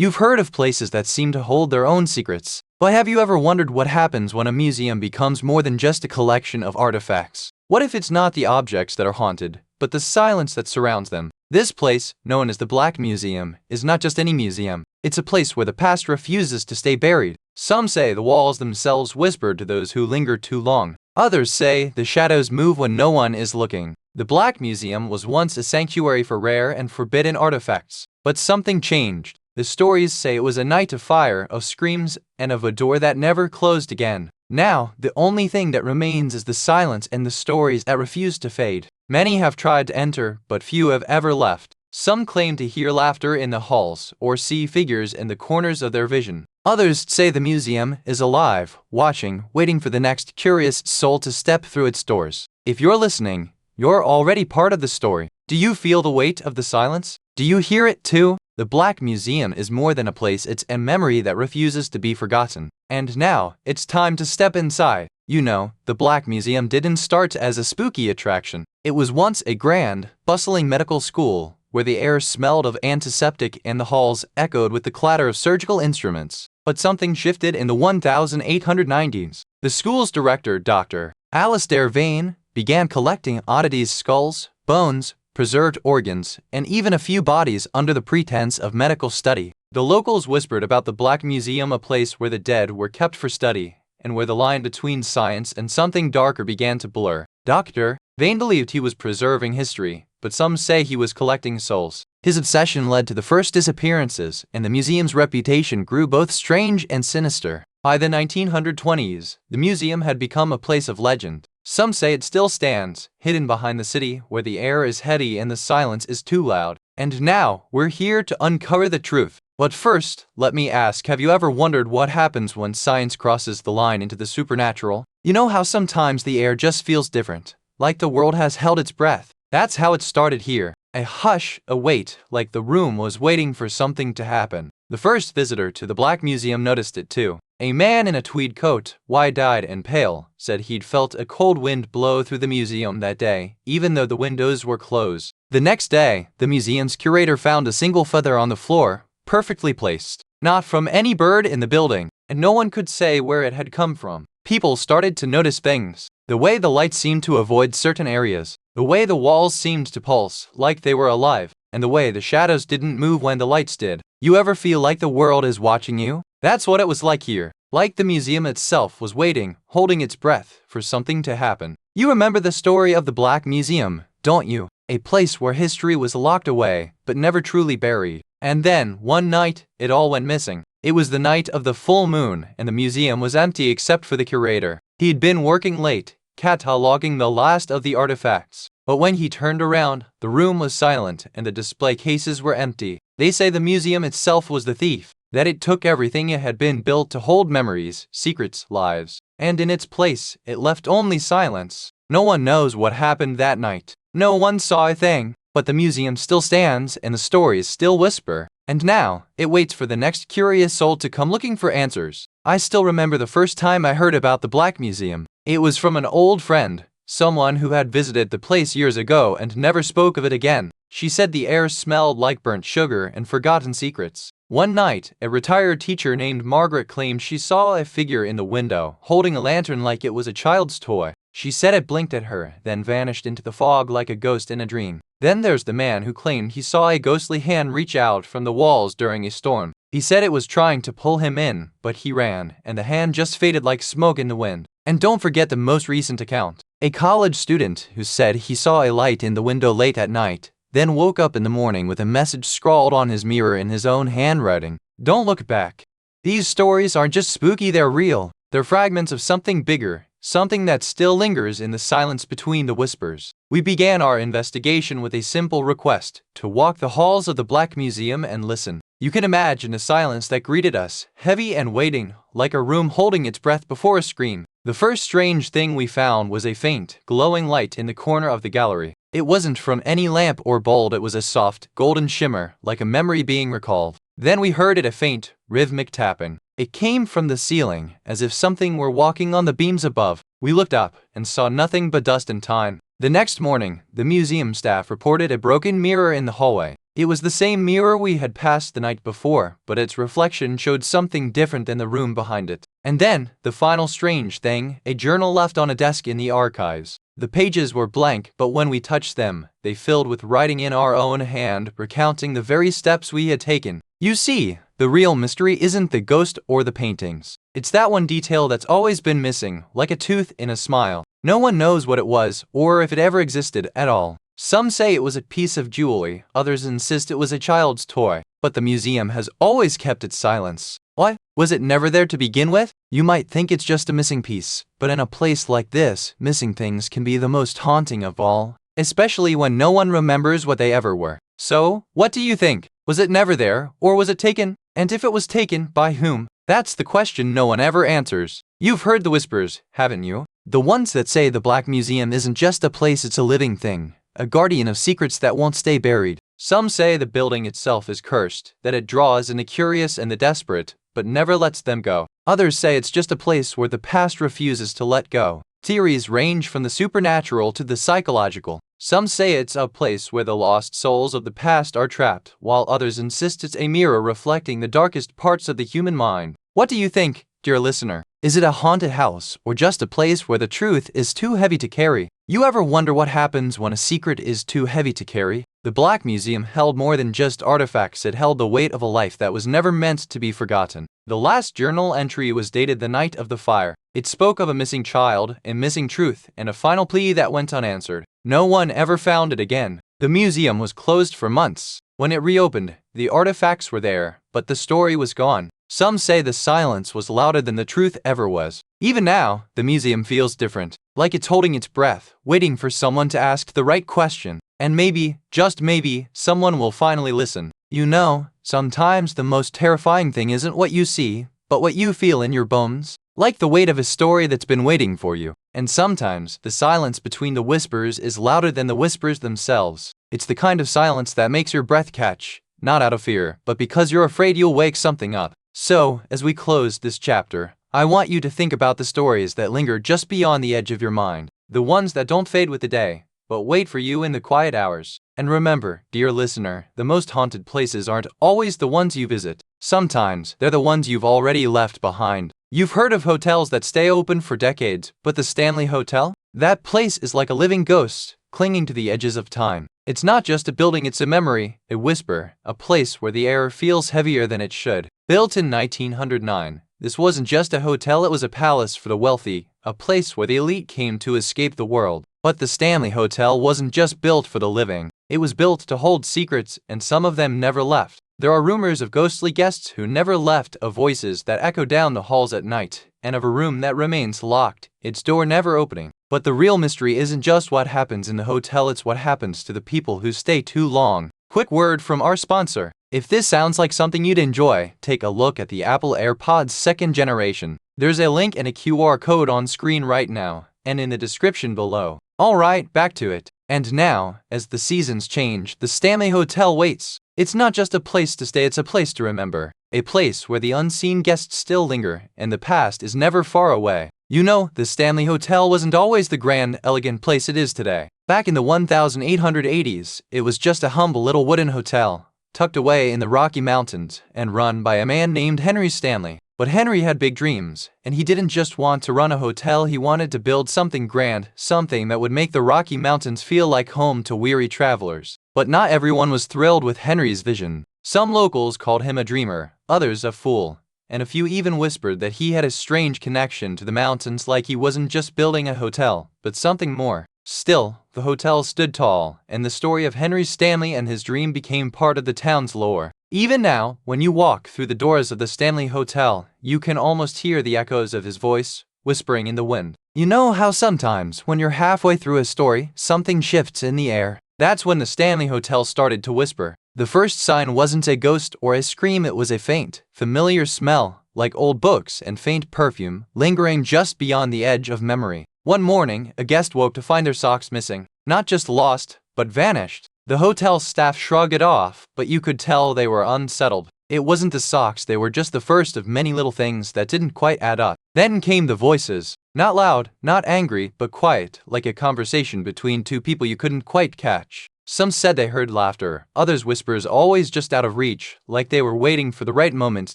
You've heard of places that seem to hold their own secrets, but have you ever wondered what happens when a museum becomes more than just a collection of artifacts? What if it's not the objects that are haunted, but the silence that surrounds them? This place, known as the Black Museum, is not just any museum. It's a place where the past refuses to stay buried. Some say the walls themselves whisper to those who linger too long. Others say the shadows move when no one is looking. The Black Museum was once a sanctuary for rare and forbidden artifacts, but something changed. The stories say it was a night of fire, of screams, and of a door that never closed again. Now, the only thing that remains is the silence and the stories that refuse to fade. Many have tried to enter, but few have ever left. Some claim to hear laughter in the halls or see figures in the corners of their vision. Others say the museum is alive, watching, waiting for the next curious soul to step through its doors. If you're listening, you're already part of the story. Do you feel the weight of the silence? Do you hear it too? The Black Museum is more than a place, it's a memory that refuses to be forgotten. And now, it's time to step inside. You know, the Black Museum didn't start as a spooky attraction. It was once a grand, bustling medical school, where the air smelled of antiseptic and the halls echoed with the clatter of surgical instruments. But something shifted in the 1890s. The school's director, Dr. Alistair Vane, began collecting oddities, skulls, bones, preserved organs, and even a few bodies under the pretense of medical study. The locals whispered about the Black Museum, a place where the dead were kept for study, and where the line between science and something darker began to blur. Dr. Vane believed he was preserving history, but some say he was collecting souls. His obsession led to the first disappearances, and the museum's reputation grew both strange and sinister. By the 1920s, the museum had become a place of legend. Some say it still stands, hidden behind the city, where the air is heady and the silence is too loud. And now, we're here to uncover the truth. But first, let me ask, have you ever wondered what happens when science crosses the line into the supernatural? You know how sometimes the air just feels different, like the world has held its breath? That's how it started here. A hush, a wait, like the room was waiting for something to happen. The first visitor to the Black Museum noticed it too. A man in a tweed coat, wide-eyed and pale, said he'd felt a cold wind blow through the museum that day, even though the windows were closed. The next day, the museum's curator found a single feather on the floor, perfectly placed. Not from any bird in the building, and no one could say where it had come from. People started to notice things. The way the light seemed to avoid certain areas. The way the walls seemed to pulse, like they were alive. And the way the shadows didn't move when the lights did. You ever feel like the world is watching you? That's what it was like here. Like the museum itself was waiting, holding its breath, for something to happen. You remember the story of the Black Museum, don't you? A place where history was locked away, but never truly buried. And then, one night, it all went missing. It was the night of the full moon, and the museum was empty except for the curator. He'd been working late, cataloging the last of the artifacts. But when he turned around, the room was silent and the display cases were empty. They say the museum itself was the thief, that it took everything it had been built to hold memories, secrets, lives, and in its place, it left only silence. No one knows what happened that night. No one saw a thing, but the museum still stands and the stories still whisper. And now, it waits for the next curious soul to come looking for answers. I still remember the first time I heard about the Black Museum. It was from an old friend. Someone who had visited the place years ago and never spoke of it again. She said the air smelled like burnt sugar and forgotten secrets. One night, a retired teacher named Margaret claimed she saw a figure in the window, holding a lantern like it was a child's toy. She said it blinked at her, then vanished into the fog like a ghost in a dream. Then there's the man who claimed he saw a ghostly hand reach out from the walls during a storm. He said it was trying to pull him in, but he ran, and the hand just faded like smoke in the wind. And don't forget the most recent account. A college student who said he saw a light in the window late at night, then woke up in the morning with a message scrawled on his mirror in his own handwriting. Don't look back. These stories aren't just spooky, they're real. They're fragments of something bigger, something that still lingers in the silence between the whispers. We began our investigation with a simple request, to walk the halls of the Black Museum and listen. You can imagine the silence that greeted us, heavy and waiting, like a room holding its breath before a scream. The first strange thing we found was a faint, glowing light in the corner of the gallery. It wasn't from any lamp or bulb, it was a soft, golden shimmer, like a memory being recalled. Then we heard a faint, rhythmic tapping. It came from the ceiling, as if something were walking on the beams above. We looked up and saw nothing but dust and time. The next morning, the museum staff reported a broken mirror in the hallway. It was the same mirror we had passed the night before, but its reflection showed something different than the room behind it. And then, the final strange thing, a journal left on a desk in the archives. The pages were blank, but when we touched them, they filled with writing in our own hand, recounting the very steps we had taken. You see, the real mystery isn't the ghost or the paintings. It's that one detail that's always been missing, like a tooth in a smile. No one knows what it was, or if it ever existed at all. Some say it was a piece of jewelry, others insist it was a child's toy. But the museum has always kept its silence. What? Was it never there to begin with? You might think it's just a missing piece, but in a place like this, missing things can be the most haunting of all, especially when no one remembers what they ever were. So, what do you think? Was it never there, or was it taken? And if it was taken, by whom? That's the question no one ever answers. You've heard the whispers, haven't you? The ones that say the Black Museum isn't just a place, it's a living thing, a guardian of secrets that won't stay buried. Some say the building itself is cursed, that it draws in the curious and the desperate, but never lets them go. Others say it's just a place where the past refuses to let go. Theories range from the supernatural to the psychological. Some say it's a place where the lost souls of the past are trapped, while others insist it's a mirror reflecting the darkest parts of the human mind. What do you think, dear listener? Is it a haunted house, or just a place where the truth is too heavy to carry? You ever wonder what happens when a secret is too heavy to carry? The Black Museum held more than just artifacts, it held the weight of a life that was never meant to be forgotten. The last journal entry was dated the night of the fire. It spoke of a missing child, a missing truth, and a final plea that went unanswered. No one ever found it again. The museum was closed for months. When it reopened, the artifacts were there, but the story was gone. Some say the silence was louder than the truth ever was. Even now, the museum feels different, like it's holding its breath, waiting for someone to ask the right question. And maybe, just maybe, someone will finally listen. You know, sometimes the most terrifying thing isn't what you see, but what you feel in your bones. Like the weight of a story that's been waiting for you. And sometimes, the silence between the whispers is louder than the whispers themselves. It's the kind of silence that makes your breath catch, not out of fear, but because you're afraid you'll wake something up. So, as we close this chapter, I want you to think about the stories that linger just beyond the edge of your mind. The ones that don't fade with the day, but wait for you in the quiet hours. And remember, dear listener, the most haunted places aren't always the ones you visit. Sometimes, they're the ones you've already left behind. You've heard of hotels that stay open for decades, but the Stanley Hotel? That place is like a living ghost, clinging to the edges of time. It's not just a building, it's a memory, a whisper, a place where the air feels heavier than it should. Built in 1909, this wasn't just a hotel, it was a palace for the wealthy, a place where the elite came to escape the world. But the Stanley Hotel wasn't just built for the living. It was built to hold secrets, and some of them never left. There are rumors of ghostly guests who never left, of voices that echo down the halls at night, and of a room that remains locked, its door never opening. But the real mystery isn't just what happens in the hotel, it's what happens to the people who stay too long. Quick word from our sponsor. If this sounds like something you'd enjoy, take a look at the Apple AirPods 2nd generation. There's a link and a QR code on screen right now, and in the description below. Alright, back to it. And now, as the seasons change, the Stanley Hotel waits. It's not just a place to stay, it's a place to remember. A place where the unseen guests still linger, and the past is never far away. You know, the Stanley Hotel wasn't always the grand, elegant place it is today. Back in the 1880s, it was just a humble little wooden hotel, tucked away in the Rocky Mountains, and run by a man named Henry Stanley. But Henry had big dreams, and he didn't just want to run a hotel, he wanted to build something grand, something that would make the Rocky Mountains feel like home to weary travelers. But not everyone was thrilled with Henry's vision. Some locals called him a dreamer, others a fool, and a few even whispered that he had a strange connection to the mountains, like he wasn't just building a hotel, but something more. Still, the hotel stood tall, and the story of Henry Stanley and his dream became part of the town's lore. Even now, when you walk through the doors of the Stanley Hotel, you can almost hear the echoes of his voice, whispering in the wind. You know how sometimes, when you're halfway through a story, something shifts in the air? That's when the Stanley Hotel started to whisper. The first sign wasn't a ghost or a scream, it was a faint, familiar smell, like old books and faint perfume, lingering just beyond the edge of memory. One morning, a guest woke to find their socks missing. Not just lost, but vanished. The hotel staff shrugged it off, but you could tell they were unsettled. It wasn't the socks, they were just the first of many little things that didn't quite add up. Then came the voices. Not loud, not angry, but quiet, like a conversation between two people you couldn't quite catch. Some said they heard laughter, others whispers always just out of reach, like they were waiting for the right moment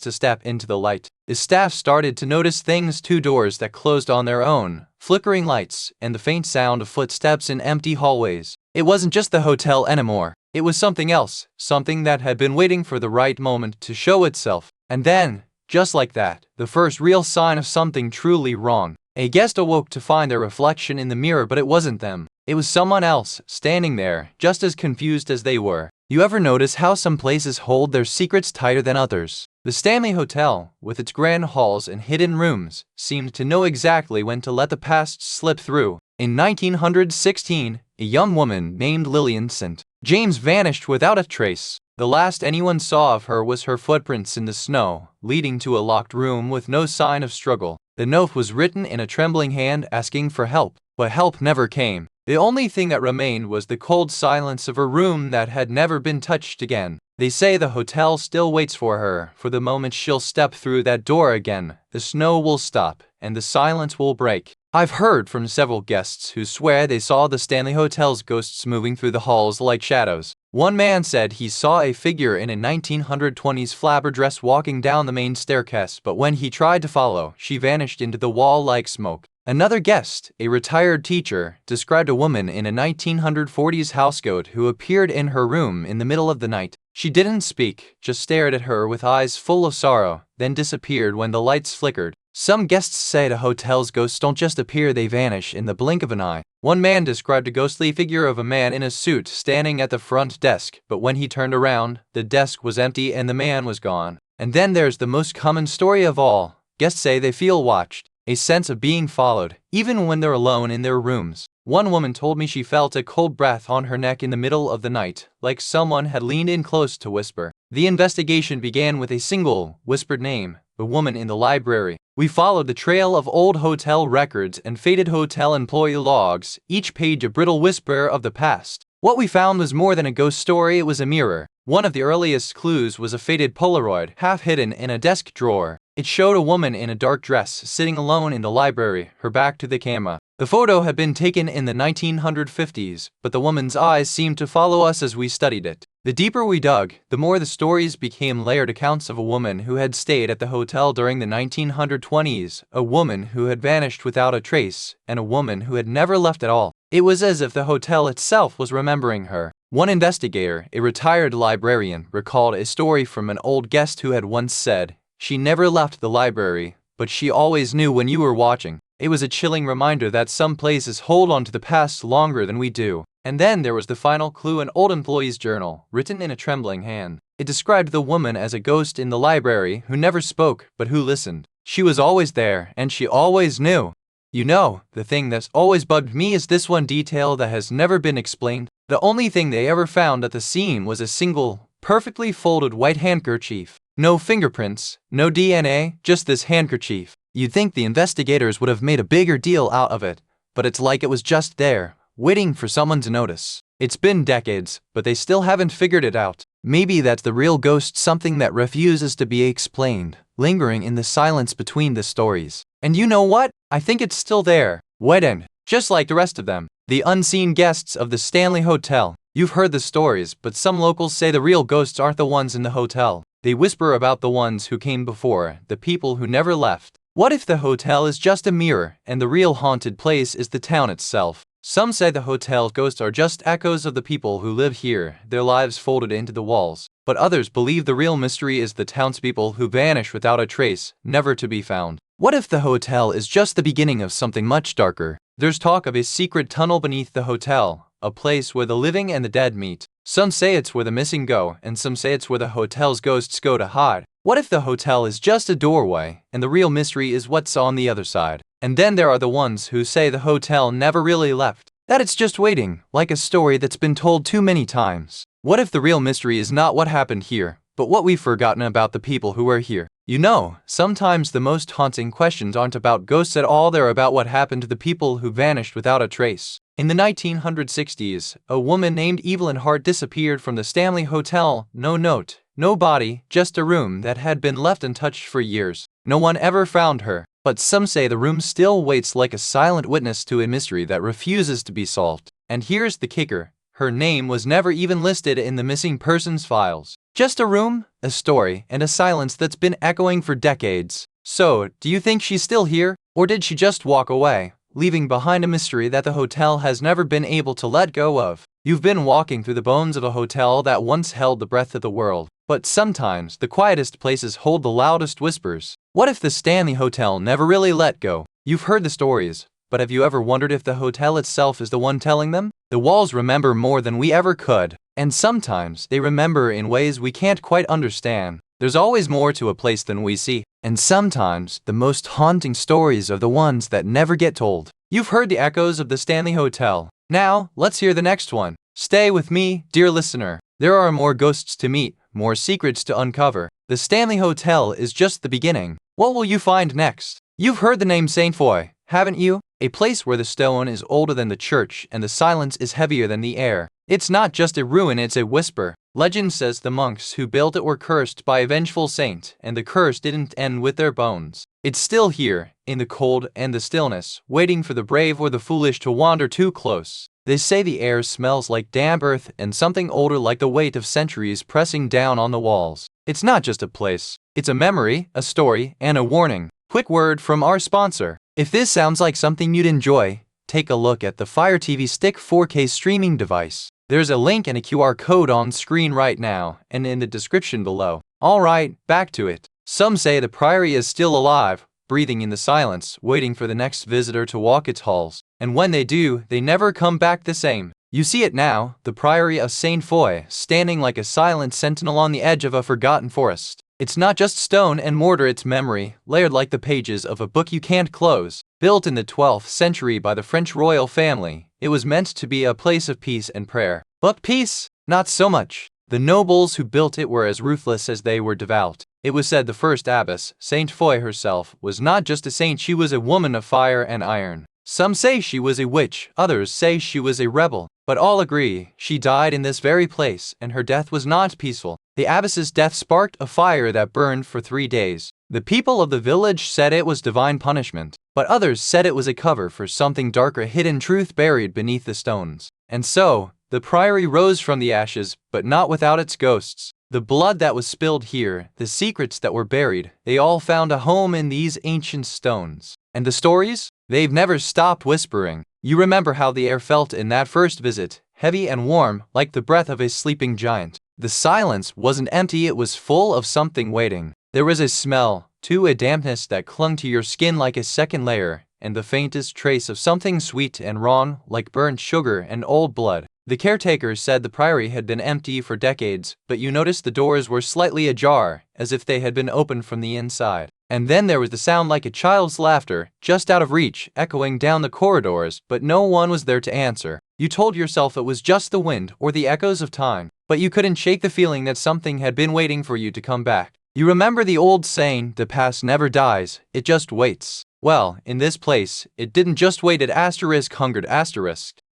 to step into the light. The staff started to notice things: two doors that closed on their own, flickering lights, and the faint sound of footsteps in empty hallways. It wasn't just the hotel anymore. It was something else, something that had been waiting for the right moment to show itself. And then, just like that, the first real sign of something truly wrong. A guest awoke to find their reflection in the mirror, but it wasn't them. It was someone else, standing there, just as confused as they were. You ever notice how some places hold their secrets tighter than others? The Stanley Hotel, with its grand halls and hidden rooms, seemed to know exactly when to let the past slip through. In 1916, a young woman named Lillian St. James vanished without a trace. The last anyone saw of her was her footprints in the snow, leading to a locked room with no sign of struggle. The note was written in a trembling hand, asking for help, but help never came. The only thing that remained was the cold silence of a room that had never been touched again. They say the hotel still waits for her, for the moment she'll step through that door again. The snow will stop, and the silence will break. I've heard from several guests who swear they saw the Stanley Hotel's ghosts moving through the halls like shadows. One man said he saw a figure in a 1920s flapper dress walking down the main staircase, but when he tried to follow, she vanished into the wall like smoke. Another guest, a retired teacher, described a woman in a 1940s housecoat who appeared in her room in the middle of the night. She didn't speak, just stared at her with eyes full of sorrow, then disappeared when the lights flickered. Some guests say the hotel's ghosts don't just appear, they vanish in the blink of an eye. One man described a ghostly figure of a man in a suit standing at the front desk, but when he turned around, the desk was empty and the man was gone. And then there's the most common story of all. Guests say they feel watched, a sense of being followed, even when they're alone in their rooms. One woman told me she felt a cold breath on her neck in the middle of the night, like someone had leaned in close to whisper. The investigation began with a single, whispered name: the woman in the library. We followed the trail of old hotel records and faded hotel employee logs, each page a brittle whisper of the past. What we found was more than a ghost story, it was a mirror. One of the earliest clues was a faded Polaroid, half hidden in a desk drawer. It showed a woman in a dark dress sitting alone in the library, her back to the camera. The photo had been taken in the 1950s, but the woman's eyes seemed to follow us as we studied it. The deeper we dug, the more the stories became layered accounts of a woman who had stayed at the hotel during the 1920s, a woman who had vanished without a trace, and a woman who had never left at all. It was as if the hotel itself was remembering her. One investigator, a retired librarian, recalled a story from an old guest who had once said, "She never left the library, but she always knew when you were watching." It was a chilling reminder that some places hold on to the past longer than we do. And then there was the final clue, an old employee's journal, written in a trembling hand. It described the woman as a ghost in the library who never spoke, but who listened. She was always there, and she always knew. You know, the thing that's always bugged me is this one detail that has never been explained. The only thing they ever found at the scene was a single, perfectly folded white handkerchief. No fingerprints, no DNA, just this handkerchief. You'd think the investigators would have made a bigger deal out of it, but it's like it was just there, waiting for someone to notice. It's been decades, but they still haven't figured it out. Maybe that's the real ghost, something that refuses to be explained, lingering in the silence between the stories. And you know what? I think it's still there, waiting, just like the rest of them. The unseen guests of the Stanley Hotel. You've heard the stories, but some locals say the real ghosts aren't the ones in the hotel. They whisper about the ones who came before, the people who never left. What if the hotel is just a mirror, and the real haunted place is the town itself? Some say the hotel ghosts are just echoes of the people who live here, their lives folded into the walls. But others believe the real mystery is the townspeople who vanish without a trace, never to be found. What if the hotel is just the beginning of something much darker? There's talk of a secret tunnel beneath the hotel, a place where the living and the dead meet. Some say it's where the missing go, and some say it's where the hotel's ghosts go to hide. What if the hotel is just a doorway, and the real mystery is what's on the other side? And then there are the ones who say the hotel never really left, that it's just waiting, like a story that's been told too many times. What if the real mystery is not what happened here, but what we've forgotten about the people who were here? You know, sometimes the most haunting questions aren't about ghosts at all, they're about what happened to the people who vanished without a trace. In the 1960s, a woman named Evelyn Hart disappeared from the Stanley Hotel. No note, no body, just a room that had been left untouched for years. No one ever found her, but some say the room still waits like a silent witness to a mystery that refuses to be solved. And here's the kicker. Her name was never even listed in the missing persons files. Just a room, a story, and a silence that's been echoing for decades. So, do you think she's still here? Or did she just walk away, leaving behind a mystery that the hotel has never been able to let go of? You've been walking through the bones of a hotel that once held the breath of the world. But sometimes, the quietest places hold the loudest whispers. What if the Stanley Hotel never really let go? You've heard the stories, but have you ever wondered if the hotel itself is the one telling them? The walls remember more than we ever could, and sometimes they remember in ways we can't quite understand. There's always more to a place than we see, and sometimes the most haunting stories are the ones that never get told. You've heard the echoes of the Stanley Hotel. Now, let's hear the next one. Stay with me, dear listener. There are more ghosts to meet, more secrets to uncover. The Stanley Hotel is just the beginning. What will you find next? You've heard the name Saint Foy, haven't you? A place where the stone is older than the church and the silence is heavier than the air. It's not just a ruin, it's a whisper. Legend says the monks who built it were cursed by a vengeful saint, and the curse didn't end with their bones. It's still here, in the cold and the stillness, waiting for the brave or the foolish to wander too close. They say the air smells like damp earth and something older like the weight of centuries pressing down on the walls. It's not just a place. It's a memory, a story, and a warning. Quick word from our sponsor. If this sounds like something you'd enjoy, take a look at the Fire TV Stick 4K streaming device. There's a link and a QR code on screen right now and in the description below. Alright, back to it. Some say the Priory is still alive, breathing in the silence, waiting for the next visitor to walk its halls. And when they do, they never come back the same. You see it now, the Priory of Saint Foy, standing like a silent sentinel on the edge of a forgotten forest. It's not just stone and mortar, it's memory, layered like the pages of a book you can't close. Built in the 12th century by the French royal family, it was meant to be a place of peace and prayer. But peace? Not so much. The nobles who built it were as ruthless as they were devout. It was said the first abbess, Saint Foy herself, was not just a saint, she was a woman of fire and iron. Some say she was a witch, others say she was a rebel. But all agree, she died in this very place, and her death was not peaceful. The abbess's death sparked a fire that burned for 3 days. The people of the village said it was divine punishment, but others said it was a cover for something darker, hidden truth buried beneath the stones. And so, the Priory rose from the ashes, but not without its ghosts. The blood that was spilled here, the secrets that were buried, they all found a home in these ancient stones. And the stories? They've never stopped whispering. You remember how the air felt in that first visit, heavy and warm, like the breath of a sleeping giant. The silence wasn't empty, it was full of something waiting. There was a smell, too, a dampness that clung to your skin like a second layer, and the faintest trace of something sweet and wrong, like burnt sugar and old blood. The caretakers said the Priory had been empty for decades, but you noticed the doors were slightly ajar, as if they had been opened from the inside. And then there was the sound like a child's laughter, just out of reach, echoing down the corridors, but no one was there to answer. You told yourself it was just the wind or the echoes of time, but you couldn't shake the feeling that something had been waiting for you to come back. You remember the old saying, the past never dies, it just waits. Well, in this place, it didn't just wait, it hungered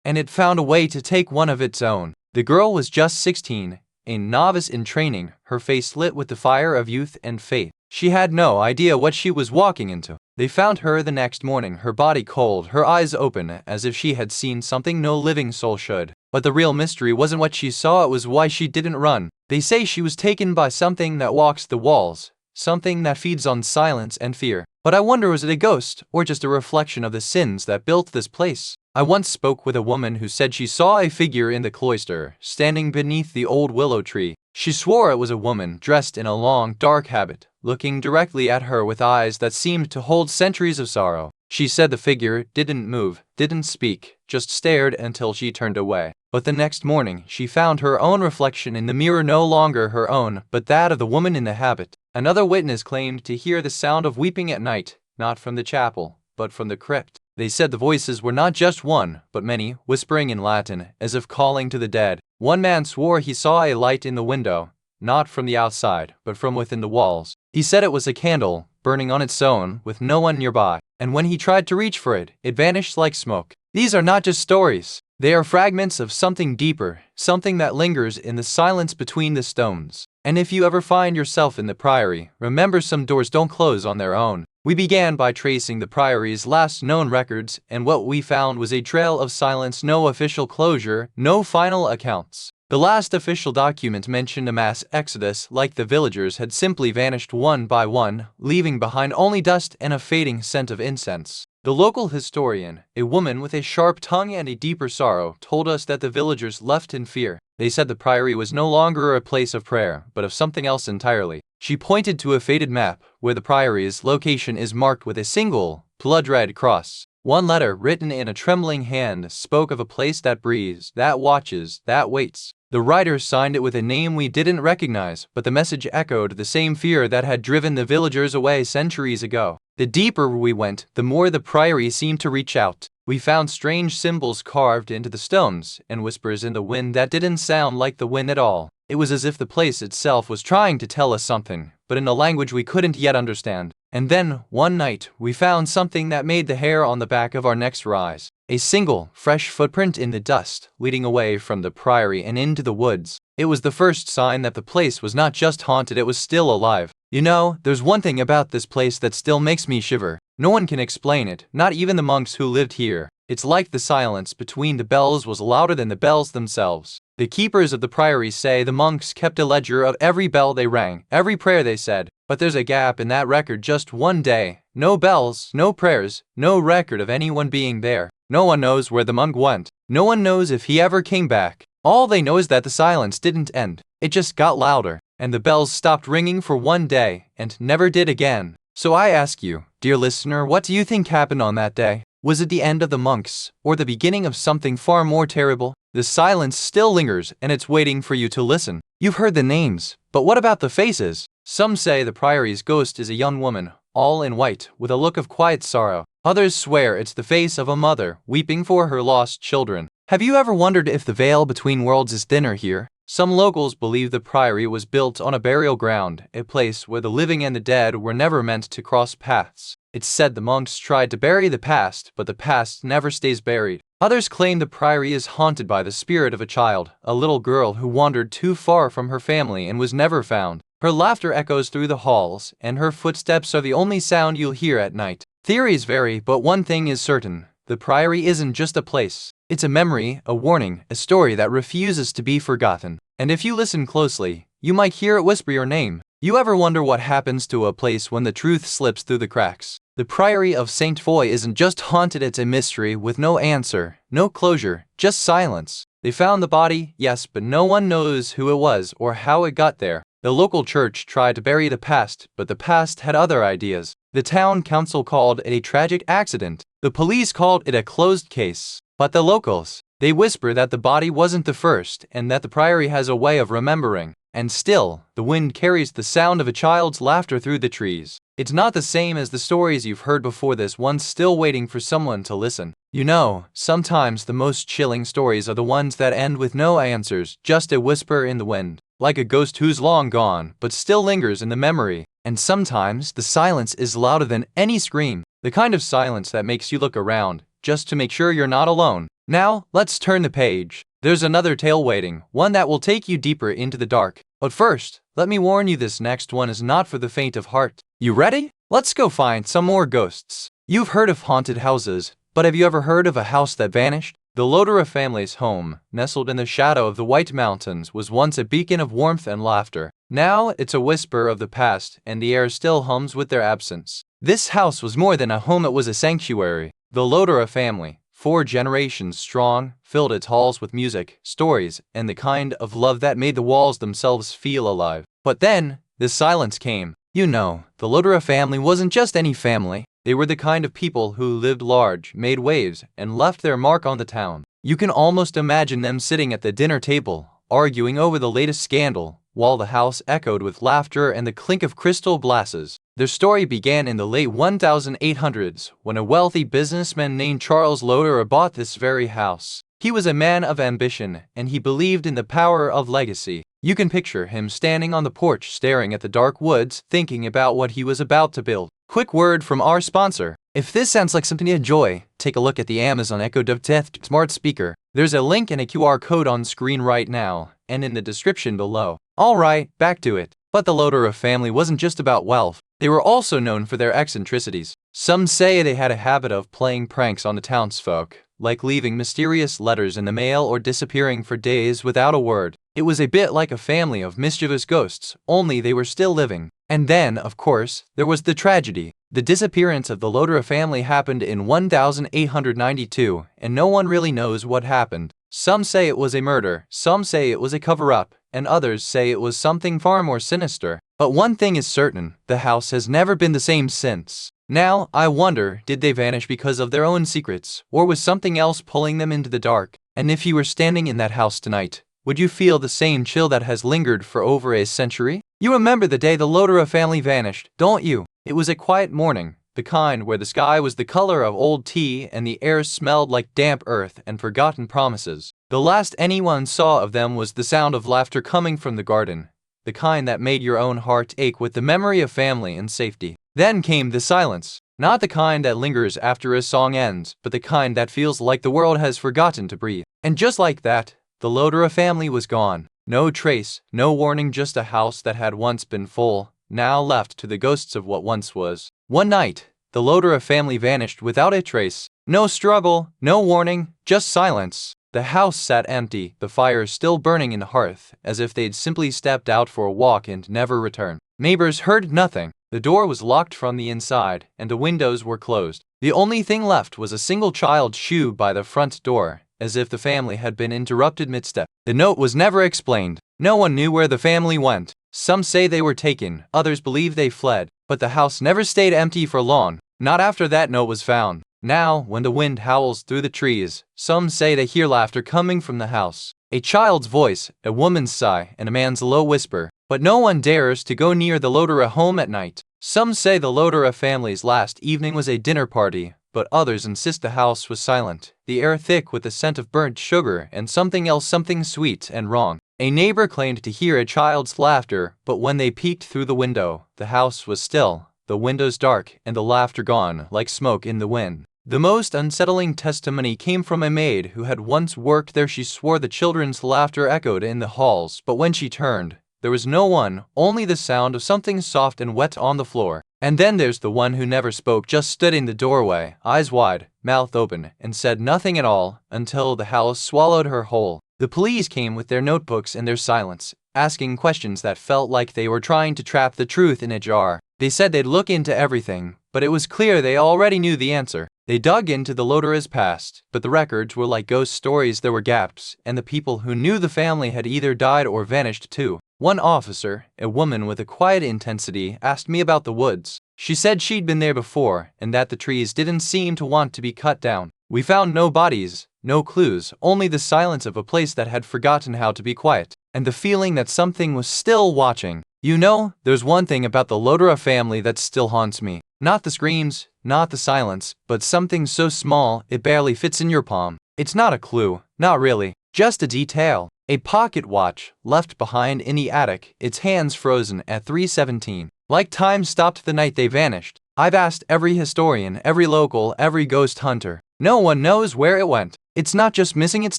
and it found a way to take one of its own. The girl was just 16, a novice in training, her face lit with the fire of youth and faith. She had no idea what she was walking into. They found her the next morning, her body cold, her eyes open, as if she had seen something no living soul should. But the real mystery wasn't what she saw, it was why she didn't run. They say she was taken by something that walks the walls, something that feeds on silence and fear. But I wonder, was it a ghost, or just a reflection of the sins that built this place? I once spoke with a woman who said she saw a figure in the cloister, standing beneath the old willow tree. She swore it was a woman, dressed in a long, dark habit, looking directly at her with eyes that seemed to hold centuries of sorrow. She said the figure didn't move, didn't speak, just stared until she turned away. But the next morning, she found her own reflection in the mirror, no longer her own, but that of the woman in the habit. Another witness claimed to hear the sound of weeping at night, not from the chapel, but from the crypt. They said the voices were not just one, but many, whispering in Latin, as if calling to the dead. One man swore he saw a light in the window, not from the outside, but from within the walls. He said it was a candle, burning on its own, with no one nearby, and when he tried to reach for it, it vanished like smoke. These are not just stories. They are fragments of something deeper, something that lingers in the silence between the stones. And if you ever find yourself in the Priory, remember, some doors don't close on their own. We began by tracing the Priory's last known records, and what we found was a trail of silence, no official closure, no final accounts. The last official document mentioned a mass exodus, like the villagers had simply vanished one by one, leaving behind only dust and a fading scent of incense. The local historian, a woman with a sharp tongue and a deeper sorrow, told us that the villagers left in fear. They said the Priory was no longer a place of prayer, but of something else entirely. She pointed to a faded map, where the Priory's location is marked with a single, blood-red cross. One letter, written in a trembling hand, spoke of a place that breathes, that watches, that waits. The writer signed it with a name we didn't recognize, but the message echoed the same fear that had driven the villagers away centuries ago. The deeper we went, the more the Priory seemed to reach out. We found strange symbols carved into the stones, and whispers in the wind that didn't sound like the wind at all. It was as if the place itself was trying to tell us something, but in a language we couldn't yet understand. And then, one night, we found something that made the hair on the back of our necks rise. A single, fresh footprint in the dust, leading away from the Priory and into the woods. It was the first sign that the place was not just haunted, it was still alive. You know, there's one thing about this place that still makes me shiver. No one can explain it, not even the monks who lived here. It's like the silence between the bells was louder than the bells themselves. The keepers of the Priory say the monks kept a ledger of every bell they rang, every prayer they said, but there's a gap in that record. Just one day. No bells, no prayers, no record of anyone being there. No one knows where the monk went. No one knows if he ever came back. All they know is that the silence didn't end. It just got louder, and the bells stopped ringing for one day, and never did again. So I ask you, dear listener, what do you think happened on that day? Was it the end of the monks, or the beginning of something far more terrible? The silence still lingers, and it's waiting for you to listen. You've heard the names, but what about the faces? Some say the Priory's ghost is a young woman, all in white, with a look of quiet sorrow. Others swear it's the face of a mother, weeping for her lost children. Have you ever wondered if the veil between worlds is thinner here? Some locals believe the Priory was built on a burial ground, a place where the living and the dead were never meant to cross paths. It's said the monks tried to bury the past, but the past never stays buried. Others claim the Priory is haunted by the spirit of a child, a little girl who wandered too far from her family and was never found. Her laughter echoes through the halls, and her footsteps are the only sound you'll hear at night. Theories vary, but one thing is certain. The Priory isn't just a place. It's a memory, a warning, a story that refuses to be forgotten. And if you listen closely, you might hear it whisper your name. You ever wonder what happens to a place when the truth slips through the cracks? The Priory of St. Foy isn't just haunted, it's a mystery with no answer, no closure, just silence. They found the body, yes, but no one knows who it was or how it got there. The local church tried to bury the past, but the past had other ideas. The town council called it a tragic accident. The police called it a closed case. But the locals, they whisper that the body wasn't the first and that the Priory has a way of remembering. And still, the wind carries the sound of a child's laughter through the trees. It's not the same as the stories you've heard before. This one's still waiting for someone to listen. You know, sometimes the most chilling stories are the ones that end with no answers, just a whisper in the wind. Like a ghost who's long gone, but still lingers in the memory. And sometimes, the silence is louder than any scream. The kind of silence that makes you look around, just to make sure you're not alone. Now, let's turn the page. There's another tale waiting, one that will take you deeper into the dark. But first, let me warn you, this next one is not for the faint of heart. You ready? Let's go find some more ghosts. You've heard of haunted houses, but have you ever heard of a house that vanished? The Lodera family's home, nestled in the shadow of the White Mountains, was once a beacon of warmth and laughter. Now, it's a whisper of the past, and the air still hums with their absence. This house was more than a home, it was a sanctuary. The Lodera family, 4 generations strong, filled its halls with music, stories, and the kind of love that made the walls themselves feel alive. But then, the silence came. You know, the Lodera family wasn't just any family. They were the kind of people who lived large, made waves, and left their mark on the town. You can almost imagine them sitting at the dinner table, arguing over the latest scandal, while the house echoed with laughter and the clink of crystal glasses. Their story began in the late 1800s, when a wealthy businessman named Charles Lodera bought this very house. He was a man of ambition, and he believed in the power of legacy. You can picture him standing on the porch staring at the dark woods, thinking about what he was about to build. Quick word from our sponsor. If this sounds like something you enjoy, take a look at the Amazon Echo Dove Teth smart speaker. There's a link and a QR code on screen right now, and in the description below. Alright, back to it. But the Lodera family wasn't just about wealth. They were also known for their eccentricities. Some say they had a habit of playing pranks on the townsfolk, like leaving mysterious letters in the mail or disappearing for days without a word. It was a bit like a family of mischievous ghosts, only they were still living. And then, of course, there was the tragedy. The disappearance of the Lodra family happened in 1892, and no one really knows what happened. Some say it was a murder, some say it was a cover-up, and others say it was something far more sinister. But one thing is certain, the house has never been the same since. Now, I wonder, did they vanish because of their own secrets, or was something else pulling them into the dark? And if you were standing in that house tonight, would you feel the same chill that has lingered for over a century? You remember the day the Lodra family vanished, don't you? It was a quiet morning, the kind where the sky was the color of old tea and the air smelled like damp earth and forgotten promises. The last anyone saw of them was the sound of laughter coming from the garden, the kind that made your own heart ache with the memory of family and safety. Then came the silence, not the kind that lingers after a song ends, but the kind that feels like the world has forgotten to breathe. And just like that, the Lodra family was gone. No trace, no warning, just a house that had once been full, now left to the ghosts of what once was. One night, the Lodra family vanished without a trace. No struggle, no warning, just silence. The house sat empty, the fire still burning in the hearth, as if they'd simply stepped out for a walk and never returned. Neighbors heard nothing. The door was locked from the inside, and the windows were closed. The only thing left was a single child's shoe by the front door, as if the family had been interrupted mid-step. The note was never explained. No one knew where the family went. Some say they were taken, others believe they fled, but the house never stayed empty for long, not after that note was found. Now, when the wind howls through the trees, some say they hear laughter coming from the house. A child's voice, a woman's sigh, and a man's low whisper. But no one dares to go near the Lodra home at night. Some say the Lodra family's last evening was a dinner party, but others insist the house was silent, the air thick with the scent of burnt sugar and something else, something sweet and wrong. A neighbor claimed to hear a child's laughter, but when they peeked through the window, the house was still, the windows dark, and the laughter gone like smoke in the wind. The most unsettling testimony came from a maid who had once worked there. She swore the children's laughter echoed in the halls, but when she turned, there was no one, only the sound of something soft and wet on the floor. And then there's the one who never spoke, just stood in the doorway, eyes wide, mouth open, and said nothing at all, until the house swallowed her whole. The police came with their notebooks and their silence, asking questions that felt like they were trying to trap the truth in a jar. They said they'd look into everything, but it was clear they already knew the answer. They dug into the Lodra's past, but the records were like ghost stories. There were gaps, and the people who knew the family had either died or vanished too. One officer, a woman with a quiet intensity, asked me about the woods. She said she'd been there before, and that the trees didn't seem to want to be cut down. We found no bodies, no clues, only the silence of a place that had forgotten how to be quiet, and the feeling that something was still watching. You know, there's one thing about the Lodra family that still haunts me. Not the screams, not the silence, but something so small it barely fits in your palm. It's not a clue, not really, just a detail. A pocket watch, left behind in the attic, its hands frozen at 3:17. Like time stopped the night they vanished. I've asked every historian, every local, every ghost hunter. No one knows where it went. It's not just missing, it's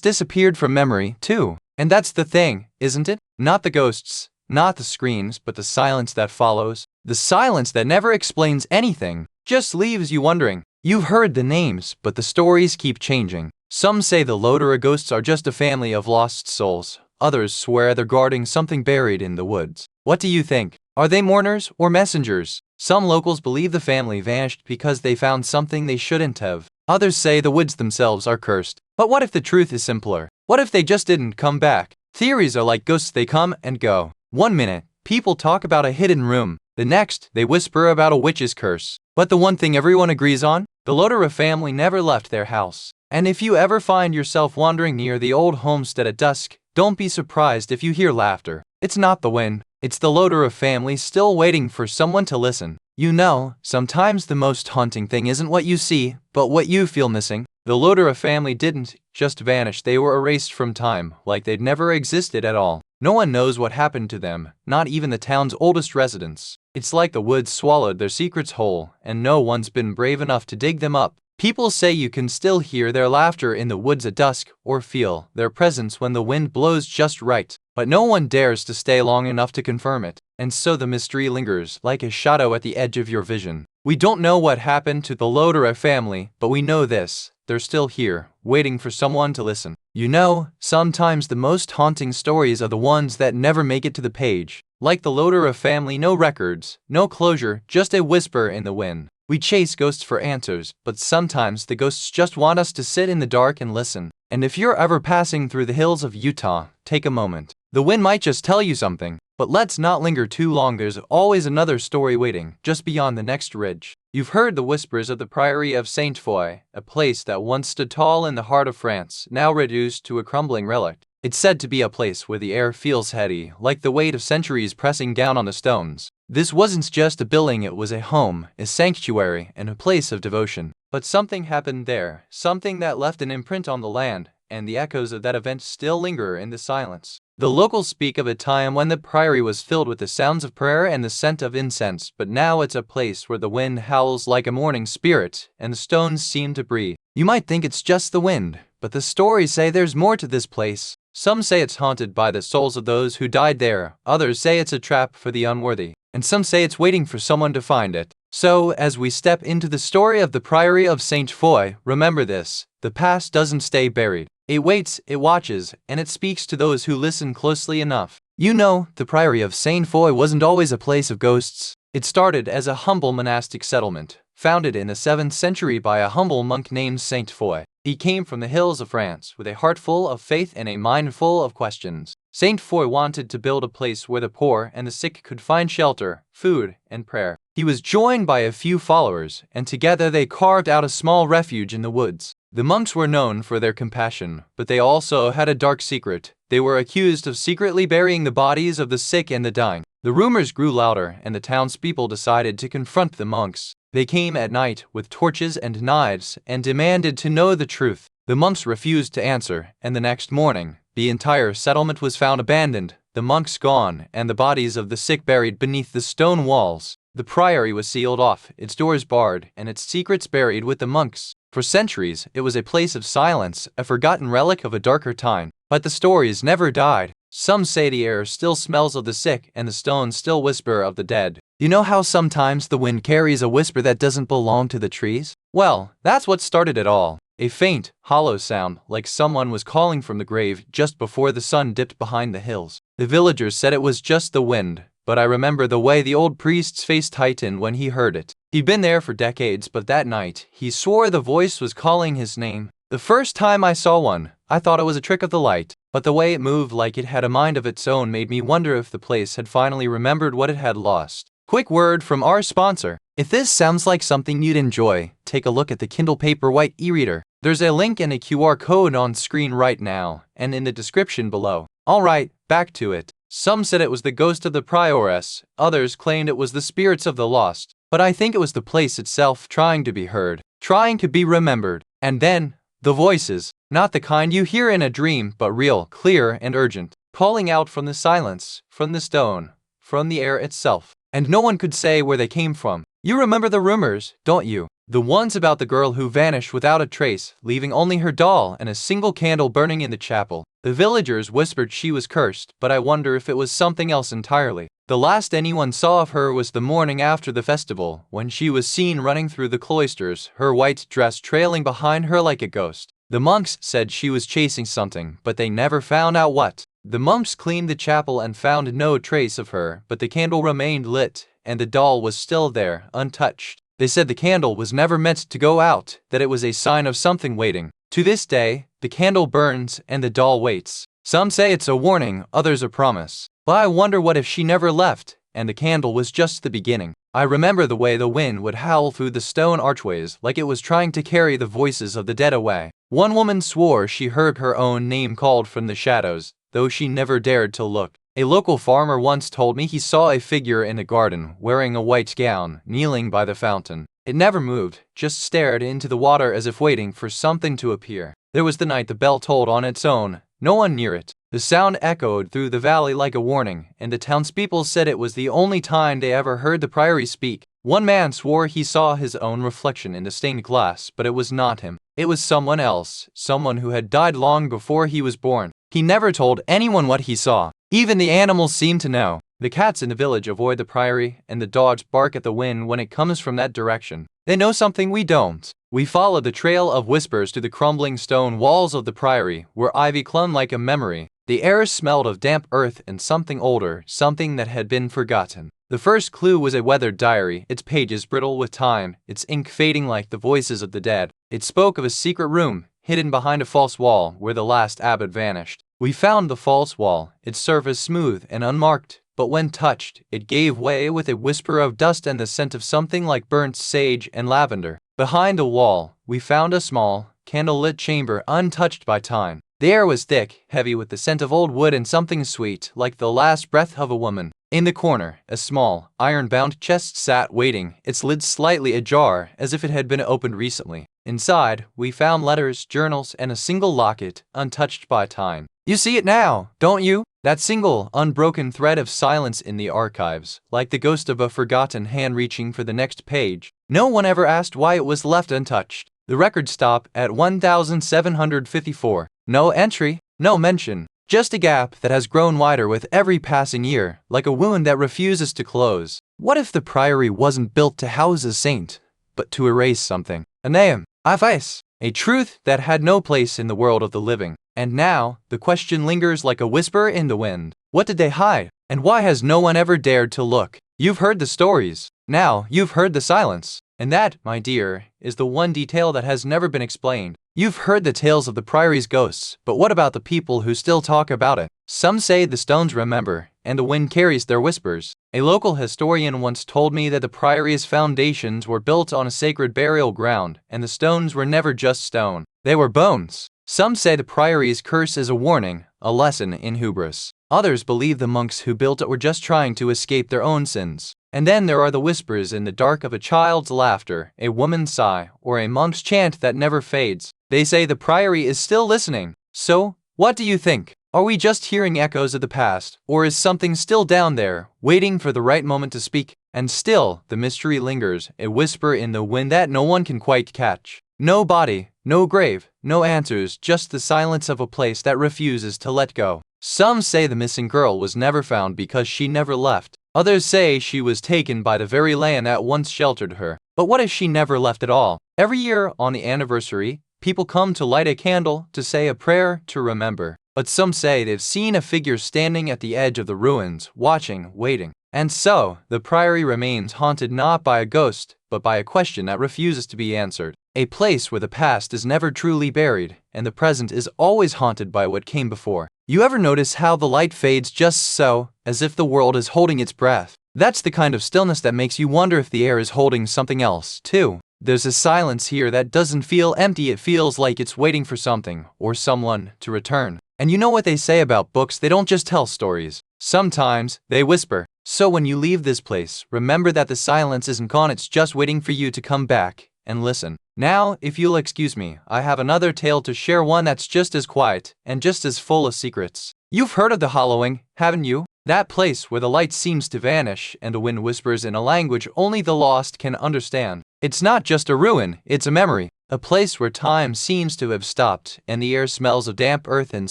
disappeared from memory, too. And that's the thing, isn't it? Not the ghosts, not the screams, but the silence that follows. The silence that never explains anything, just leaves you wondering. You've heard the names, but the stories keep changing. Some say the Lodra ghosts are just a family of lost souls. Others swear they're guarding something buried in the woods. What do you think? Are they mourners or messengers? Some locals believe the family vanished because they found something they shouldn't have. Others say the woods themselves are cursed. But what if the truth is simpler? What if they just didn't come back? Theories are like ghosts, they come and go. One minute, people talk about a hidden room. The next, they whisper about a witch's curse. But the one thing everyone agrees on? The Lodra family never left their house. And if you ever find yourself wandering near the old homestead at dusk, don't be surprised if you hear laughter. It's not the wind. It's the Lodra family still waiting for someone to listen. You know, sometimes the most haunting thing isn't what you see, but what you feel missing. The Lodra family didn't just vanish, they were erased from time, like they'd never existed at all. No one knows what happened to them, not even the town's oldest residents. It's like the woods swallowed their secrets whole, and no one's been brave enough to dig them up. People say you can still hear their laughter in the woods at dusk, or feel their presence when the wind blows just right, but no one dares to stay long enough to confirm it. and so the mystery lingers like a shadow at the edge of your vision. We don't know what happened to the Lodera family, but we know this: they're still here, waiting for someone to listen. You know, sometimes the most haunting stories are the ones that never make it to the page. Like the Lodera family, no records, no closure, just a whisper in the wind. We chase ghosts for answers, but sometimes the ghosts just want us to sit in the dark and listen. And if you're ever passing through the hills of Utah, take a moment. The wind might just tell you something. But let's not linger too long. There's always another story waiting, just beyond the next ridge. You've heard the whispers of the Priory of Saint Foy, a place that once stood tall in the heart of France, now reduced to a crumbling relic. It's said to be a place where the air feels heady, like the weight of centuries pressing down on the stones. This wasn't just a building, it was a home, a sanctuary, and a place of devotion. But something happened there, something that left an imprint on the land, and the echoes of that event still linger in the silence. The locals speak of a time when the priory was filled with the sounds of prayer and the scent of incense, but now it's a place where the wind howls like a mourning spirit, and the stones seem to breathe. You might think it's just the wind, but the stories say there's more to this place. Some say it's haunted by the souls of those who died there, others say it's a trap for the unworthy, and some say it's waiting for someone to find it. So, as we step into the story of the Priory of Saint Foy, remember this: the past doesn't stay buried. It waits, it watches, and it speaks to those who listen closely enough. You know, the Priory of Saint Foy wasn't always a place of ghosts. It started as a humble monastic settlement, founded in the 7th century by a humble monk named Saint Foy. He came from the hills of France with a heart full of faith and a mind full of questions. Saint Foy wanted to build a place where the poor and the sick could find shelter, food, and prayer. He was joined by a few followers, and together they carved out a small refuge in the woods. The monks were known for their compassion, but they also had a dark secret. They were accused of secretly burying the bodies of the sick and the dying. The rumors grew louder, and the townspeople decided to confront the monks. They came at night with torches and knives and demanded to know the truth. The monks refused to answer, and the next morning, the entire settlement was found abandoned, the monks gone, and the bodies of the sick buried beneath the stone walls. The priory was sealed off, its doors barred, and its secrets buried with the monks. For centuries, it was a place of silence, a forgotten relic of a darker time. But the stories never died. Some say the air still smells of the sick and the stones still whisper of the dead. You know how sometimes the wind carries a whisper that doesn't belong to the trees? Well, that's what started it all. A faint, hollow sound, like someone was calling from the grave just before the sun dipped behind the hills. The villagers said it was just the wind, but I remember the way the old priest's face tightened when he heard it. He'd been there for decades, but that night, he swore the voice was calling his name. The first time I saw one, I thought it was a trick of the light, but the way it moved like it had a mind of its own made me wonder if the place had finally remembered what it had lost. Quick word from our sponsor. If this sounds like something you'd enjoy, take a look at the Kindle Paperwhite e-reader. There's a link and a QR code on screen right now, and in the description below. Alright, back to it. Some said it was the ghost of the prioress, others claimed it was the spirits of the lost, but I think it was the place itself trying to be heard, trying to be remembered. And then, the voices, not the kind you hear in a dream, but real, clear, and urgent, calling out from the silence, from the stone, from the air itself. And no one could say where they came from. You remember the rumors, don't you? The ones about the girl who vanished without a trace, leaving only her doll and a single candle burning in the chapel. The villagers whispered she was cursed, but I wonder if it was something else entirely. The last anyone saw of her was the morning after the festival, when she was seen running through the cloisters, her white dress trailing behind her like a ghost. The monks said she was chasing something, but they never found out what. The monks cleaned the chapel and found no trace of her, but the candle remained lit, and the doll was still there, untouched. They said the candle was never meant to go out, that it was a sign of something waiting. To this day, the candle burns and the doll waits. Some say it's a warning, others a promise. But I wonder what if she never left, and the candle was just the beginning. I remember the way the wind would howl through the stone archways like it was trying to carry the voices of the dead away. One woman swore she heard her own name called from the shadows, though she never dared to look. A local farmer once told me he saw a figure in the garden, wearing a white gown, kneeling by the fountain. It never moved, just stared into the water as if waiting for something to appear. There was the night the bell tolled on its own, no one near it. The sound echoed through the valley like a warning, and the townspeople said it was the only time they ever heard the priory speak. One man swore he saw his own reflection in the stained glass, but it was not him. It was someone else, someone who had died long before he was born. He never told anyone what he saw. Even the animals seemed to know. The cats in the village avoid the priory, and the dogs bark at the wind when it comes from that direction. They know something we don't. We follow the trail of whispers to the crumbling stone walls of the priory, where ivy clung like a memory. The air smelled of damp earth and something older, something that had been forgotten. The first clue was a weathered diary, its pages brittle with time, its ink fading like the voices of the dead. It spoke of a secret room, hidden behind a false wall, where the last abbot vanished. We found the false wall, its surface smooth and unmarked, but when touched, it gave way with a whisper of dust and the scent of something like burnt sage and lavender. Behind the wall, we found a small, candle-lit chamber untouched by time. The air was thick, heavy with the scent of old wood and something sweet, like the last breath of a woman. In the corner, a small, iron-bound chest sat waiting, its lid slightly ajar, as if it had been opened recently. Inside, we found letters, journals, and a single locket, untouched by time. You see it now, don't you? That single, unbroken thread of silence in the archives, like the ghost of a forgotten hand reaching for the next page. No one ever asked why it was left untouched. The records stop at 1754. No entry, no mention. Just a gap that has grown wider with every passing year, like a wound that refuses to close. What if the priory wasn't built to house a saint, but to erase something? A name, a face, a truth that had no place in the world of the living. And now, the question lingers like a whisper in the wind. What did they hide? And why has no one ever dared to look? You've heard the stories. Now, you've heard the silence. And that, my dear, is the one detail that has never been explained. You've heard the tales of the priory's ghosts, but what about the people who still talk about it? Some say the stones remember, and the wind carries their whispers. A local historian once told me that the priory's foundations were built on a sacred burial ground, and the stones were never just stone. They were bones. Some say the priory's curse is a warning, a lesson in hubris. Others believe the monks who built it were just trying to escape their own sins. And then there are the whispers in the dark of a child's laughter, a woman's sigh, or a monk's chant that never fades. They say the priory is still listening. So, what do you think? Are we just hearing echoes of the past, or is something still down there, waiting for the right moment to speak? And still, the mystery lingers, a whisper in the wind that no one can quite catch. No body, no grave, no answers, just the silence of a place that refuses to let go. Some say the missing girl was never found because she never left. Others say she was taken by the very land that once sheltered her. But what if she never left at all? Every year, on the anniversary, people come to light a candle, to say a prayer, to remember. But some say they've seen a figure standing at the edge of the ruins, watching, waiting. And so, the priory remains haunted not by a ghost, but by a question that refuses to be answered. A place where the past is never truly buried, and the present is always haunted by what came before. You ever notice how the light fades just so, as if the world is holding its breath? That's the kind of stillness that makes you wonder if the air is holding something else, too. There's a silence here that doesn't feel empty, it feels like it's waiting for something, or someone, to return. And you know what they say about books, they don't just tell stories. Sometimes, they whisper. So when you leave this place, remember that the silence isn't gone, it's just waiting for you to come back and listen. Now, if you'll excuse me, I have another tale to share, one that's just as quiet and just as full of secrets. You've heard of the Hollowing, haven't you? That place where the light seems to vanish and the wind whispers in a language only the lost can understand. It's not just a ruin, it's a memory. A place where time seems to have stopped and the air smells of damp earth and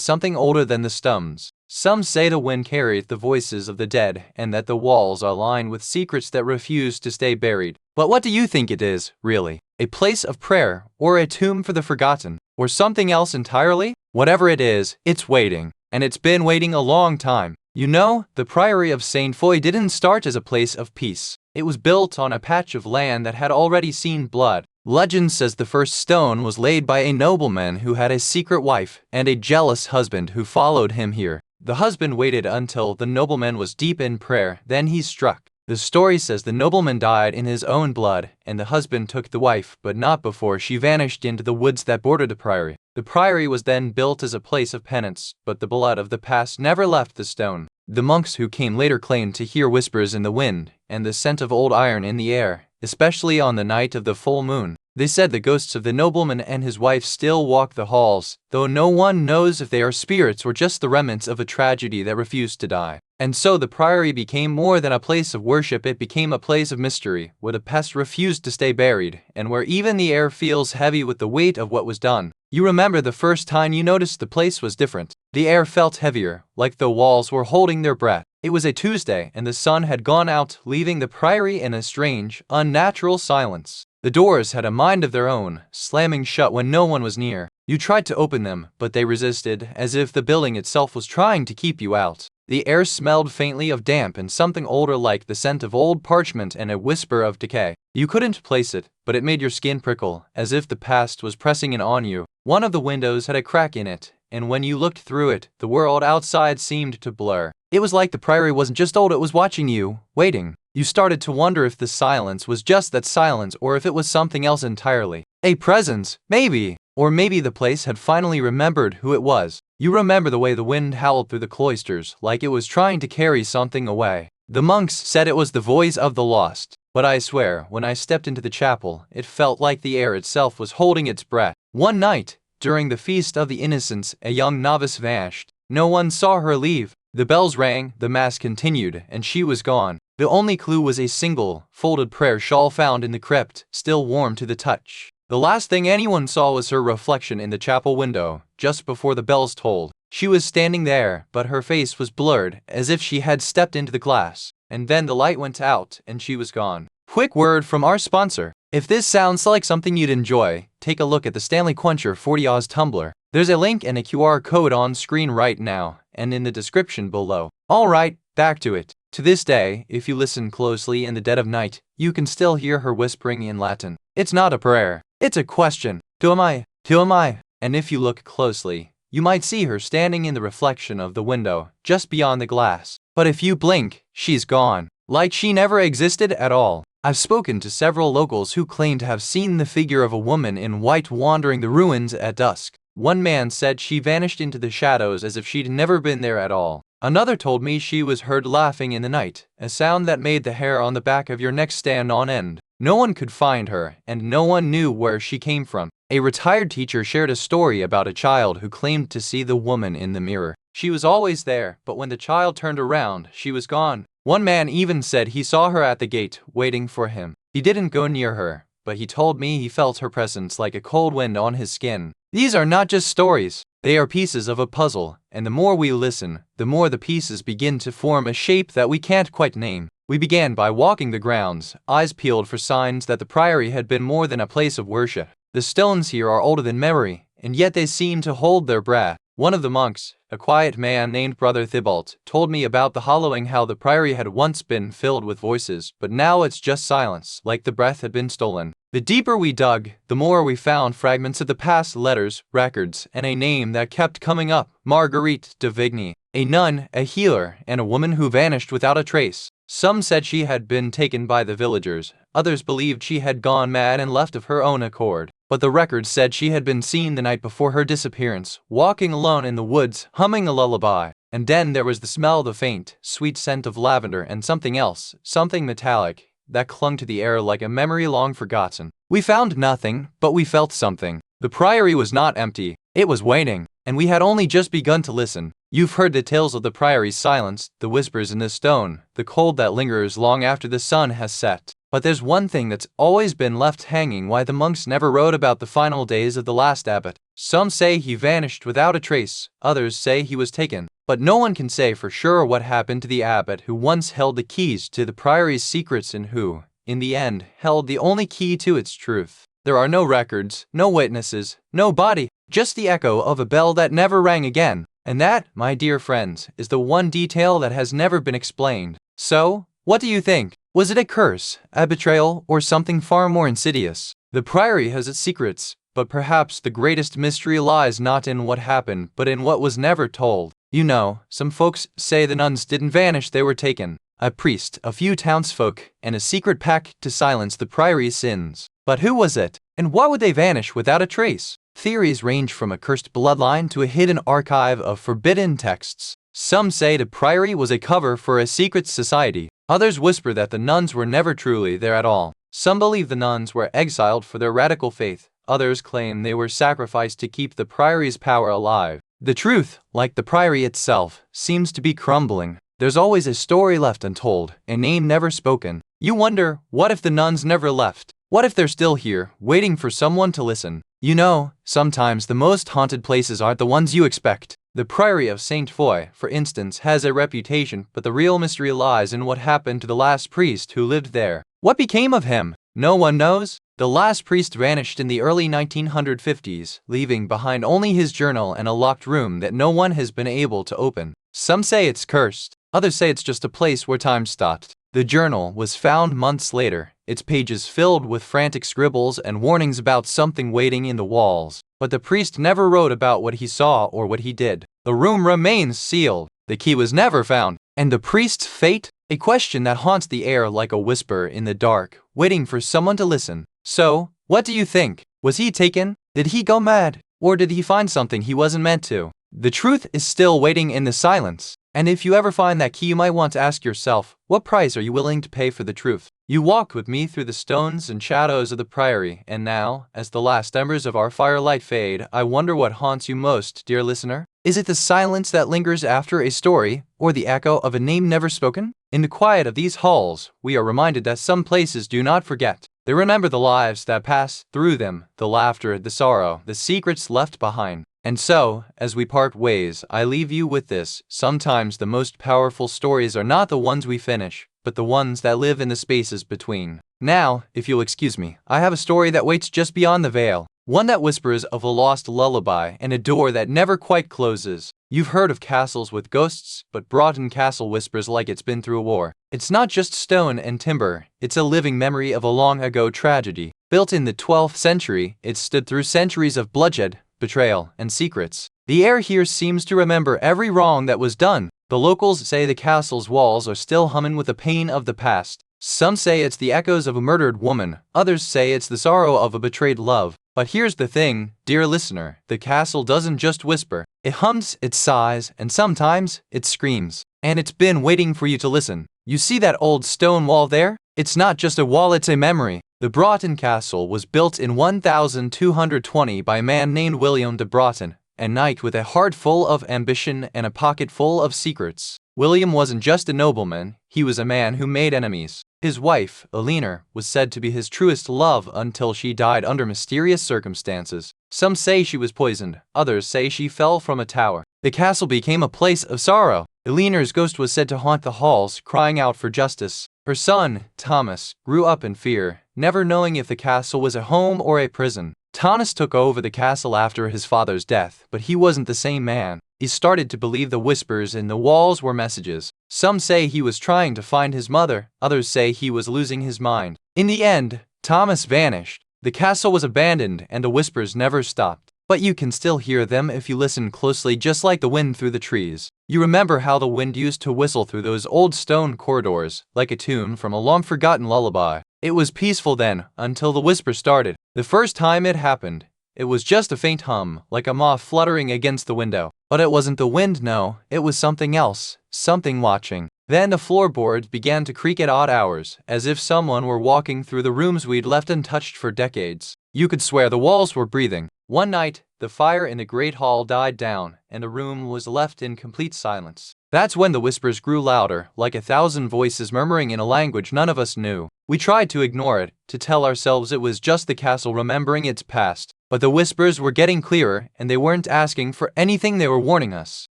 something older than the stones. Some say the wind carried the voices of the dead and that the walls are lined with secrets that refuse to stay buried. But what do you think it is, really? A place of prayer, or a tomb for the forgotten, or something else entirely? Whatever it is, it's waiting. And it's been waiting a long time. You know, the Priory of St. Foy didn't start as a place of peace. It was built on a patch of land that had already seen blood. Legend says the first stone was laid by a nobleman who had a secret wife and a jealous husband who followed him here. The husband waited until the nobleman was deep in prayer, then he struck. The story says the nobleman died in his own blood, and the husband took the wife, but not before she vanished into the woods that bordered the priory. The priory was then built as a place of penance, but the blood of the past never left the stone. The monks who came later claimed to hear whispers in the wind, and the scent of old iron in the air, especially on the night of the full moon. They said the ghosts of the nobleman and his wife still walk the halls, though no one knows if they are spirits or just the remnants of a tragedy that refused to die. And so the priory became more than a place of worship, it became a place of mystery, where the past refused to stay buried, and where even the air feels heavy with the weight of what was done. You remember the first time you noticed the place was different. The air felt heavier, like the walls were holding their breath. It was a Tuesday, and the sun had gone out, leaving the priory in a strange, unnatural silence. The doors had a mind of their own, slamming shut when no one was near. You tried to open them, but they resisted, as if the building itself was trying to keep you out. The air smelled faintly of damp and something older, like the scent of old parchment and a whisper of decay. You couldn't place it, but it made your skin prickle, as if the past was pressing in on you. One of the windows had a crack in it, and when you looked through it, the world outside seemed to blur. It was like the priory wasn't just old, it was watching you, waiting. You started to wonder if the silence was just that silence or if it was something else entirely. A presence, maybe. Or maybe the place had finally remembered who it was. You remember the way the wind howled through the cloisters, like it was trying to carry something away. The monks said it was the voice of the lost, but I swear, when I stepped into the chapel, it felt like the air itself was holding its breath. One night, during the Feast of the Innocents, a young novice vanished. No one saw her leave. The bells rang, the mass continued, and she was gone. The only clue was a single, folded prayer shawl found in the crypt, still warm to the touch. The last thing anyone saw was her reflection in the chapel window, just before the bells tolled. She was standing there, but her face was blurred, as if she had stepped into the glass. And then the light went out, and she was gone. Quick word from our sponsor. If this sounds like something you'd enjoy, take a look at the Stanley Quencher 40Oz tumbler. There's a link and a QR code on screen right now, and in the description below. Alright, back to it. To this day, if you listen closely in the dead of night, you can still hear her whispering in Latin. It's not a prayer, it's a question. Who am I? Who am I? And if you look closely, you might see her standing in the reflection of the window, just beyond the glass. But if you blink, she's gone. Like she never existed at all. I've spoken to several locals who claim to have seen the figure of a woman in white wandering the ruins at dusk. One man said she vanished into the shadows as if she'd never been there at all. Another told me she was heard laughing in the night, a sound that made the hair on the back of your neck stand on end. No one could find her, and no one knew where she came from. A retired teacher shared a story about a child who claimed to see the woman in the mirror. She was always there, but when the child turned around, she was gone. One man even said he saw her at the gate, waiting for him. He didn't go near her, but he told me he felt her presence like a cold wind on his skin. These are not just stories, they are pieces of a puzzle, and the more we listen, the more the pieces begin to form a shape that we can't quite name. We began by walking the grounds, eyes peeled for signs that the priory had been more than a place of worship. The stones here are older than memory, and yet they seem to hold their breath. One of the monks, a quiet man named Brother Thibault, told me about the hollowing, how the priory had once been filled with voices, but now it's just silence, like the breath had been stolen. The deeper we dug, the more we found fragments of the past, letters, records, and a name that kept coming up: Marguerite de Vigny, a nun, a healer, and a woman who vanished without a trace. Some said she had been taken by the villagers, others believed she had gone mad and left of her own accord. But the records said she had been seen the night before her disappearance, walking alone in the woods, humming a lullaby. And then there was the smell of the faint, sweet scent of lavender and something else, something metallic, that clung to the air like a memory long forgotten. We found nothing, but we felt something. The priory was not empty, it was waiting, and we had only just begun to listen. You've heard the tales of the priory's silence, the whispers in the stone, the cold that lingers long after the sun has set. But there's one thing that's always been left hanging: why the monks never wrote about the final days of the last abbot. Some say he vanished without a trace, others say he was taken. But no one can say for sure what happened to the abbot who once held the keys to the priory's secrets and who, in the end, held the only key to its truth. There are no records, no witnesses, no body, just the echo of a bell that never rang again. And that, my dear friends, is the one detail that has never been explained. So, what do you think? Was it a curse, a betrayal, or something far more insidious? The priory has its secrets, but perhaps the greatest mystery lies not in what happened, but in what was never told. You know, some folks say the nuns didn't vanish, they were taken. A priest, a few townsfolk, and a secret pact to silence the priory's sins. But who was it? And why would they vanish without a trace? Theories range from a cursed bloodline to a hidden archive of forbidden texts. Some say the priory was a cover for a secret society. Others whisper that the nuns were never truly there at all. Some believe the nuns were exiled for their radical faith. Others claim they were sacrificed to keep the priory's power alive. The truth, like the priory itself, seems to be crumbling. There's always a story left untold, a name never spoken. You wonder, what if the nuns never left? What if they're still here, waiting for someone to listen? You know, sometimes the most haunted places aren't the ones you expect. The Priory of Saint Foy, for instance, has a reputation, but the real mystery lies in what happened to the last priest who lived there. What became of him? No one knows. The last priest vanished in the early 1950s, leaving behind only his journal and a locked room that no one has been able to open. Some say it's cursed, others say it's just a place where time stopped. The journal was found months later, its pages filled with frantic scribbles and warnings about something waiting in the walls. But the priest never wrote about what he saw or what he did. The room remains sealed. The key was never found. And the priest's fate? A question that haunts the air like a whisper in the dark, waiting for someone to listen. So, what do you think? Was he taken? Did he go mad? Or did he find something he wasn't meant to? The truth is still waiting in the silence. And if you ever find that key, you might want to ask yourself, what price are you willing to pay for the truth? You walked with me through the stones and shadows of the priory, and now, as the last embers of our firelight fade, I wonder what haunts you most, dear listener. Is it the silence that lingers after a story, or the echo of a name never spoken? In the quiet of these halls, we are reminded that some places do not forget. They remember the lives that pass through them, the laughter, the sorrow, the secrets left behind. And so, as we part ways, I leave you with this. Sometimes the most powerful stories are not the ones we finish, but the ones that live in the spaces between. Now, if you'll excuse me, I have a story that waits just beyond the veil. One that whispers of a lost lullaby and a door that never quite closes. You've heard of castles with ghosts, but Broughton Castle whispers like it's been through a war. It's not just stone and timber, it's a living memory of a long-ago tragedy. Built in the 12th century, it stood through centuries of bloodshed, betrayal, and secrets. The air here seems to remember every wrong that was done. The locals say the castle's walls are still humming with the pain of the past. Some say it's the echoes of a murdered woman, others say it's the sorrow of a betrayed love. But here's the thing, dear listener, the castle doesn't just whisper. It hums, it sighs, and sometimes it screams. And it's been waiting for you to listen. You see that old stone wall there? It's not just a wall, it's a memory. The Broughton Castle was built in 1220 by a man named William de Broughton, a knight with a heart full of ambition and a pocket full of secrets. William wasn't just a nobleman, he was a man who made enemies. His wife, Eleanor, was said to be his truest love until she died under mysterious circumstances. Some say she was poisoned, others say she fell from a tower. The castle became a place of sorrow. Eleanor's ghost was said to haunt the halls, crying out for justice. Her son, Thomas, grew up in fear, never knowing if the castle was a home or a prison. Thomas took over the castle after his father's death, but he wasn't the same man. He started to believe the whispers in the walls were messages. Some say he was trying to find his mother, others say he was losing his mind. In the end, Thomas vanished. The castle was abandoned and the whispers never stopped. But you can still hear them if you listen closely, just like the wind through the trees. You remember how the wind used to whistle through those old stone corridors, like a tune from a long-forgotten lullaby. It was peaceful then, until the whisper started. The first time it happened, it was just a faint hum, like a moth fluttering against the window. But it wasn't the wind, no, it was something else, something watching. Then the floorboards began to creak at odd hours, as if someone were walking through the rooms we'd left untouched for decades. You could swear the walls were breathing. One night, the fire in the great hall died down, and the room was left in complete silence. That's when the whispers grew louder, like 1,000 voices murmuring in a language none of us knew. We tried to ignore it, to tell ourselves it was just the castle remembering its past. But the whispers were getting clearer, and they weren't asking for anything, they were warning us.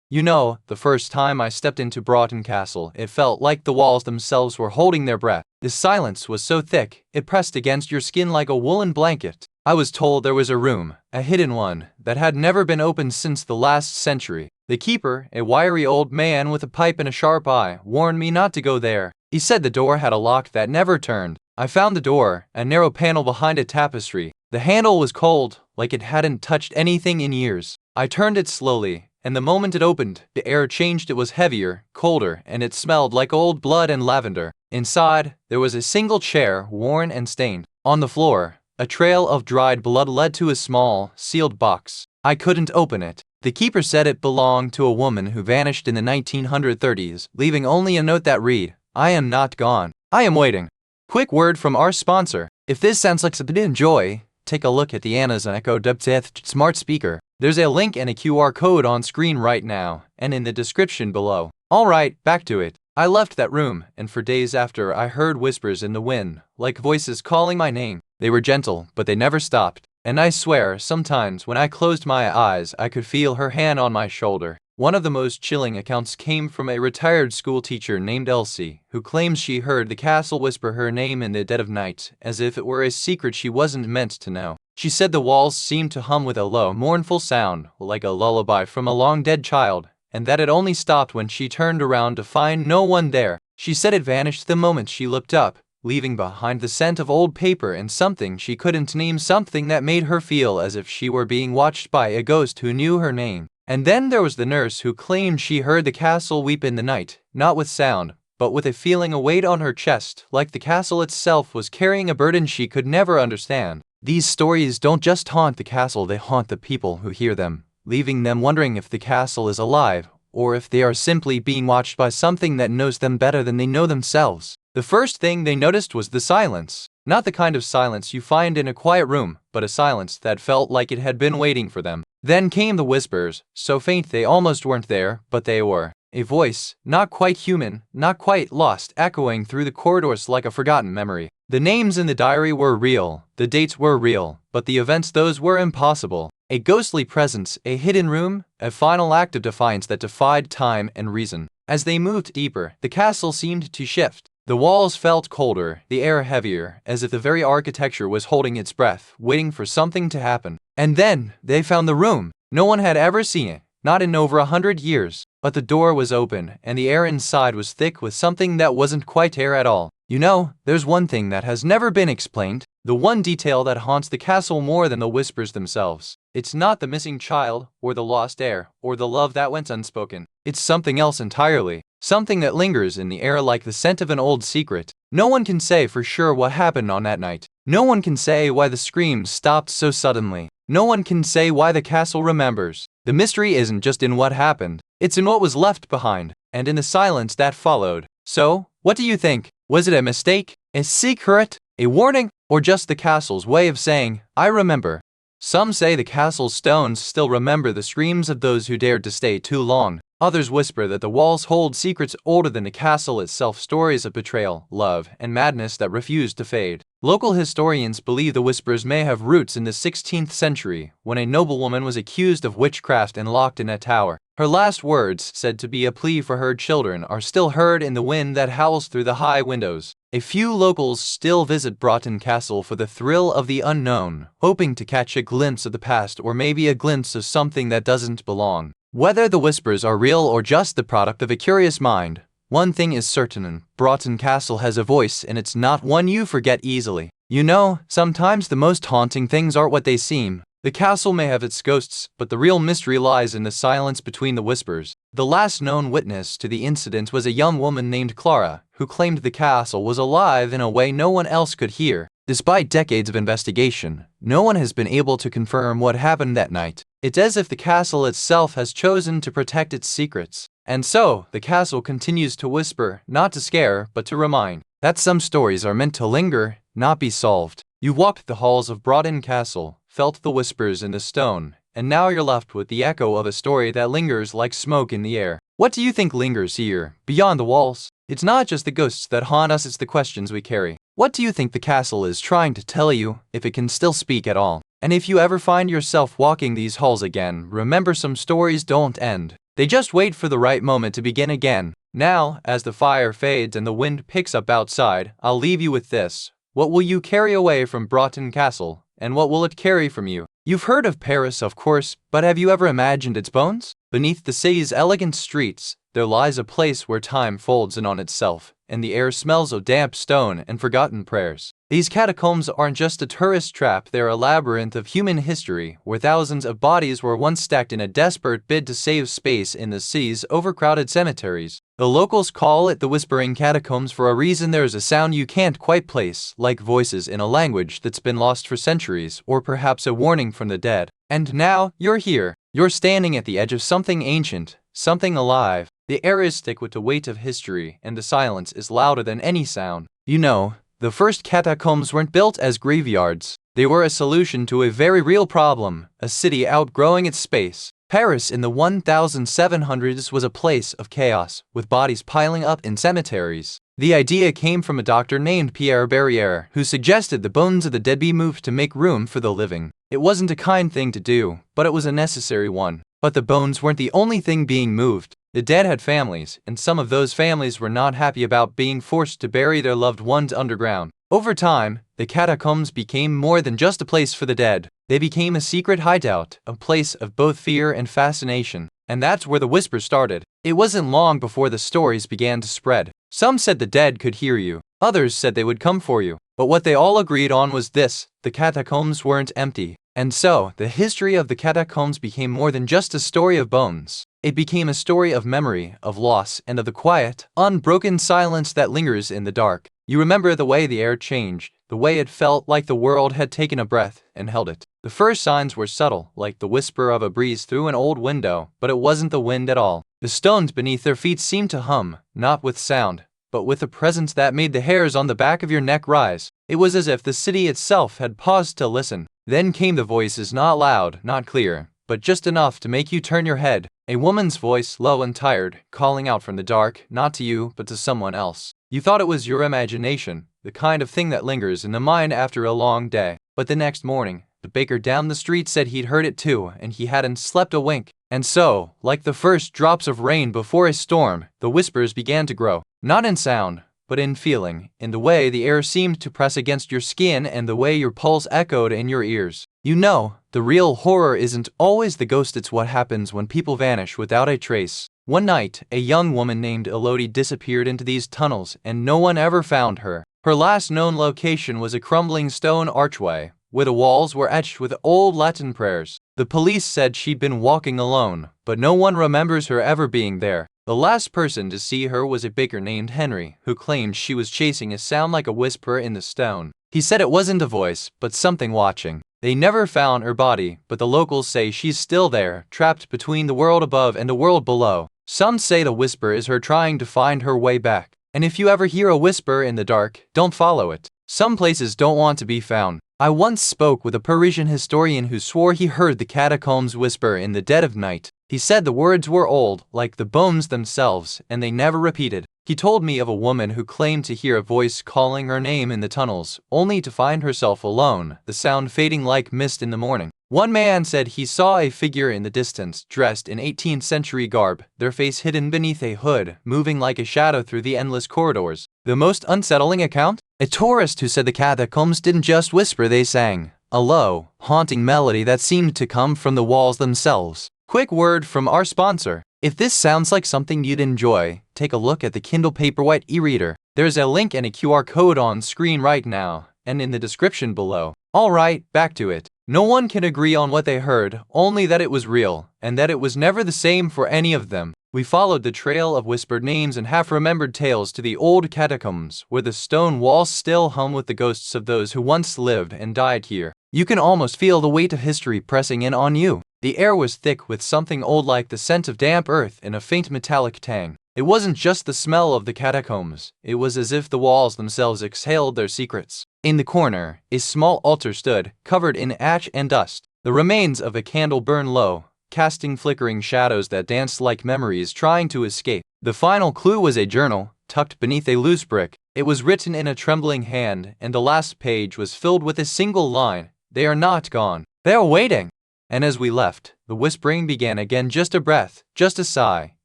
You know, the first time I stepped into Broughton Castle, it felt like the walls themselves were holding their breath. The silence was so thick, it pressed against your skin like a woolen blanket. I was told there was a room, a hidden one, that had never been opened since the last century. The keeper, a wiry old man with a pipe and a sharp eye, warned me not to go there. He said the door had a lock that never turned. I found the door, a narrow panel behind a tapestry. The handle was cold, like it hadn't touched anything in years. I turned it slowly, and the moment it opened, the air changed. It was heavier, colder, and it smelled like old blood and lavender. Inside, there was a single chair, worn and stained. On the floor, a trail of dried blood led to a small, sealed box. I couldn't open it. The keeper said it belonged to a woman who vanished in the 1930s, leaving only a note that read, "I am not gone. I am waiting." Quick word from our sponsor. If this sounds like something to enjoy, take a look at the Amazon Echo Dub smart speaker. There's a link and a QR code on screen right now, and in the description below. Alright, back to it. I left that room, and for days after I heard whispers in the wind, like voices calling my name. They were gentle, but they never stopped. And I swear, sometimes when I closed my eyes, I could feel her hand on my shoulder. One of the most chilling accounts came from a retired school teacher named Elsie, who claims she heard the castle whisper her name in the dead of night, as if it were a secret she wasn't meant to know. She said the walls seemed to hum with a low, mournful sound, like a lullaby from a long-dead child, and that it only stopped when she turned around to find no one there. She said it vanished the moment she looked up, leaving behind the scent of old paper and something she couldn't name, something that made her feel as if she were being watched by a ghost who knew her name. And then there was the nurse who claimed she heard the castle weep in the night, not with sound, but with a feeling, a weight on her chest, like the castle itself was carrying a burden she could never understand. These stories don't just haunt the castle, they haunt the people who hear them, leaving them wondering if the castle is alive, or if they are simply being watched by something that knows them better than they know themselves. The first thing they noticed was the silence. Not the kind of silence you find in a quiet room, but a silence that felt like it had been waiting for them. Then came the whispers, so faint they almost weren't there, but they were. A voice, not quite human, not quite lost, echoing through the corridors like a forgotten memory. The names in the diary were real, the dates were real, but the events, those were impossible. A ghostly presence, a hidden room, a final act of defiance that defied time and reason. As they moved deeper, the castle seemed to shift. The walls felt colder, the air heavier, as if the very architecture was holding its breath, waiting for something to happen. And then, they found the room. No one had ever seen it, not in over 100 years. But the door was open, and the air inside was thick with something that wasn't quite air at all. You know, there's one thing that has never been explained. The one detail that haunts the castle more than the whispers themselves. It's not the missing child, or the lost heir, or the love that went unspoken. It's something else entirely. Something that lingers in the air like the scent of an old secret. No one can say for sure what happened on that night. No one can say why the screams stopped so suddenly. No one can say why the castle remembers. The mystery isn't just in what happened, it's in what was left behind, and in the silence that followed. So, what do you think? Was it a mistake? A secret? A warning? Or just the castle's way of saying, I remember? Some say the castle's stones still remember the screams of those who dared to stay too long. Others whisper that the walls hold secrets older than the castle itself, stories of betrayal, love, and madness that refuse to fade. Local historians believe the whispers may have roots in the 16th century, when a noblewoman was accused of witchcraft and locked in a tower. Her last words, said to be a plea for her children, are still heard in the wind that howls through the high windows. A few locals still visit Broughton Castle for the thrill of the unknown, hoping to catch a glimpse of the past, or maybe a glimpse of something that doesn't belong. Whether the whispers are real or just the product of a curious mind, one thing is certain: Broughton Castle has a voice, and it's not one you forget easily. You know, sometimes the most haunting things aren't what they seem. The castle may have its ghosts, but the real mystery lies in the silence between the whispers. The last known witness to the incident was a young woman named Clara, who claimed the castle was alive in a way no one else could hear. Despite decades of investigation, no one has been able to confirm what happened that night. It's as if the castle itself has chosen to protect its secrets. And so, the castle continues to whisper, not to scare, but to remind, that some stories are meant to linger, not be solved. You've walked the halls of Broughton Castle, felt the whispers in the stone, and now you're left with the echo of a story that lingers like smoke in the air. What do you think lingers here, beyond the walls? It's not just the ghosts that haunt us, it's the questions we carry. What do you think the castle is trying to tell you, if it can still speak at all? And if you ever find yourself walking these halls again, remember, some stories don't end. They just wait for the right moment to begin again. Now, as the fire fades and the wind picks up outside, I'll leave you with this. What will you carry away from Broughton Castle, and what will it carry from you? You've heard of Paris, of course, but have you ever imagined its bones? Beneath the city's elegant streets, there lies a place where time folds in on itself, and the air smells of damp stone and forgotten prayers. These catacombs aren't just a tourist trap, they're a labyrinth of human history, where thousands of bodies were once stacked in a desperate bid to save space in the city's overcrowded cemeteries. The locals call it the Whispering Catacombs for a reason. There's a sound you can't quite place, like voices in a language that's been lost for centuries, or perhaps a warning from the dead. And now, you're here. You're standing at the edge of something ancient, something alive. The air is thick with the weight of history, and the silence is louder than any sound. You know, the first catacombs weren't built as graveyards. They were a solution to a very real problem, a city outgrowing its space. Paris in the 1700s was a place of chaos, with bodies piling up in cemeteries. The idea came from a doctor named Pierre Barrière, who suggested the bones of the dead be moved to make room for the living. It wasn't a kind thing to do, but it was a necessary one. But the bones weren't the only thing being moved. The dead had families, and some of those families were not happy about being forced to bury their loved ones underground. Over time, the catacombs became more than just a place for the dead. They became a secret hideout, a place of both fear and fascination. And that's where the whisper started. It wasn't long before the stories began to spread. Some said the dead could hear you. Others said they would come for you. But what they all agreed on was this: the catacombs weren't empty. And so, the history of the catacombs became more than just a story of bones. It became a story of memory, of loss, and of the quiet, unbroken silence that lingers in the dark. You remember the way the air changed, the way it felt like the world had taken a breath and held it. The first signs were subtle, like the whisper of a breeze through an old window, but it wasn't the wind at all. The stones beneath their feet seemed to hum, not with sound, but with a presence that made the hairs on the back of your neck rise. It was as if the city itself had paused to listen. Then came the voices, not loud, not clear, but just enough to make you turn your head. A woman's voice, low and tired, calling out from the dark, not to you, but to someone else. You thought it was your imagination, the kind of thing that lingers in the mind after a long day. But the next morning, the baker down the street said he'd heard it too, and he hadn't slept a wink. And so, like the first drops of rain before a storm, the whispers began to grow. Not in sound, but in feeling, in the way the air seemed to press against your skin and the way your pulse echoed in your ears. You know, the real horror isn't always the ghost, it's what happens when people vanish without a trace. One night, a young woman named Elodie disappeared into these tunnels, and no one ever found her. Her last known location was a crumbling stone archway, where the walls were etched with old Latin prayers. The police said she'd been walking alone, but no one remembers her ever being there. The last person to see her was a baker named Henry, who claimed she was chasing a sound like a whisper in the stone. He said it wasn't a voice, but something watching. They never found her body, but the locals say she's still there, trapped between the world above and the world below. Some say the whisper is her trying to find her way back. And if you ever hear a whisper in the dark, don't follow it. Some places don't want to be found. I once spoke with a Parisian historian who swore he heard the catacombs whisper in the dead of night. He said the words were old, like the bones themselves, and they never repeated. He told me of a woman who claimed to hear a voice calling her name in the tunnels, only to find herself alone, the sound fading like mist in the morning. One man said he saw a figure in the distance, dressed in 18th century garb, their face hidden beneath a hood, moving like a shadow through the endless corridors. The most unsettling account? A tourist who said the catacombs didn't just whisper, they sang, a low, haunting melody that seemed to come from the walls themselves. Quick word from our sponsor. If this sounds like something you'd enjoy, take a look at the Kindle Paperwhite e-reader. There's a link and a QR code on screen right now, and in the description below. Alright, back to it. No one can agree on what they heard, only that it was real, and that it was never the same for any of them. We followed the trail of whispered names and half-remembered tales to the old catacombs, where the stone walls still hum with the ghosts of those who once lived and died here. You can almost feel the weight of history pressing in on you. The air was thick with something old like the scent of damp earth and a faint metallic tang. It wasn't just the smell of the catacombs, it was as if the walls themselves exhaled their secrets. In the corner, a small altar stood, covered in ash and dust. The remains of a candle burned low, casting flickering shadows that danced like memories trying to escape. The final clue was a journal, tucked beneath a loose brick. It was written in a trembling hand, and the last page was filled with a single line: "They are not gone. They are waiting." And as we left, the whispering began again, just a breath, just a sigh,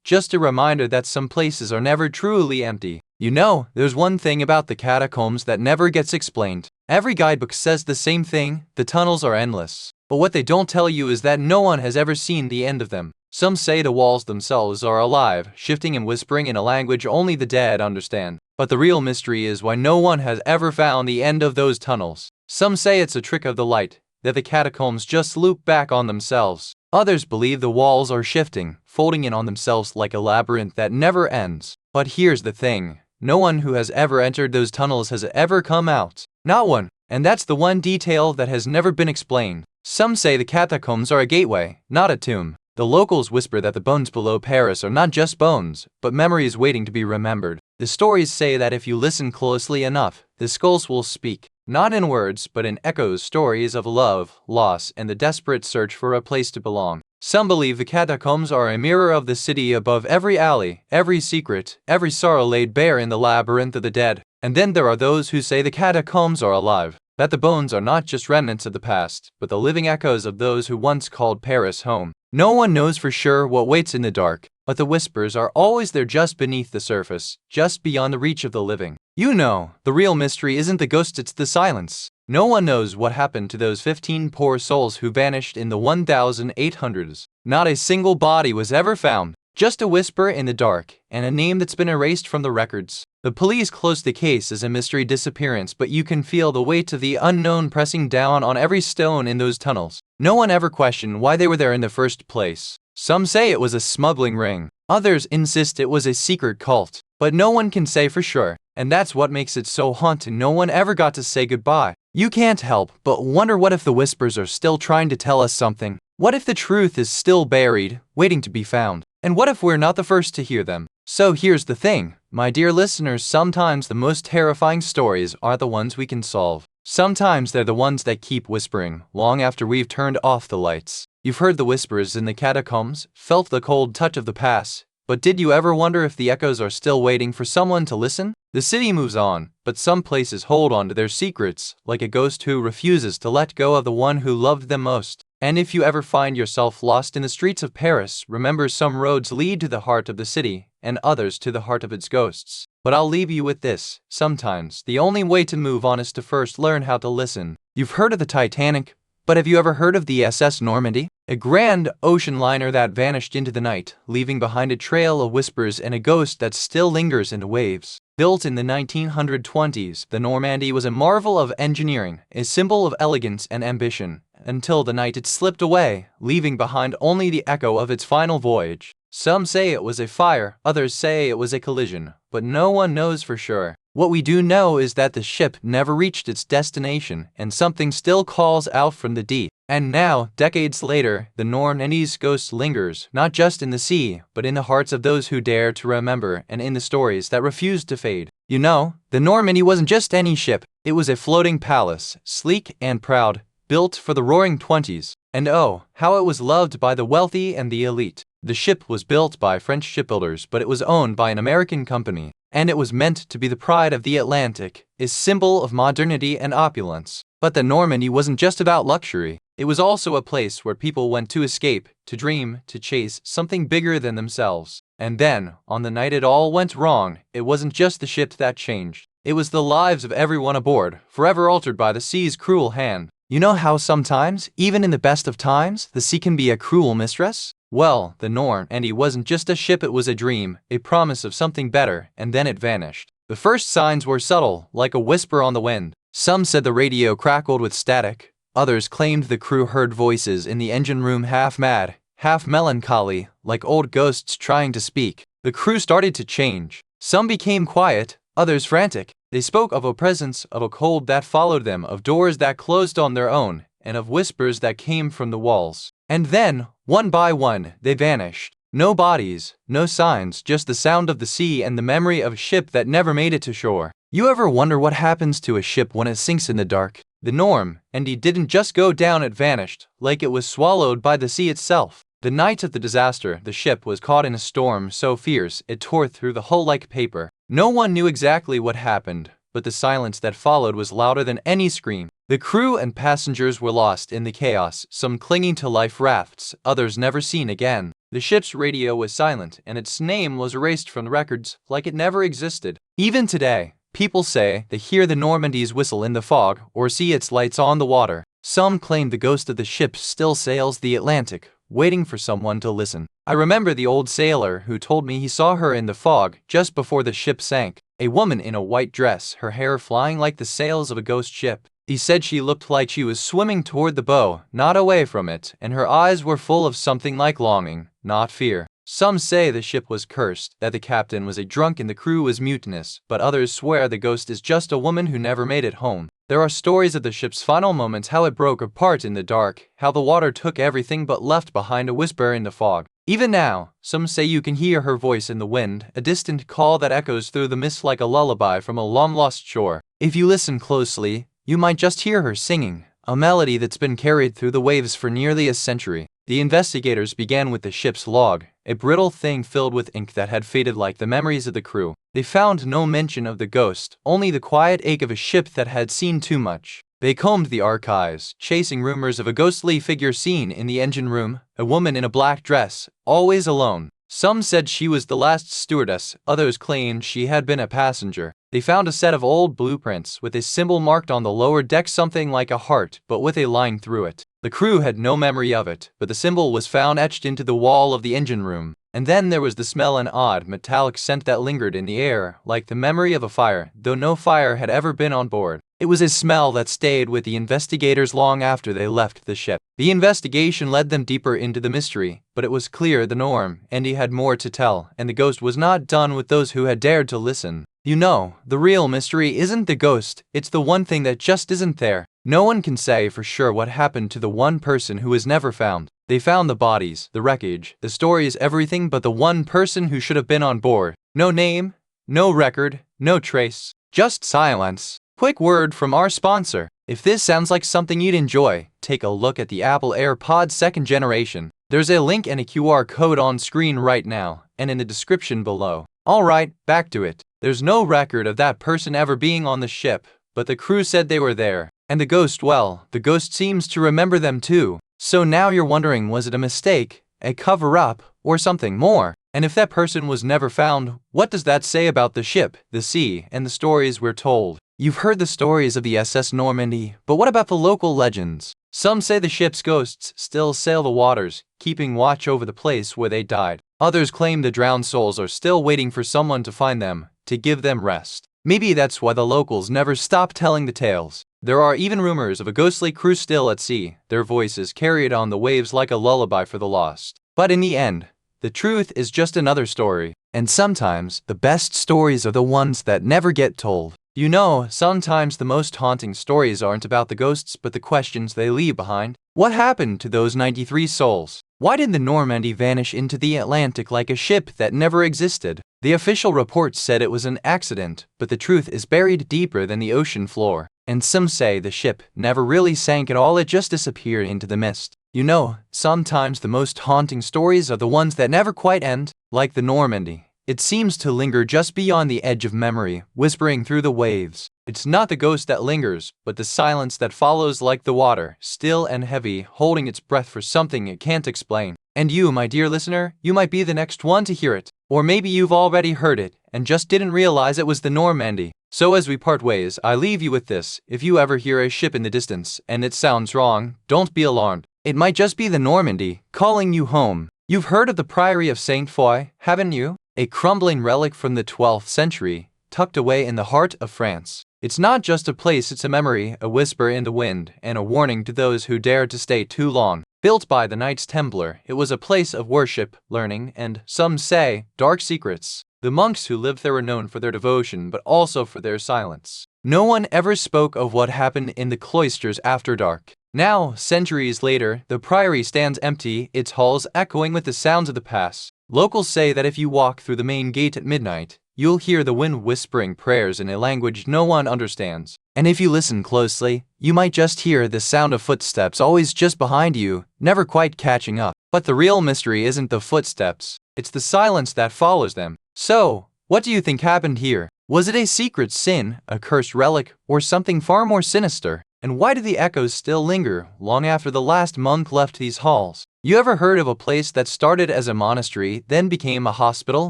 just a reminder that some places are never truly empty. You know, there's one thing about the catacombs that never gets explained. Every guidebook says the same thing: the tunnels are endless. But what they don't tell you is that no one has ever seen the end of them. Some say the walls themselves are alive, shifting and whispering in a language only the dead understand. But the real mystery is why no one has ever found the end of those tunnels. Some say it's a trick of the light, that the catacombs just loop back on themselves. Others believe the walls are shifting, folding in on themselves like a labyrinth that never ends. But here's the thing: no one who has ever entered those tunnels has ever come out. Not one. And that's the one detail that has never been explained. Some say the catacombs are a gateway, not a tomb. The locals whisper that the bones below Paris are not just bones, but memories waiting to be remembered. The stories say that if you listen closely enough, the skulls will speak. Not in words, but in echoes, stories of love, loss, and the desperate search for a place to belong. Some believe the catacombs are a mirror of the city above, every alley, every secret, every sorrow laid bare in the labyrinth of the dead. And then there are those who say the catacombs are alive, that the bones are not just remnants of the past, but the living echoes of those who once called Paris home. No one knows for sure what waits in the dark, but the whispers are always there just beneath the surface, just beyond the reach of the living. You know, the real mystery isn't the ghost, it's the silence. No one knows what happened to those 15 poor souls who vanished in the 1800s. Not a single body was ever found. Just a whisper in the dark, and a name that's been erased from the records. The police closed the case as a mystery disappearance, but you can feel the weight of the unknown pressing down on every stone in those tunnels. No one ever questioned why they were there in the first place. Some say it was a smuggling ring. Others insist it was a secret cult. But no one can say for sure, and that's what makes it so haunting. No one ever got to say goodbye. You can't help but wonder, what if the whispers are still trying to tell us something? What if the truth is still buried, waiting to be found? And what if we're not the first to hear them? So here's the thing, my dear listeners, sometimes the most terrifying stories are the ones we can solve. Sometimes they're the ones that keep whispering, long after we've turned off the lights. You've heard the whispers in the catacombs, felt the cold touch of the past, but did you ever wonder if the echoes are still waiting for someone to listen? The city moves on, but some places hold on to their secrets, like a ghost who refuses to let go of the one who loved them most. And if you ever find yourself lost in the streets of Paris, remember, some roads lead to the heart of the city, and others to the heart of its ghosts. But I'll leave you with this, sometimes the only way to move on is to first learn how to listen. You've heard of the Titanic, but have you ever heard of the SS Normandy? A grand ocean liner that vanished into the night, leaving behind a trail of whispers and a ghost that still lingers in the waves. Built in the 1920s, the Normandy was a marvel of engineering, a symbol of elegance and ambition, until the night it slipped away, leaving behind only the echo of its final voyage. Some say it was a fire, others say it was a collision, but no one knows for sure. What we do know is that the ship never reached its destination, and something still calls out from the deep. And now, decades later, the Normandy's ghost lingers, not just in the sea, but in the hearts of those who dare to remember, and in the stories that refuse to fade. You know, the Normandy wasn't just any ship, it was a floating palace, sleek and proud, built for the roaring 20s. And oh, how it was loved by the wealthy and the elite. The ship was built by French shipbuilders, but it was owned by an American company, and it was meant to be the pride of the Atlantic, a symbol of modernity and opulence. But the Normandy wasn't just about luxury. It was also a place where people went to escape, to dream, to chase something bigger than themselves. And then, on the night it all went wrong, it wasn't just the ship that changed. It was the lives of everyone aboard, forever altered by the sea's cruel hand. You know how sometimes, even in the best of times, the sea can be a cruel mistress? Well, the Normandy wasn't just a ship, it was a dream, a promise of something better, and then it vanished. The first signs were subtle, like a whisper on the wind. Some said the radio crackled with static. Others claimed the crew heard voices in the engine room, half mad, half melancholy, like old ghosts trying to speak. The crew started to change. Some became quiet, others frantic. They spoke of a presence, of a cold that followed them, of doors that closed on their own, and of whispers that came from the walls. And then, one by one, they vanished. No bodies, no signs, just the sound of the sea and the memory of a ship that never made it to shore. You ever wonder what happens to a ship when it sinks in the dark? The Normandy didn't just go down, it vanished, like it was swallowed by the sea itself. The night of the disaster, the ship was caught in a storm so fierce it tore through the hull like paper. No one knew exactly what happened, but the silence that followed was louder than any scream. The crew and passengers were lost in the chaos, some clinging to life rafts, others never seen again. The ship's radio was silent, and its name was erased from the records, like it never existed. Even today, people say they hear the Normandy's whistle in the fog, or see its lights on the water. Some claim the ghost of the ship still sails the Atlantic, waiting for someone to listen. I remember the old sailor who told me he saw her in the fog just before the ship sank. A woman in a white dress, her hair flying like the sails of a ghost ship. He said she looked like she was swimming toward the bow, not away from it, and her eyes were full of something like longing, not fear. Some say the ship was cursed, that the captain was a drunk and the crew was mutinous, but others swear the ghost is just a woman who never made it home. There are stories of the ship's final moments, how it broke apart in the dark, how the water took everything but left behind a whisper in the fog. Even now, some say you can hear her voice in the wind, a distant call that echoes through the mist like a lullaby from a long-lost shore. If you listen closely, you might just hear her singing, a melody that's been carried through the waves for nearly a century. The investigators began with the ship's log, a brittle thing filled with ink that had faded like the memories of the crew. They found no mention of the ghost, only the quiet ache of a ship that had seen too much. They combed the archives, chasing rumors of a ghostly figure seen in the engine room, a woman in a black dress, always alone. Some said she was the last stewardess, others claimed she had been a passenger. They found a set of old blueprints with a symbol marked on the lower deck, something like a heart but with a line through it. The crew had no memory of it, but the symbol was found etched into the wall of the engine room. And then there was the smell, an odd metallic scent that lingered in the air, like the memory of a fire, though no fire had ever been on board. It was a smell that stayed with the investigators long after they left the ship. The investigation led them deeper into the mystery, but it was clear the Normandy had more to tell, and the ghost was not done with those who had dared to listen. You know, the real mystery isn't the ghost, it's the one thing that just isn't there. No one can say for sure what happened to the one person who was never found. They found the bodies, the wreckage, the stories, everything but the one person who should have been on board. No name, no record, no trace, just silence. Quick word from our sponsor. If this sounds like something you'd enjoy, take a look at the Apple AirPods 2nd generation. There's a link and a QR code on screen right now, and in the description below. Alright, back to it. There's no record of that person ever being on the ship, but the crew said they were there. And the ghost, well, the ghost seems to remember them too. So now you're wondering, was it a mistake, a cover-up, or something more? And if that person was never found, what does that say about the ship, the sea, and the stories we're told? You've heard the stories of the SS Normandy, but what about the local legends? Some say the ship's ghosts still sail the waters, keeping watch over the place where they died. Others claim the drowned souls are still waiting for someone to find them, to give them rest. Maybe that's why the locals never stop telling the tales. There are even rumors of a ghostly crew still at sea, their voices carried on the waves like a lullaby for the lost. But in the end, the truth is just another story. And sometimes, the best stories are the ones that never get told. You know, sometimes the most haunting stories aren't about the ghosts but the questions they leave behind. What happened to those 93 souls? Why did the Normandy vanish into the Atlantic like a ship that never existed? The official reports said it was an accident, but the truth is buried deeper than the ocean floor. And some say the ship never really sank at all, it just disappeared into the mist. You know, sometimes the most haunting stories are the ones that never quite end, like the Normandy. It seems to linger just beyond the edge of memory, whispering through the waves. It's not the ghost that lingers, but the silence that follows, like the water, still and heavy, holding its breath for something it can't explain. And you, my dear listener, you might be the next one to hear it. Or maybe you've already heard it, and just didn't realize it was the Normandy. So as we part ways, I leave you with this. If you ever hear a ship in the distance, and it sounds wrong, don't be alarmed. It might just be the Normandy, calling you home. You've heard of the Priory of Saint Foy, haven't you? A crumbling relic from the 12th century, tucked away in the heart of France. It's not just a place, it's a memory, a whisper in the wind, and a warning to those who dare to stay too long. Built by the Knights Templar, it was a place of worship, learning, and, some say, dark secrets. The monks who lived there were known for their devotion, but also for their silence. No one ever spoke of what happened in the cloisters after dark. Now, centuries later, the priory stands empty, its halls echoing with the sounds of the past. Locals say that if you walk through the main gate at midnight, you'll hear the wind whispering prayers in a language no one understands. And if you listen closely, you might just hear the sound of footsteps always just behind you, never quite catching up. But the real mystery isn't the footsteps, it's the silence that follows them. So, what do you think happened here? Was it a secret sin, a cursed relic, or something far more sinister? And why do the echoes still linger long after the last monk left these halls? You ever heard of a place that started as a monastery, then became a hospital,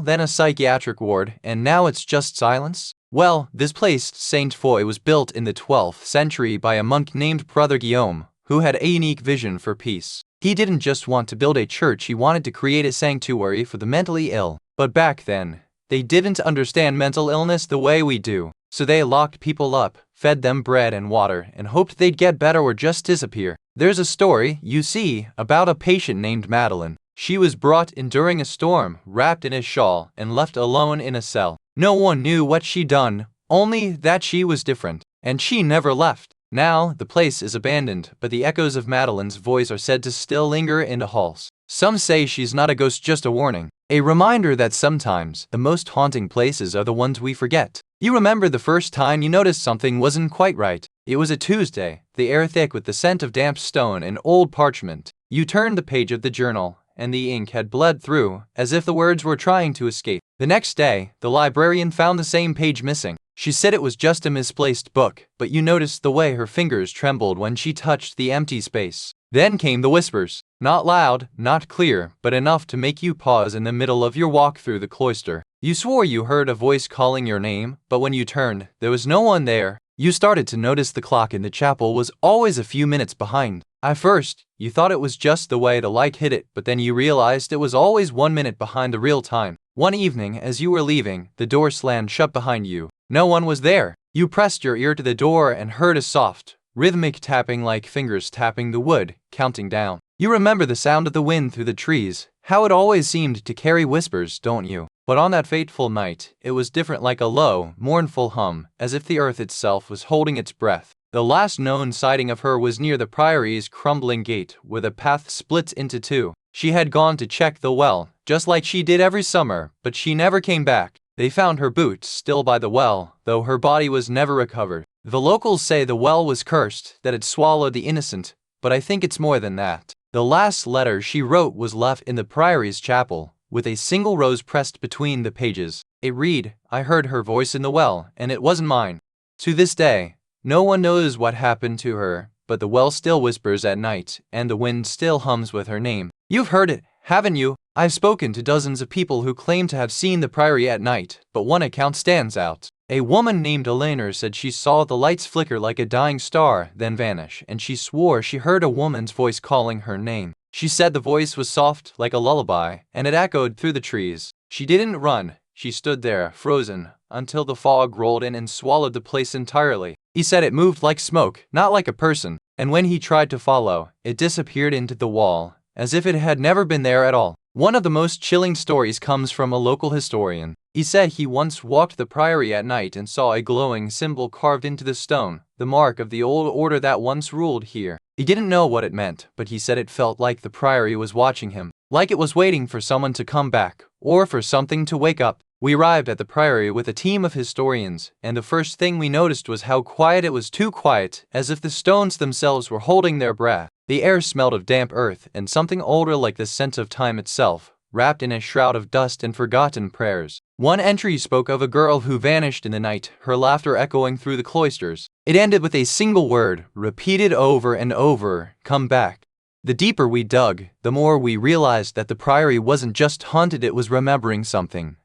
then a psychiatric ward, and now it's just silence? Well, this place, Saint Foy, was built in the 12th century by a monk named Brother Guillaume, who had a unique vision for peace. He didn't just want to build a church, he wanted to create a sanctuary for the mentally ill. But back then, they didn't understand mental illness the way we do. So they locked people up, fed them bread and water, and hoped they'd get better or just disappear. There's a story, you see, about a patient named Madeline. She was brought in during a storm, wrapped in a shawl, and left alone in a cell. No one knew what she'd done, only that she was different. And she never left. Now, the place is abandoned, but the echoes of Madeline's voice are said to still linger in the halls. Some say she's not a ghost, just a warning. A reminder that sometimes, the most haunting places are the ones we forget. You remember the first time you noticed something wasn't quite right. It was a Tuesday, the air thick with the scent of damp stone and old parchment. You turned the page of the journal, and the ink had bled through, as if the words were trying to escape. The next day, the librarian found the same page missing. She said it was just a misplaced book, but you noticed the way her fingers trembled when she touched the empty space. Then came the whispers. Not loud, not clear, but enough to make you pause in the middle of your walk through the cloister. You swore you heard a voice calling your name, but when you turned, there was no one there. You started to notice the clock in the chapel was always a few minutes behind. At first, you thought it was just the way the light hit it, but then you realized it was always 1 minute behind the real time. One evening, as you were leaving, the door slammed shut behind you. No one was there. You pressed your ear to the door and heard a soft, rhythmic tapping like fingers tapping the wood, counting down. You remember the sound of the wind through the trees, how it always seemed to carry whispers, don't you? But on that fateful night, it was different, like a low, mournful hum, as if the earth itself was holding its breath. The last known sighting of her was near the priory's crumbling gate, where the path splits into two. She had gone to check the well, just like she did every summer, but she never came back. They found her boots still by the well, though her body was never recovered. The locals say the well was cursed, that it swallowed the innocent, but I think it's more than that. The last letter she wrote was left in the priory's chapel, with a single rose pressed between the pages. It read, "I heard her voice in the well, and it wasn't mine." To this day, no one knows what happened to her, but the well still whispers at night, and the wind still hums with her name. You've heard it, haven't you? I've spoken to dozens of people who claim to have seen the priory at night, but one account stands out. A woman named Eleanor said she saw the lights flicker like a dying star, then vanish, and she swore she heard a woman's voice calling her name. She said the voice was soft, like a lullaby, and it echoed through the trees. She didn't run. She stood there, frozen, until the fog rolled in and swallowed the place entirely. He said it moved like smoke, not like a person, and when he tried to follow, it disappeared into the wall, as if it had never been there at all. One of the most chilling stories comes from a local historian. He said he once walked the priory at night and saw a glowing symbol carved into the stone, the mark of the old order that once ruled here. He didn't know what it meant, but he said it felt like the priory was watching him, like it was waiting for someone to come back, or for something to wake up. We arrived at the priory with a team of historians, and the first thing we noticed was how quiet it was, too quiet, as if the stones themselves were holding their breath. The air smelled of damp earth and something older, like the scent of time itself, wrapped in a shroud of dust and forgotten prayers. One entry spoke of a girl who vanished in the night, her laughter echoing through the cloisters. It ended with a single word, repeated over and over, "Come back." The deeper we dug, the more we realized that the priory wasn't just haunted, it was remembering something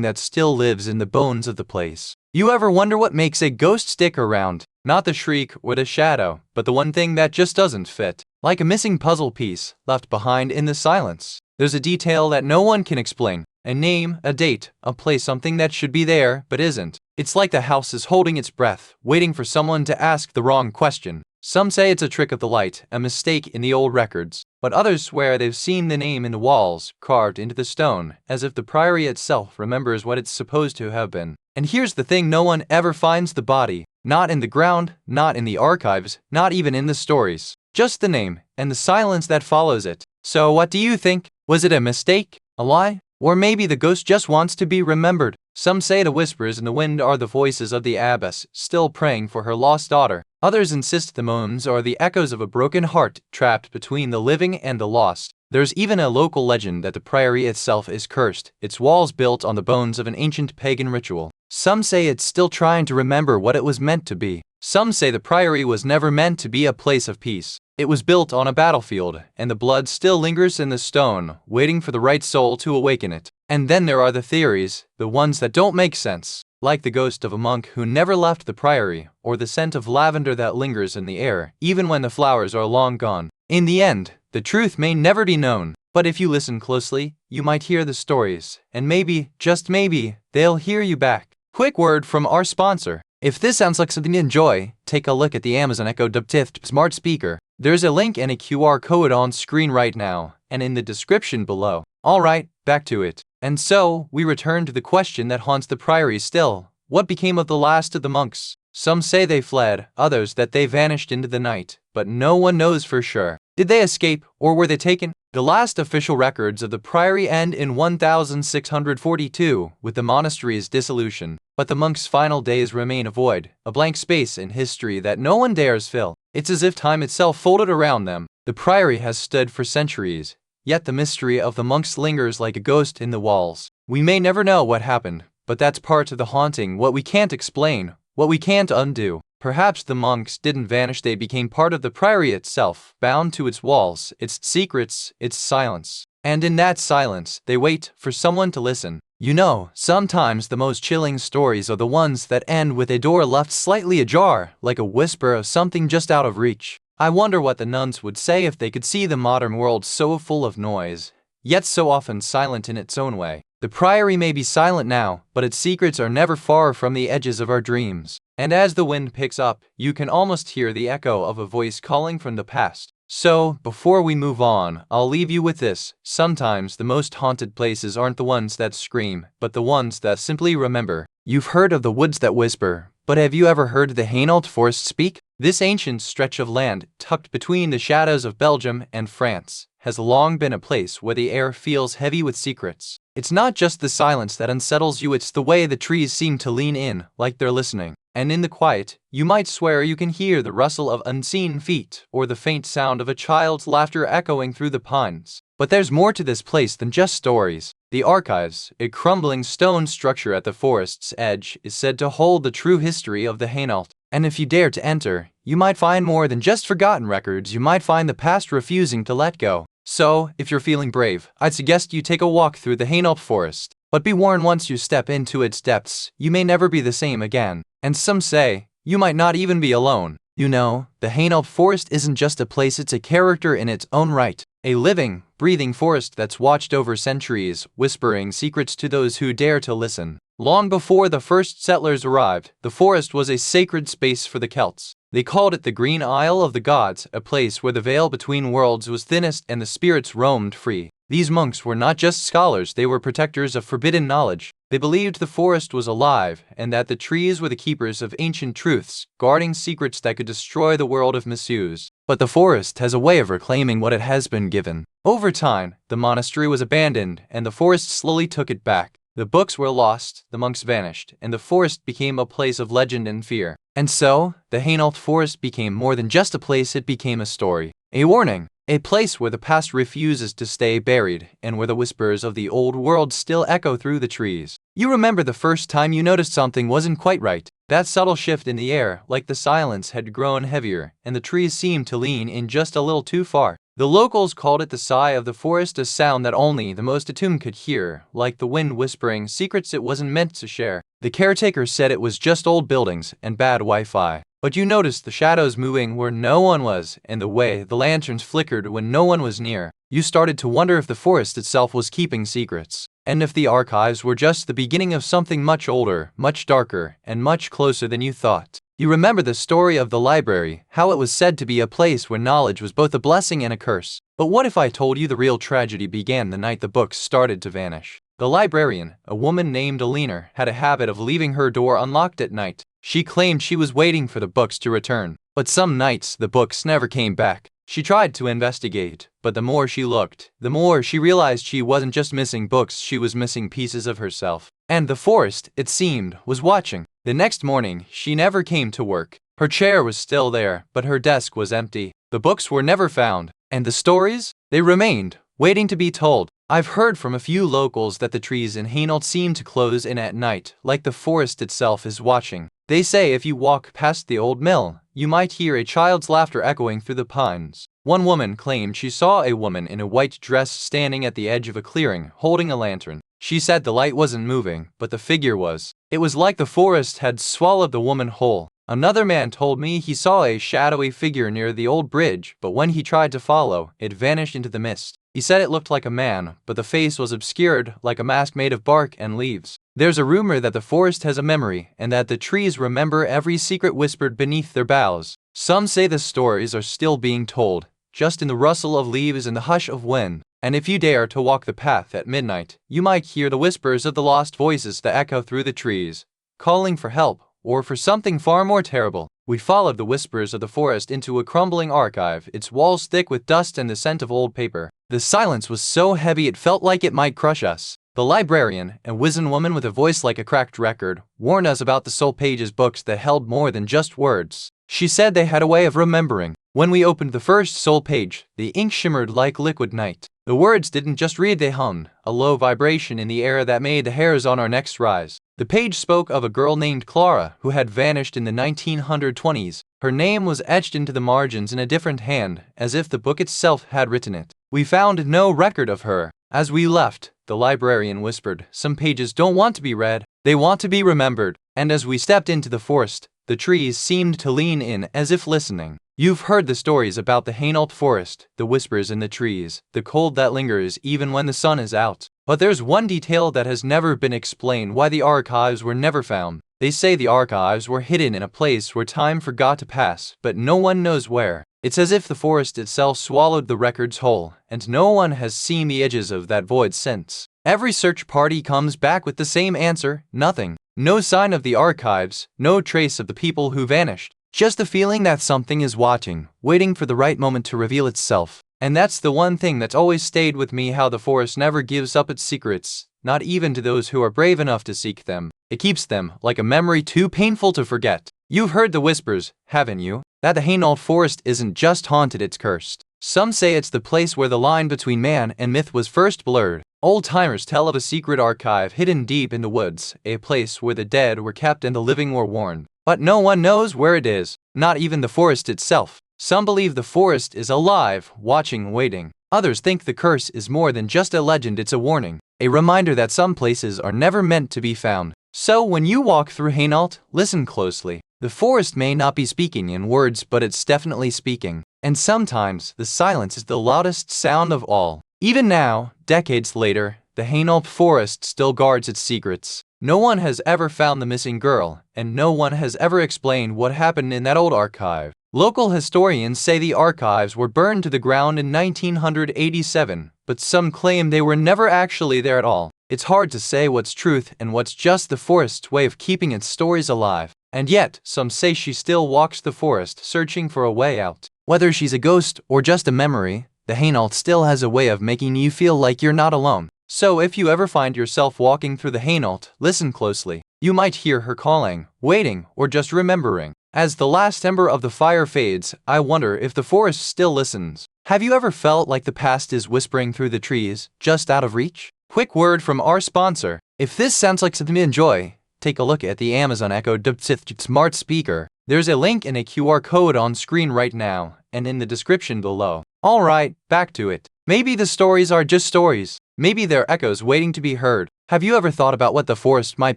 that still lives in the bones of the place. You ever wonder what makes a ghost stick around? Not the shriek or the shadow, but the one thing that just doesn't fit. Like a missing puzzle piece, left behind in the silence. There's a detail that no one can explain. A name, a date, a place, something that should be there, but isn't. It's like the house is holding its breath, waiting for someone to ask the wrong question. Some say it's a trick of the light, a mistake in the old records, but others swear they've seen the name in the walls, carved into the stone, as if the priory itself remembers what it's supposed to have been. And here's the thing, no one ever finds the body. Not in the ground, not in the archives, not even in the stories. Just the name, and the silence that follows it. So what do you think? Was it a mistake? A lie? Or maybe the ghost just wants to be remembered? Some say the whispers in the wind are the voices of the abbess, still praying for her lost daughter. Others insist the moans are the echoes of a broken heart trapped between the living and the lost. There's even a local legend that the priory itself is cursed, its walls built on the bones of an ancient pagan ritual. Some say it's still trying to remember what it was meant to be. Some say the priory was never meant to be a place of peace. It was built on a battlefield, and the blood still lingers in the stone, waiting for the right soul to awaken it. And then there are the theories, the ones that don't make sense, like the ghost of a monk who never left the priory, or the scent of lavender that lingers in the air, even when the flowers are long gone. In the end, the truth may never be known, but if you listen closely, you might hear the stories, and maybe, just maybe, they'll hear you back. Quick word from our sponsor. If this sounds like something you enjoy, take a look at the Amazon Echo Dub smart speaker. There's a link and a QR code on screen right now, and in the description below. Alright, back to it. And so, we return to the question that haunts the priory still. What became of the last of the monks? Some say they fled, others that they vanished into the night, but no one knows for sure. Did they escape, or were they taken? The last official records of the priory end in 1642, with the monastery's dissolution. But the monks' final days remain a void, a blank space in history that no one dares fill. It's as if time itself folded around them. The priory has stood for centuries, yet the mystery of the monks lingers like a ghost in the walls. We may never know what happened, but that's part of the haunting, what we can't explain, what we can't undo. Perhaps the monks didn't vanish, they became part of the priory itself, bound to its walls, its secrets, its silence. And in that silence, they wait for someone to listen. You know, sometimes the most chilling stories are the ones that end with a door left slightly ajar, like a whisper of something just out of reach. I wonder what the nuns would say if they could see the modern world so full of noise, yet so often silent in its own way. The priory may be silent now, but its secrets are never far from the edges of our dreams. And as the wind picks up, you can almost hear the echo of a voice calling from the past. So, before we move on, I'll leave you with this. Sometimes the most haunted places aren't the ones that scream, but the ones that simply remember. You've heard of the woods that whisper, but have you ever heard the Hainault forest speak? This ancient stretch of land, tucked between the shadows of Belgium and France, has long been a place where the air feels heavy with secrets. It's not just the silence that unsettles you, it's the way the trees seem to lean in, like they're listening. And in the quiet, you might swear you can hear the rustle of unseen feet, or the faint sound of a child's laughter echoing through the pines. But there's more to this place than just stories. The Archives, a crumbling stone structure at the forest's edge, is said to hold the true history of the Hainault. And if you dare to enter, you might find more than just forgotten records, you might find the past refusing to let go. So, if you're feeling brave, I'd suggest you take a walk through the Hainault forest. But be warned, once you step into its depths, you may never be the same again. And some say, you might not even be alone. You know, the Hainault forest isn't just a place, it's a character in its own right. A living, breathing forest that's watched over centuries, whispering secrets to those who dare to listen. Long before the first settlers arrived, the forest was a sacred space for the Celts. They called it the Green Isle of the Gods, a place where the veil between worlds was thinnest and the spirits roamed free. These monks were not just scholars, they were protectors of forbidden knowledge. They believed the forest was alive, and that the trees were the keepers of ancient truths, guarding secrets that could destroy the world of misuse. But the forest has a way of reclaiming what it has been given. Over time, the monastery was abandoned, and the forest slowly took it back. The books were lost, the monks vanished, and the forest became a place of legend and fear. And so, the Hainault forest became more than just a place, it became a story. A warning. A place where the past refuses to stay buried, and where the whispers of the old world still echo through the trees. You remember the first time you noticed something wasn't quite right. That subtle shift in the air, like the silence had grown heavier, and the trees seemed to lean in just a little too far. The locals called it the sigh of the forest, a sound that only the most attuned could hear, like the wind whispering secrets it wasn't meant to share. The caretaker said it was just old buildings and bad Wi-Fi. But you noticed the shadows moving where no one was, and the way the lanterns flickered when no one was near. You started to wonder if the forest itself was keeping secrets, and if the archives were just the beginning of something much older, much darker, and much closer than you thought. You remember the story of the library, how it was said to be a place where knowledge was both a blessing and a curse. But what if I told you the real tragedy began the night the books started to vanish? The librarian, a woman named Eleanor, had a habit of leaving her door unlocked at night. She claimed she was waiting for the books to return, but some nights the books never came back. She tried to investigate, but the more she looked, the more she realized she wasn't just missing books, she was missing pieces of herself. And the forest, it seemed, was watching. The next morning, she never came to work. Her chair was still there, but her desk was empty. The books were never found. And the stories? They remained, waiting to be told. I've heard from a few locals that the trees in Hainault seem to close in at night, like the forest itself is watching. They say if you walk past the old mill, you might hear a child's laughter echoing through the pines. One woman claimed she saw a woman in a white dress standing at the edge of a clearing, holding a lantern. She said the light wasn't moving, but the figure was. It was like the forest had swallowed the woman whole. Another man told me he saw a shadowy figure near the old bridge, but when he tried to follow, it vanished into the mist. He said it looked like a man, but the face was obscured like a mask made of bark and leaves. There's a rumor that the forest has a memory, and that the trees remember every secret whispered beneath their boughs. Some say the stories are still being told, just in the rustle of leaves and the hush of wind. And if you dare to walk the path at midnight, you might hear the whispers of the lost voices that echo through the trees, calling for help, or for something far more terrible. We followed the whispers of the forest into a crumbling archive, its walls thick with dust and the scent of old paper. The silence was so heavy it felt like it might crush us. The librarian, a wizened woman with a voice like a cracked record, warned us about the soul pages, books that held more than just words. She said they had a way of remembering. When we opened the first soul page, the ink shimmered like liquid night. The words didn't just read, they hummed, a low vibration in the air that made the hairs on our necks rise. The page spoke of a girl named Clara who had vanished in the 1920s. Her name was etched into the margins in a different hand, as if the book itself had written it. We found no record of her. As we left, the librarian whispered, "Some pages don't want to be read, they want to be remembered." And as we stepped into the forest, the trees seemed to lean in as if listening. You've heard the stories about the Hainault forest, the whispers in the trees, the cold that lingers even when the sun is out. But there's one detail that has never been explained: why the archives were never found. They say the archives were hidden in a place where time forgot to pass, but no one knows where. It's as if the forest itself swallowed the records whole, and no one has seen the edges of that void since. Every search party comes back with the same answer: nothing. No sign of the archives, no trace of the people who vanished. Just the feeling that something is watching, waiting for the right moment to reveal itself. And that's the one thing that's always stayed with me: how the forest never gives up its secrets, not even to those who are brave enough to seek them. It keeps them, like a memory too painful to forget. You've heard the whispers, haven't you? That the Hainault forest isn't just haunted, it's cursed. Some say it's the place where the line between man and myth was first blurred. Old-timers tell of a secret archive hidden deep in the woods, a place where the dead were kept and the living were warned. But no one knows where it is, not even the forest itself. Some believe the forest is alive, watching, waiting. Others think the curse is more than just a legend, it's a warning, a reminder that some places are never meant to be found. So when you walk through Hainault, listen closely. The forest may not be speaking in words, but it's definitely speaking. And sometimes, the silence is the loudest sound of all. Even now, decades later, the Hainault forest still guards its secrets. No one has ever found the missing girl, and no one has ever explained what happened in that old archive. Local historians say the archives were burned to the ground in 1987, but some claim they were never actually there at all. It's hard to say what's truth and what's just the forest's way of keeping its stories alive. And yet, some say she still walks the forest, searching for a way out. Whether she's a ghost or just a memory, the Hainault still has a way of making you feel like you're not alone. So if you ever find yourself walking through the Hainault, listen closely. You might hear her calling, waiting, or just remembering. As the last ember of the fire fades, I wonder if the forest still listens. Have you ever felt like the past is whispering through the trees, just out of reach? Quick word from our sponsor. If this sounds like something you enjoy, take a look at the Amazon Echo Dubsith Smart Speaker. There's a link and a QR code on screen right now, and in the description below. Alright, back to it. Maybe the stories are just stories. Maybe they're echoes waiting to be heard. Have you ever thought about what the forest might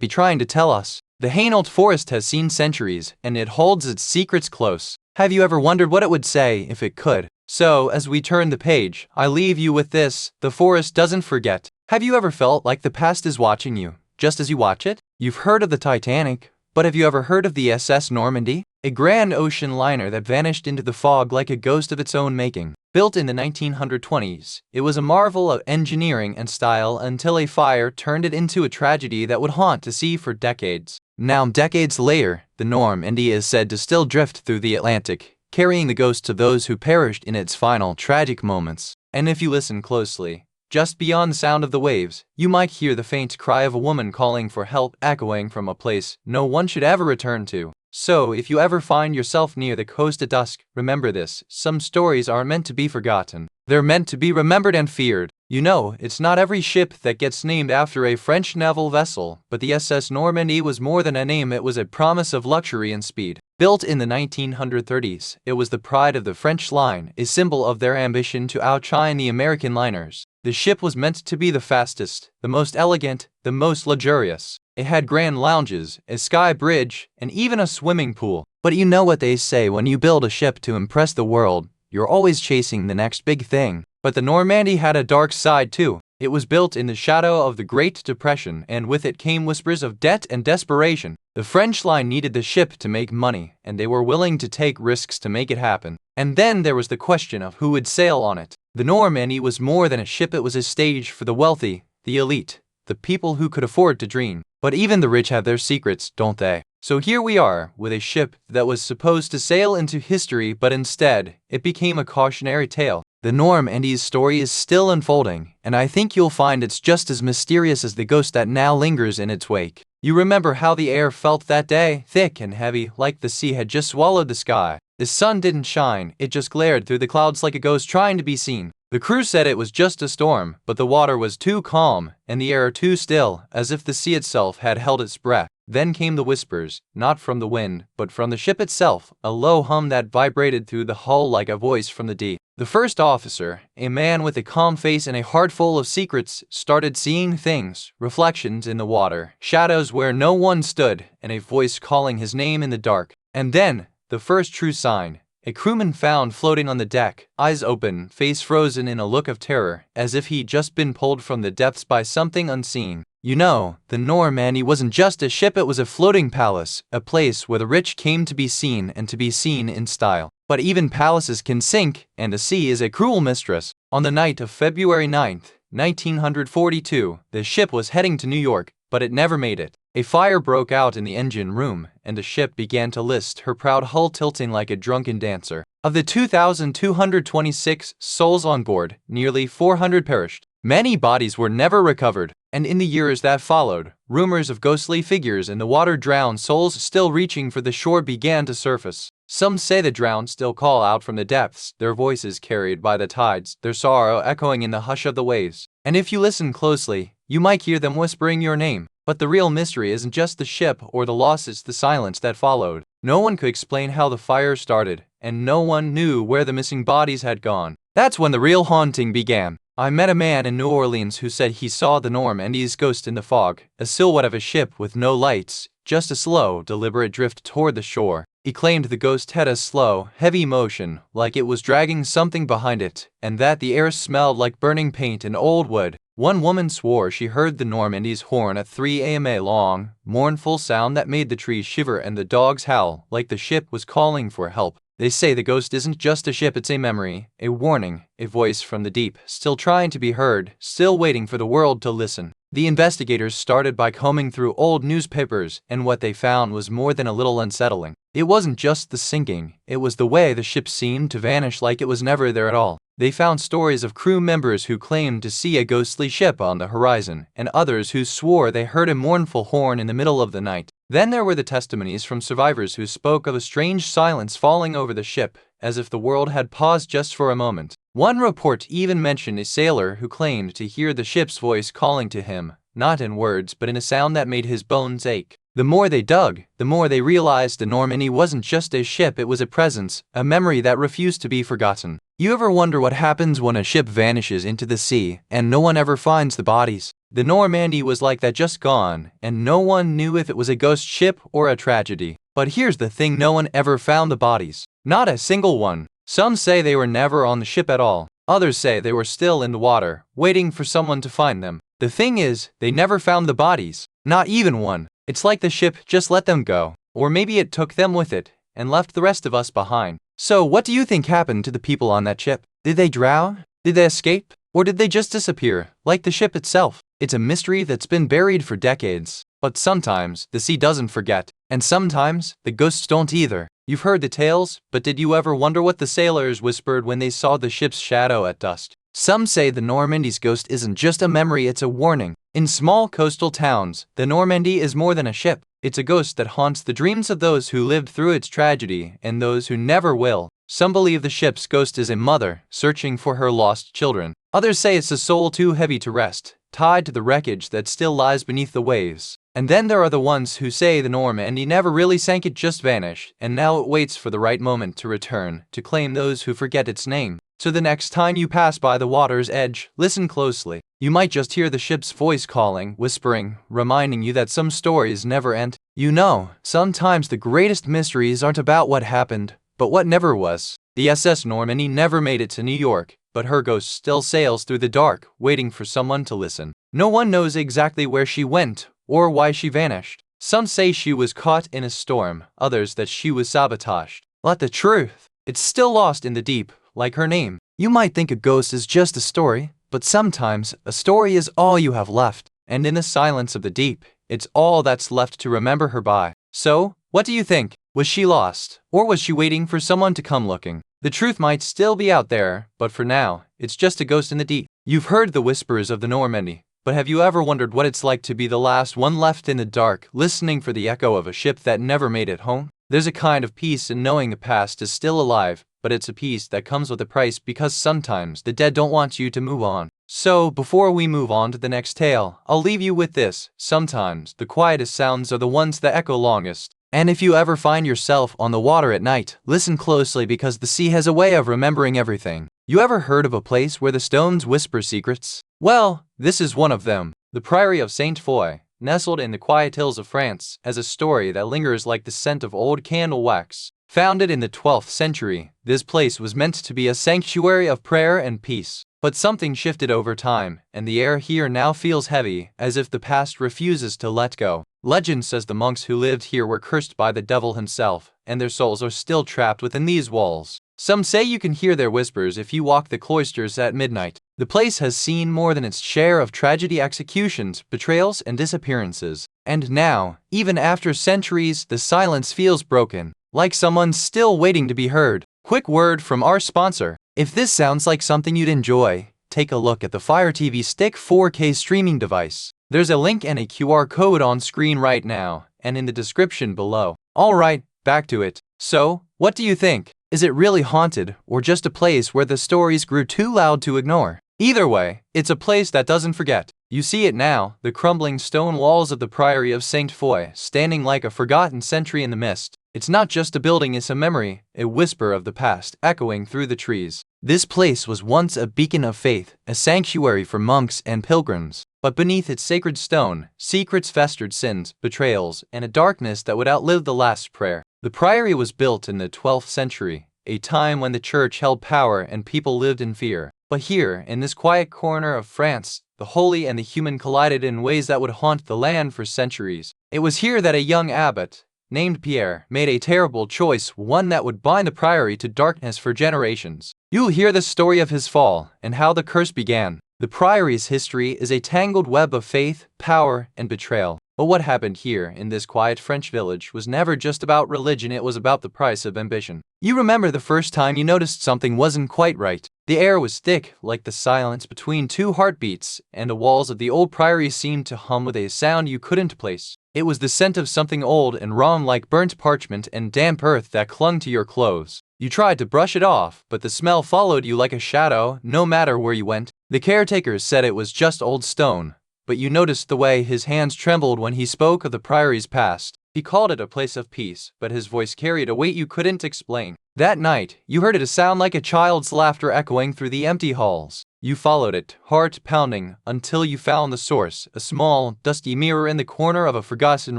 be trying to tell us? The Hainault forest has seen centuries, and it holds its secrets close. Have you ever wondered what it would say if it could? So, as we turn the page, I leave you with this: the forest doesn't forget. Have you ever felt like the past is watching you, just as you watch it? You've heard of the Titanic, but have you ever heard of the SS Normandy? A grand ocean liner that vanished into the fog like a ghost of its own making. Built in the 1920s, it was a marvel of engineering and style until a fire turned it into a tragedy that would haunt the sea for decades. Now, decades later, the Normandy is said to still drift through the Atlantic, carrying the ghosts of those who perished in its final tragic moments. And if you listen closely, just beyond the sound of the waves, you might hear the faint cry of a woman calling for help, echoing from a place no one should ever return to. So, if you ever find yourself near the coast at dusk, remember this: some stories aren't meant to be forgotten. They're meant to be remembered and feared. You know, it's not every ship that gets named after a French naval vessel, but the SS Normandy was more than a name, it was a promise of luxury and speed. Built in the 1930s, it was the pride of the French line, a symbol of their ambition to outshine the American liners. The ship was meant to be the fastest, the most elegant, the most luxurious. It had grand lounges, a sky bridge, and even a swimming pool. But you know what they say: when you build a ship to impress the world, you're always chasing the next big thing. But the Normandy had a dark side too. It was built in the shadow of the Great Depression, and with it came whispers of debt and desperation. The French line needed the ship to make money, and they were willing to take risks to make it happen. And then there was the question of who would sail on it. The Normandy was more than a ship, it was a stage for the wealthy, the elite, the people who could afford to dream. But even the rich have their secrets, don't they? So here we are, with a ship that was supposed to sail into history, but instead, it became a cautionary tale. The Normandy's story is still unfolding, and I think you'll find it's just as mysterious as the ghost that now lingers in its wake. You remember how the air felt that day? Thick and heavy, like the sea had just swallowed the sky. The sun didn't shine, it just glared through the clouds like a ghost trying to be seen. The crew said it was just a storm, but the water was too calm and the air too still, as if the sea itself had held its breath. Then came the whispers, not from the wind, but from the ship itself, a low hum that vibrated through the hull like a voice from the deep. The first officer, a man with a calm face and a heart full of secrets, started seeing things, reflections in the water, shadows where no one stood, and a voice calling his name in the dark. And then, the first true sign. A crewman found floating on the deck, eyes open, face frozen in a look of terror, as if he'd just been pulled from the depths by something unseen. You know, the Normandy wasn't just a ship, it was a floating palace, a place where the rich came to be seen and to be seen in style. But even palaces can sink, and the sea is a cruel mistress. On the night of February 9th, 1942, the ship was heading to New York, but it never made it. A fire broke out in the engine room, and the ship began to list, her proud hull tilting like a drunken dancer. Of the 2,226 souls on board, nearly 400 perished. Many bodies were never recovered, and in the years that followed, rumors of ghostly figures in the water drowned souls still reaching for the shore began to surface. Some say the drowned still call out from the depths, their voices carried by the tides, their sorrow echoing in the hush of the waves. And if you listen closely, you might hear them whispering your name. But the real mystery isn't just the ship or the loss, it's the silence that followed. No one could explain how the fire started, and no one knew where the missing bodies had gone. That's when the real haunting began. I met a man in New Orleans who said he saw the Normandy's ghost in the fog, a silhouette of a ship with no lights, just a slow, deliberate drift toward the shore. He claimed the ghost had a slow, heavy motion, like it was dragging something behind it, and that the air smelled like burning paint and old wood. One woman swore she heard the Normandy's horn at 3 a.m., a long, mournful sound that made the trees shiver and the dogs howl, like the ship was calling for help. They say the ghost isn't just a ship, it's a memory, a warning, a voice from the deep, still trying to be heard, still waiting for the world to listen. The investigators started by combing through old newspapers, and what they found was more than a little unsettling. It wasn't just the sinking, it was the way the ship seemed to vanish like it was never there at all. They found stories of crew members who claimed to see a ghostly ship on the horizon, and others who swore they heard a mournful horn in the middle of the night. Then there were the testimonies from survivors who spoke of a strange silence falling over the ship, as if the world had paused just for a moment. One report even mentioned a sailor who claimed to hear the ship's voice calling to him, not in words but in a sound that made his bones ache. The more they dug, the more they realized the Normandy wasn't just a ship, it was a presence, a memory that refused to be forgotten. You ever wonder what happens when a ship vanishes into the sea and no one ever finds the bodies? The Normandy was like that, just gone, and no one knew if it was a ghost ship or a tragedy. But here's the thing, no one ever found the bodies. Not a single one. Some say they were never on the ship at all. Others say they were still in the water, waiting for someone to find them. The thing is, they never found the bodies. Not even one. It's like the ship just let them go. Or maybe it took them with it, and left the rest of us behind. So what do you think happened to the people on that ship? Did they drown? Did they escape? Or did they just disappear, like the ship itself? It's a mystery that's been buried for decades. But sometimes, the sea doesn't forget. And sometimes, the ghosts don't either. You've heard the tales, but did you ever wonder what the sailors whispered when they saw the ship's shadow at dusk? Some say the Normandy's ghost isn't just a memory, it's a warning. In small coastal towns, the Normandy is more than a ship. It's a ghost that haunts the dreams of those who lived through its tragedy and those who never will. Some believe the ship's ghost is a mother searching for her lost children. Others say it's a soul too heavy to rest, tied to the wreckage that still lies beneath the waves. And then there are the ones who say the Normandy never really sank, it just vanished, and now it waits for the right moment to return, to claim those who forget its name. So the next time you pass by the water's edge, listen closely. You might just hear the ship's voice calling, whispering, reminding you that some stories never end. You know, sometimes the greatest mysteries aren't about what happened, but what never was. The SS Normandy never made it to New York, but her ghost still sails through the dark, waiting for someone to listen. No one knows exactly where she went, or why she vanished. Some say she was caught in a storm, others that she was sabotaged. But the truth, it's still lost in the deep, like her name. You might think a ghost is just a story, but sometimes a story is all you have left, and in the silence of the deep, it's all that's left to remember her by. So, what do you think? Was she lost, or was she waiting for someone to come looking? The truth might still be out there, but for now, it's just a ghost in the deep. You've heard the whispers of the Normandy, but have you ever wondered what it's like to be the last one left in the dark, listening for the echo of a ship that never made it home? There's a kind of peace in knowing the past is still alive, but it's a peace that comes with a price because sometimes the dead don't want you to move on. So, before we move on to the next tale, I'll leave you with this: sometimes the quietest sounds are the ones that echo longest. And if you ever find yourself on the water at night, listen closely because the sea has a way of remembering everything. You ever heard of a place where the stones whisper secrets? Well, this is one of them. The Priory of Saint Foy, nestled in the quiet hills of France, has a story that lingers like the scent of old candle wax. Founded in the 12th century, this place was meant to be a sanctuary of prayer and peace. But something shifted over time, and the air here now feels heavy, as if the past refuses to let go. Legend says the monks who lived here were cursed by the devil himself, and their souls are still trapped within these walls. Some say you can hear their whispers if you walk the cloisters at midnight. The place has seen more than its share of tragedy, executions, betrayals, and disappearances. And now, even after centuries, the silence feels broken, like someone's still waiting to be heard. Quick word from our sponsor. If this sounds like something you'd enjoy, take a look at the Fire TV Stick 4K streaming device. There's a link and a QR code on screen right now, and in the description below. Alright, back to it. So, what do you think? Is it really haunted, or just a place where the stories grew too loud to ignore? Either way, it's a place that doesn't forget. You see it now, the crumbling stone walls of the Priory of Saint Foy, standing like a forgotten sentry in the mist. It's not just a building, it's a memory, a whisper of the past, echoing through the trees. This place was once a beacon of faith, a sanctuary for monks and pilgrims. But beneath its sacred stone, secrets festered, sins, betrayals, and a darkness that would outlive the last prayer. The priory was built in the 12th century, a time when the church held power and people lived in fear. But here, in this quiet corner of France, the holy and the human collided in ways that would haunt the land for centuries. It was here that a young abbot, named Pierre, made a terrible choice, one that would bind the priory to darkness for generations. You'll hear the story of his fall and how the curse began. The priory's history is a tangled web of faith, power, and betrayal. But what happened here in this quiet French village was never just about religion, it was about the price of ambition. You remember the first time you noticed something wasn't quite right. The air was thick, like the silence between two heartbeats, and the walls of the old priory seemed to hum with a sound you couldn't place. It was the scent of something old and raw, like burnt parchment and damp earth that clung to your clothes. You tried to brush it off, but the smell followed you like a shadow, no matter where you went. The caretakers said it was just old stone, but you noticed the way his hands trembled when he spoke of the priory's past. He called it a place of peace, but his voice carried a weight you couldn't explain. That night, you heard it a sound like a child's laughter echoing through the empty halls. You followed it, heart pounding, until you found the source, a small, dusty mirror in the corner of a forgotten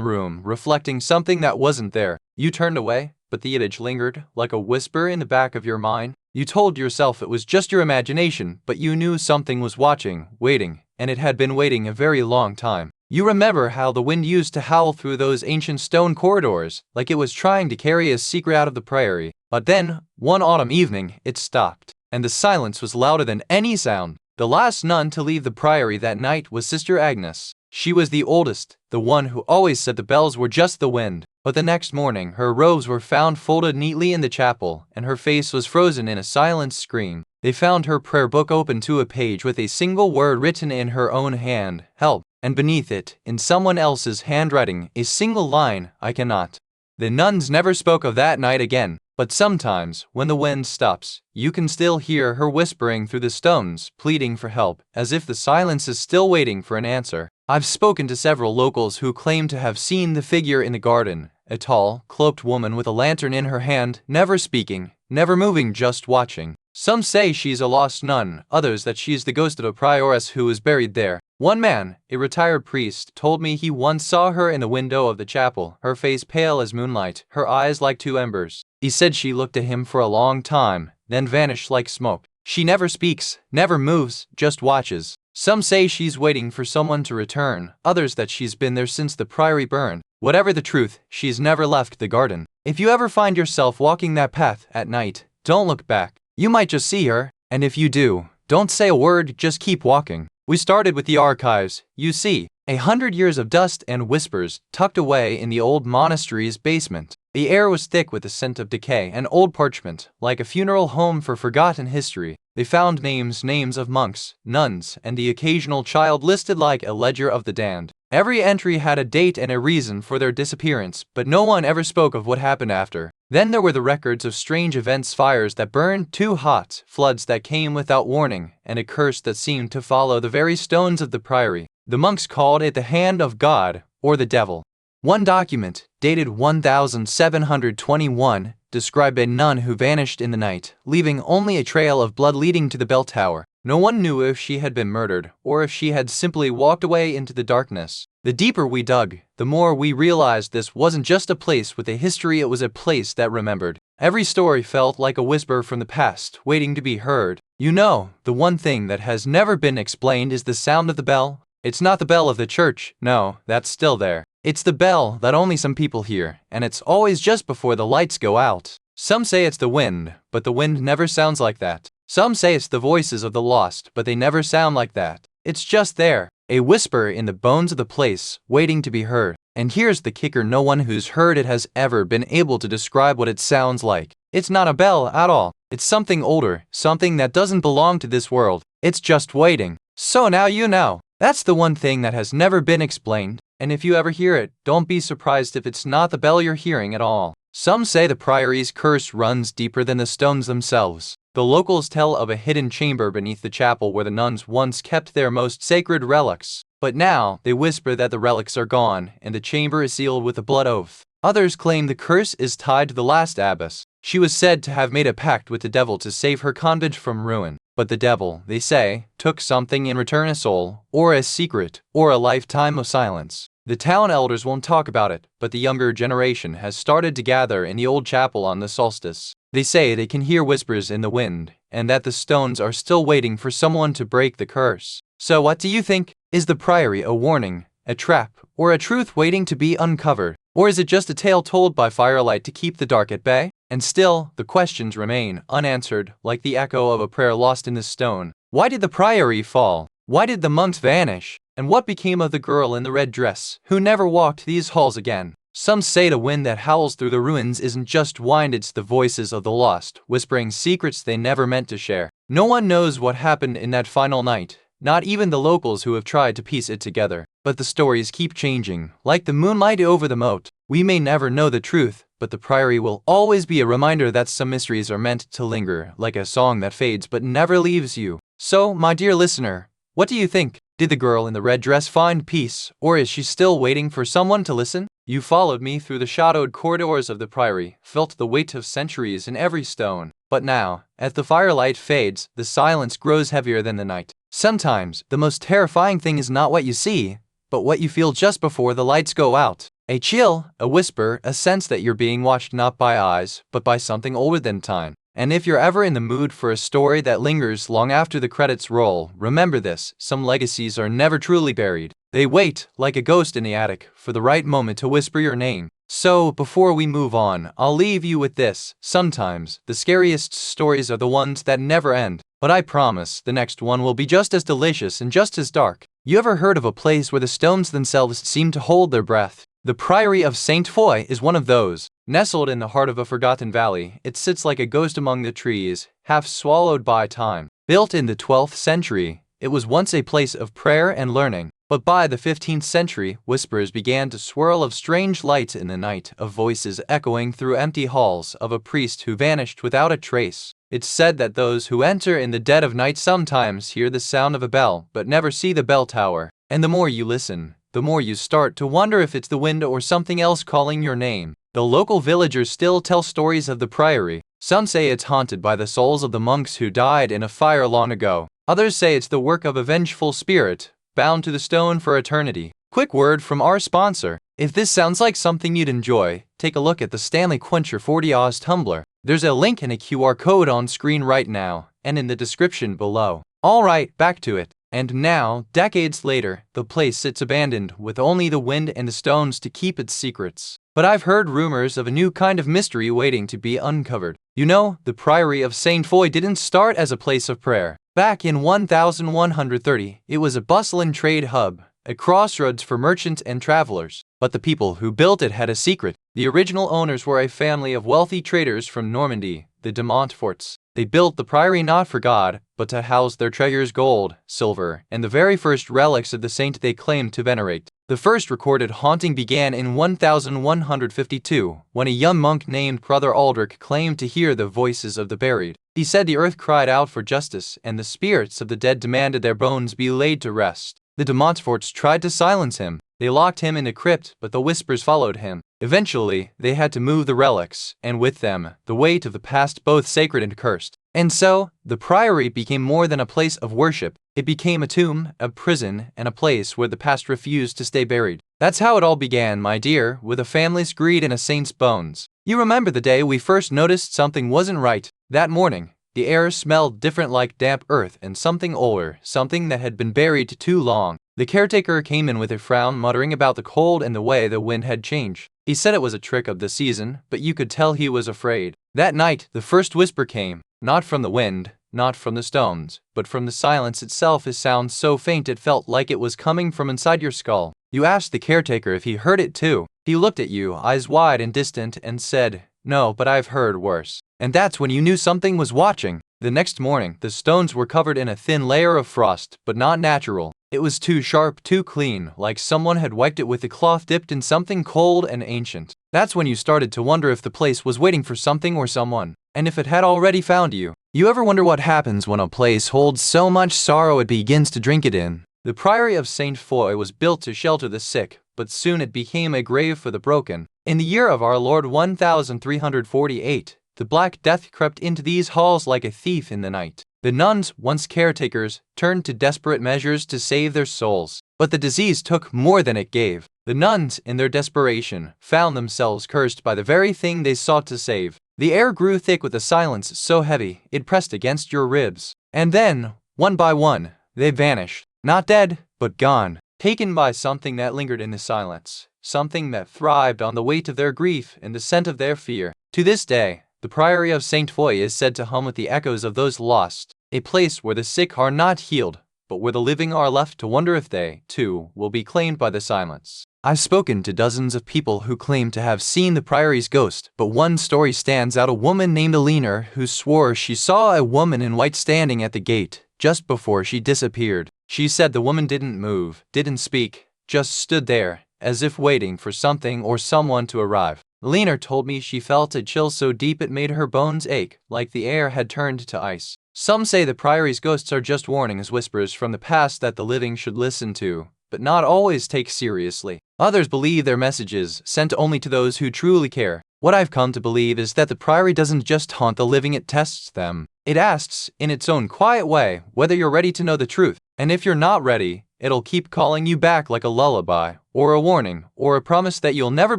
room, reflecting something that wasn't there. You turned away, but the image lingered, like a whisper in the back of your mind. You told yourself it was just your imagination, but you knew something was watching, waiting, and it had been waiting a very long time. You remember how the wind used to howl through those ancient stone corridors, like it was trying to carry a secret out of the priory. But then, one autumn evening, it stopped, and the silence was louder than any sound. The last nun to leave the priory that night was Sister Agnes. She was the oldest, the one who always said the bells were just the wind. But the next morning, her robes were found folded neatly in the chapel, and her face was frozen in a silent scream. They found her prayer book open to a page with a single word written in her own hand, "Help," and beneath it, in someone else's handwriting, a single line, "I cannot." The nuns never spoke of that night again, but sometimes, when the wind stops, you can still hear her whispering through the stones, pleading for help, as if the silence is still waiting for an answer. I've spoken to several locals who claim to have seen the figure in the garden, a tall, cloaked woman with a lantern in her hand, never speaking, never moving, just watching. Some say she's a lost nun, others that she's the ghost of a prioress who is buried there. One man, a retired priest, told me he once saw her in the window of the chapel, her face pale as moonlight, her eyes like two embers. He said she looked at him for a long time, then vanished like smoke. She never speaks, never moves, just watches. Some say she's waiting for someone to return, others that she's been there since the priory burned. Whatever the truth, she's never left the garden. If you ever find yourself walking that path at night, don't look back. You might just see her, and if you do, don't say a word, just keep walking. We started with the archives, you see, 100 years of dust and whispers tucked away in the old monastery's basement. The air was thick with the scent of decay and old parchment, like a funeral home for forgotten history. They found names of monks, nuns, and the occasional child listed like a ledger of the damned. Every entry had a date and a reason for their disappearance, but no one ever spoke of what happened after. Then there were the records of strange events, fires that burned too hot, floods that came without warning, and a curse that seemed to follow the very stones of the priory. The monks called it the hand of God, or the devil. One document, dated 1721, described a nun who vanished in the night, leaving only a trail of blood leading to the bell tower. No one knew if she had been murdered, or if she had simply walked away into the darkness. The deeper we dug, the more we realized this wasn't just a place with a history, it was a place that remembered. Every story felt like a whisper from the past, waiting to be heard. You know, the one thing that has never been explained is the sound of the bell. It's not the bell of the church, no, that's still there. It's the bell that only some people hear, and it's always just before the lights go out. Some say it's the wind, but the wind never sounds like that. Some say it's the voices of the lost, but they never sound like that. It's just there, a whisper in the bones of the place, waiting to be heard. And here's the kicker, no one who's heard it has ever been able to describe what it sounds like. It's not a bell at all. It's something older, something that doesn't belong to this world. It's just waiting. So now you know. That's the one thing that has never been explained. And if you ever hear it, don't be surprised if it's not the bell you're hearing at all. Some say the priory's curse runs deeper than the stones themselves. The locals tell of a hidden chamber beneath the chapel where the nuns once kept their most sacred relics. But now, they whisper that the relics are gone, and the chamber is sealed with a blood oath. Others claim the curse is tied to the last abbess. She was said to have made a pact with the devil to save her convent from ruin. But the devil, they say, took something in return, a soul, or a secret, or a lifetime of silence. The town elders won't talk about it, but the younger generation has started to gather in the old chapel on the solstice. They say they can hear whispers in the wind, and that the stones are still waiting for someone to break the curse. So what do you think? Is the priory a warning, a trap, or a truth waiting to be uncovered? Or is it just a tale told by firelight to keep the dark at bay? And still, the questions remain unanswered, like the echo of a prayer lost in the stone. Why did the priory fall? Why did the monks vanish? And what became of the girl in the red dress, who never walked these halls again? Some say the wind that howls through the ruins isn't just wind, it's the voices of the lost, whispering secrets they never meant to share. No one knows what happened in that final night, not even the locals who have tried to piece it together. But the stories keep changing, like the moonlight over the moat. We may never know the truth, but the priory will always be a reminder that some mysteries are meant to linger, like a song that fades but never leaves you. So, my dear listener, what do you think? Did the girl in the red dress find peace, or is she still waiting for someone to listen? You followed me through the shadowed corridors of the priory, felt the weight of centuries in every stone. But now, as the firelight fades, the silence grows heavier than the night. Sometimes, the most terrifying thing is not what you see, but what you feel just before the lights go out. A chill, a whisper, a sense that you're being watched not by eyes, but by something older than time. And if you're ever in the mood for a story that lingers long after the credits roll, remember this: some legacies are never truly buried. They wait, like a ghost in the attic, for the right moment to whisper your name. So, before we move on, I'll leave you with this: sometimes, the scariest stories are the ones that never end. But I promise, the next one will be just as delicious and just as dark. You ever heard of a place where the stones themselves seem to hold their breath? The Priory of Saint Foy is one of those. Nestled in the heart of a forgotten valley, it sits like a ghost among the trees, half swallowed by time. Built in the 12th century, it was once a place of prayer and learning. But by the 15th century, whispers began to swirl of strange lights in the night, of voices echoing through empty halls, of a priest who vanished without a trace. It's said that those who enter in the dead of night sometimes hear the sound of a bell, but never see the bell tower. And the more you listen, the more you start to wonder if it's the wind or something else calling your name. The local villagers still tell stories of the priory. Some say it's haunted by the souls of the monks who died in a fire long ago. Others say it's the work of a vengeful spirit, bound to the stone for eternity. Quick word from our sponsor. If this sounds like something you'd enjoy, take a look at the Stanley Quencher 40 Oz tumbler. There's a link and a QR code on screen right now, and in the description below. Alright, back to it. And now, decades later, the place sits abandoned, with only the wind and the stones to keep its secrets. But I've heard rumors of a new kind of mystery waiting to be uncovered. You know, the Priory of Saint Foy didn't start as a place of prayer. Back in 1130, it was a bustling trade hub, a crossroads for merchants and travelers. But the people who built it had a secret. The original owners were a family of wealthy traders from Normandy, the de Montforts. They built the priory not for God, but to house their treasures: gold, silver, and the very first relics of the saint they claimed to venerate. The first recorded haunting began in 1152, when a young monk named Brother Aldrich claimed to hear the voices of the buried. He said the earth cried out for justice, and the spirits of the dead demanded their bones be laid to rest. The de Montforts tried to silence him. They locked him in a crypt, but the whispers followed him. Eventually, they had to move the relics, and with them, the weight of the past, both sacred and cursed. And so, the priory became more than a place of worship. It became a tomb, a prison, and a place where the past refused to stay buried. That's how it all began, my dear, with a family's greed and a saint's bones. You remember the day we first noticed something wasn't right. That morning, the air smelled different, like damp earth and something older, something that had been buried too long. The caretaker came in with a frown, muttering about the cold and the way the wind had changed. He said it was a trick of the season, but you could tell he was afraid. That night, the first whisper came, not from the wind, not from the stones, but from the silence itself, a sound so faint it felt like it was coming from inside your skull. You asked the caretaker if he heard it too. He looked at you, eyes wide and distant, and said, "No, but I've heard worse." And that's when you knew something was watching. The next morning, the stones were covered in a thin layer of frost, but not natural. It was too sharp, too clean, like someone had wiped it with a cloth dipped in something cold and ancient. That's when you started to wonder if the place was waiting for something or someone, and if it had already found you. You ever wonder what happens when a place holds so much sorrow it begins to drink it in? The Priory of Saint Foy was built to shelter the sick, but soon it became a grave for the broken. In the year of our Lord 1348, the Black Death crept into these halls like a thief in the night. The nuns, once caretakers, turned to desperate measures to save their souls. But the disease took more than it gave. The nuns, in their desperation, found themselves cursed by the very thing they sought to save. The air grew thick with a silence so heavy it pressed against your ribs. And then, one by one, they vanished. Not dead, but gone. Taken by something that lingered in the silence. Something that thrived on the weight of their grief and the scent of their fear. To this day, the Priory of Saint Foy is said to hum with the echoes of those lost, a place where the sick are not healed, but where the living are left to wonder if they, too, will be claimed by the silence. I've spoken to dozens of people who claim to have seen the Priory's ghost, but one story stands out: a woman named Eleanor who swore she saw a woman in white standing at the gate just before she disappeared. She said the woman didn't move, didn't speak, just stood there, as if waiting for something or someone to arrive. Eleanor told me she felt a chill so deep it made her bones ache, like the air had turned to ice. Some say the Priory's ghosts are just warnings, whispers from the past that the living should listen to, but not always take seriously. Others believe their messages, sent only to those who truly care. What I've come to believe is that the Priory doesn't just haunt the living, it tests them. It asks, in its own quiet way, whether you're ready to know the truth. And if you're not ready, it'll keep calling you back like a lullaby, or a warning, or a promise that you'll never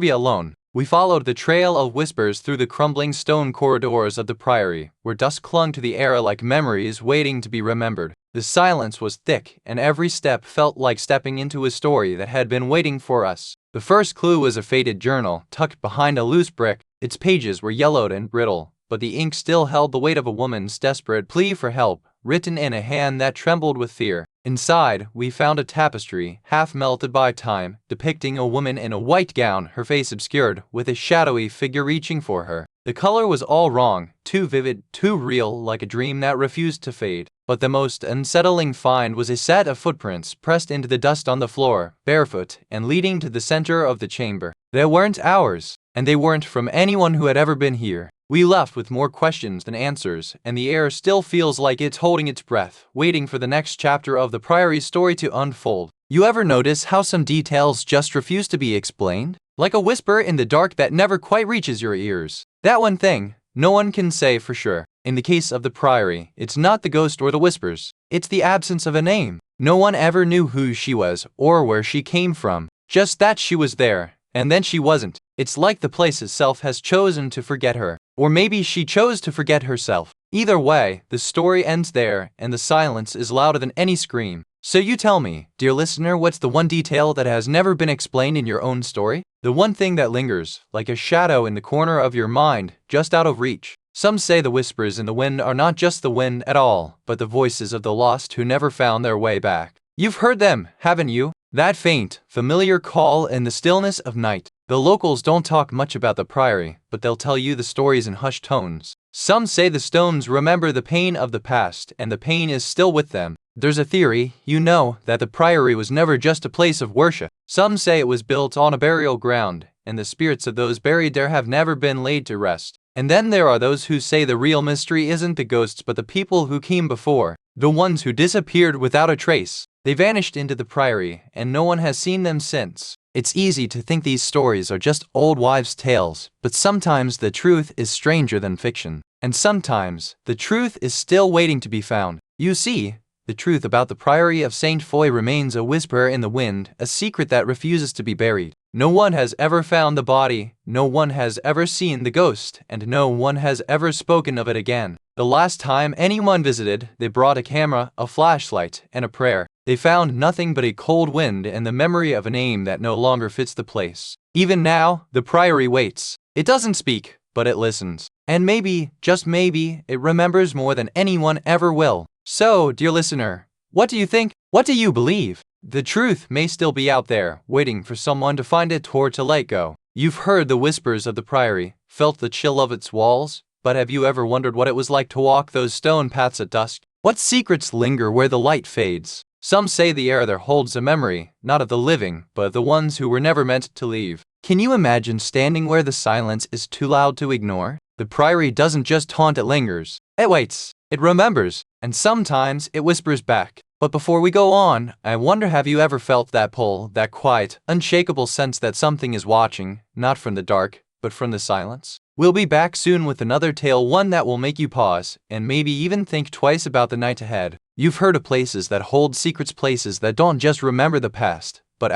be alone. We followed the trail of whispers through the crumbling stone corridors of the Priory, where dust clung to the air like memories waiting to be remembered. The silence was thick, and every step felt like stepping into a story that had been waiting for us. The first clue was a faded journal, tucked behind a loose brick. Its pages were yellowed and brittle, but the ink still held the weight of a woman's desperate plea for help, written in a hand that trembled with fear. Inside, we found a tapestry, half melted by time, depicting a woman in a white gown, her face obscured, with a shadowy figure reaching for her. The color was all wrong, too vivid, too real, like a dream that refused to fade. But the most unsettling find was a set of footprints pressed into the dust on the floor, barefoot, and leading to the center of the chamber. They weren't ours, and they weren't from anyone who had ever been here. We left with more questions than answers, and the air still feels like it's holding its breath, waiting for the next chapter of the Priory's story to unfold. You ever notice how some details just refuse to be explained? Like a whisper in the dark that never quite reaches your ears. That one thing, no one can say for sure. In the case of the Priory, it's not the ghost or the whispers. It's the absence of a name. No one ever knew who she was, or where she came from. Just that she was there, and then she wasn't. It's like the place itself has chosen to forget her. Or maybe she chose to forget herself. Either way, the story ends there, and the silence is louder than any scream. So you tell me, dear listener, what's the one detail that has never been explained in your own story? The one thing that lingers, like a shadow in the corner of your mind, just out of reach. Some say the whispers in the wind are not just the wind at all, but the voices of the lost who never found their way back. You've heard them, haven't you? That faint, familiar call in the stillness of night. The locals don't talk much about the Priory, but they'll tell you the stories in hushed tones. Some say the stones remember the pain of the past, and the pain is still with them. There's a theory, you know, that the priory was never just a place of worship. Some say it was built on a burial ground, and the spirits of those buried there have never been laid to rest. And then there are those who say the real mystery isn't the ghosts but the people who came before, the ones who disappeared without a trace. They vanished into the priory, and no one has seen them since. It's easy to think these stories are just old wives' tales, but sometimes the truth is stranger than fiction. And sometimes, the truth is still waiting to be found. You see, the truth about the Priory of Saint Foy remains a whisper in the wind, a secret that refuses to be buried. No one has ever found the body, no one has ever seen the ghost, and no one has ever spoken of it again. The last time anyone visited, they brought a camera, a flashlight, and a prayer. They found nothing but a cold wind and the memory of a name that no longer fits the place. Even now, the Priory waits. It doesn't speak, but it listens. And maybe, just maybe, it remembers more than anyone ever will. So, dear listener, what do you think? What do you believe? The truth may still be out there, waiting for someone to find it or to let go. You've heard the whispers of the Priory, felt the chill of its walls, but have you ever wondered what it was like to walk those stone paths at dusk? What secrets linger where the light fades? Some say the air there holds a memory, not of the living, but of the ones who were never meant to leave. Can you imagine standing where the silence is too loud to ignore? The Priory doesn't just haunt, it lingers. It waits. It remembers. And sometimes it whispers back. But before we go on, I wonder, have you ever felt that pull, that quiet, unshakable sense that something is watching, not from the dark, but from the silence? We'll be back soon with another tale, one that will make you pause, and maybe even think twice about the night ahead. You've heard of places that hold secrets, places that don't just remember the past, but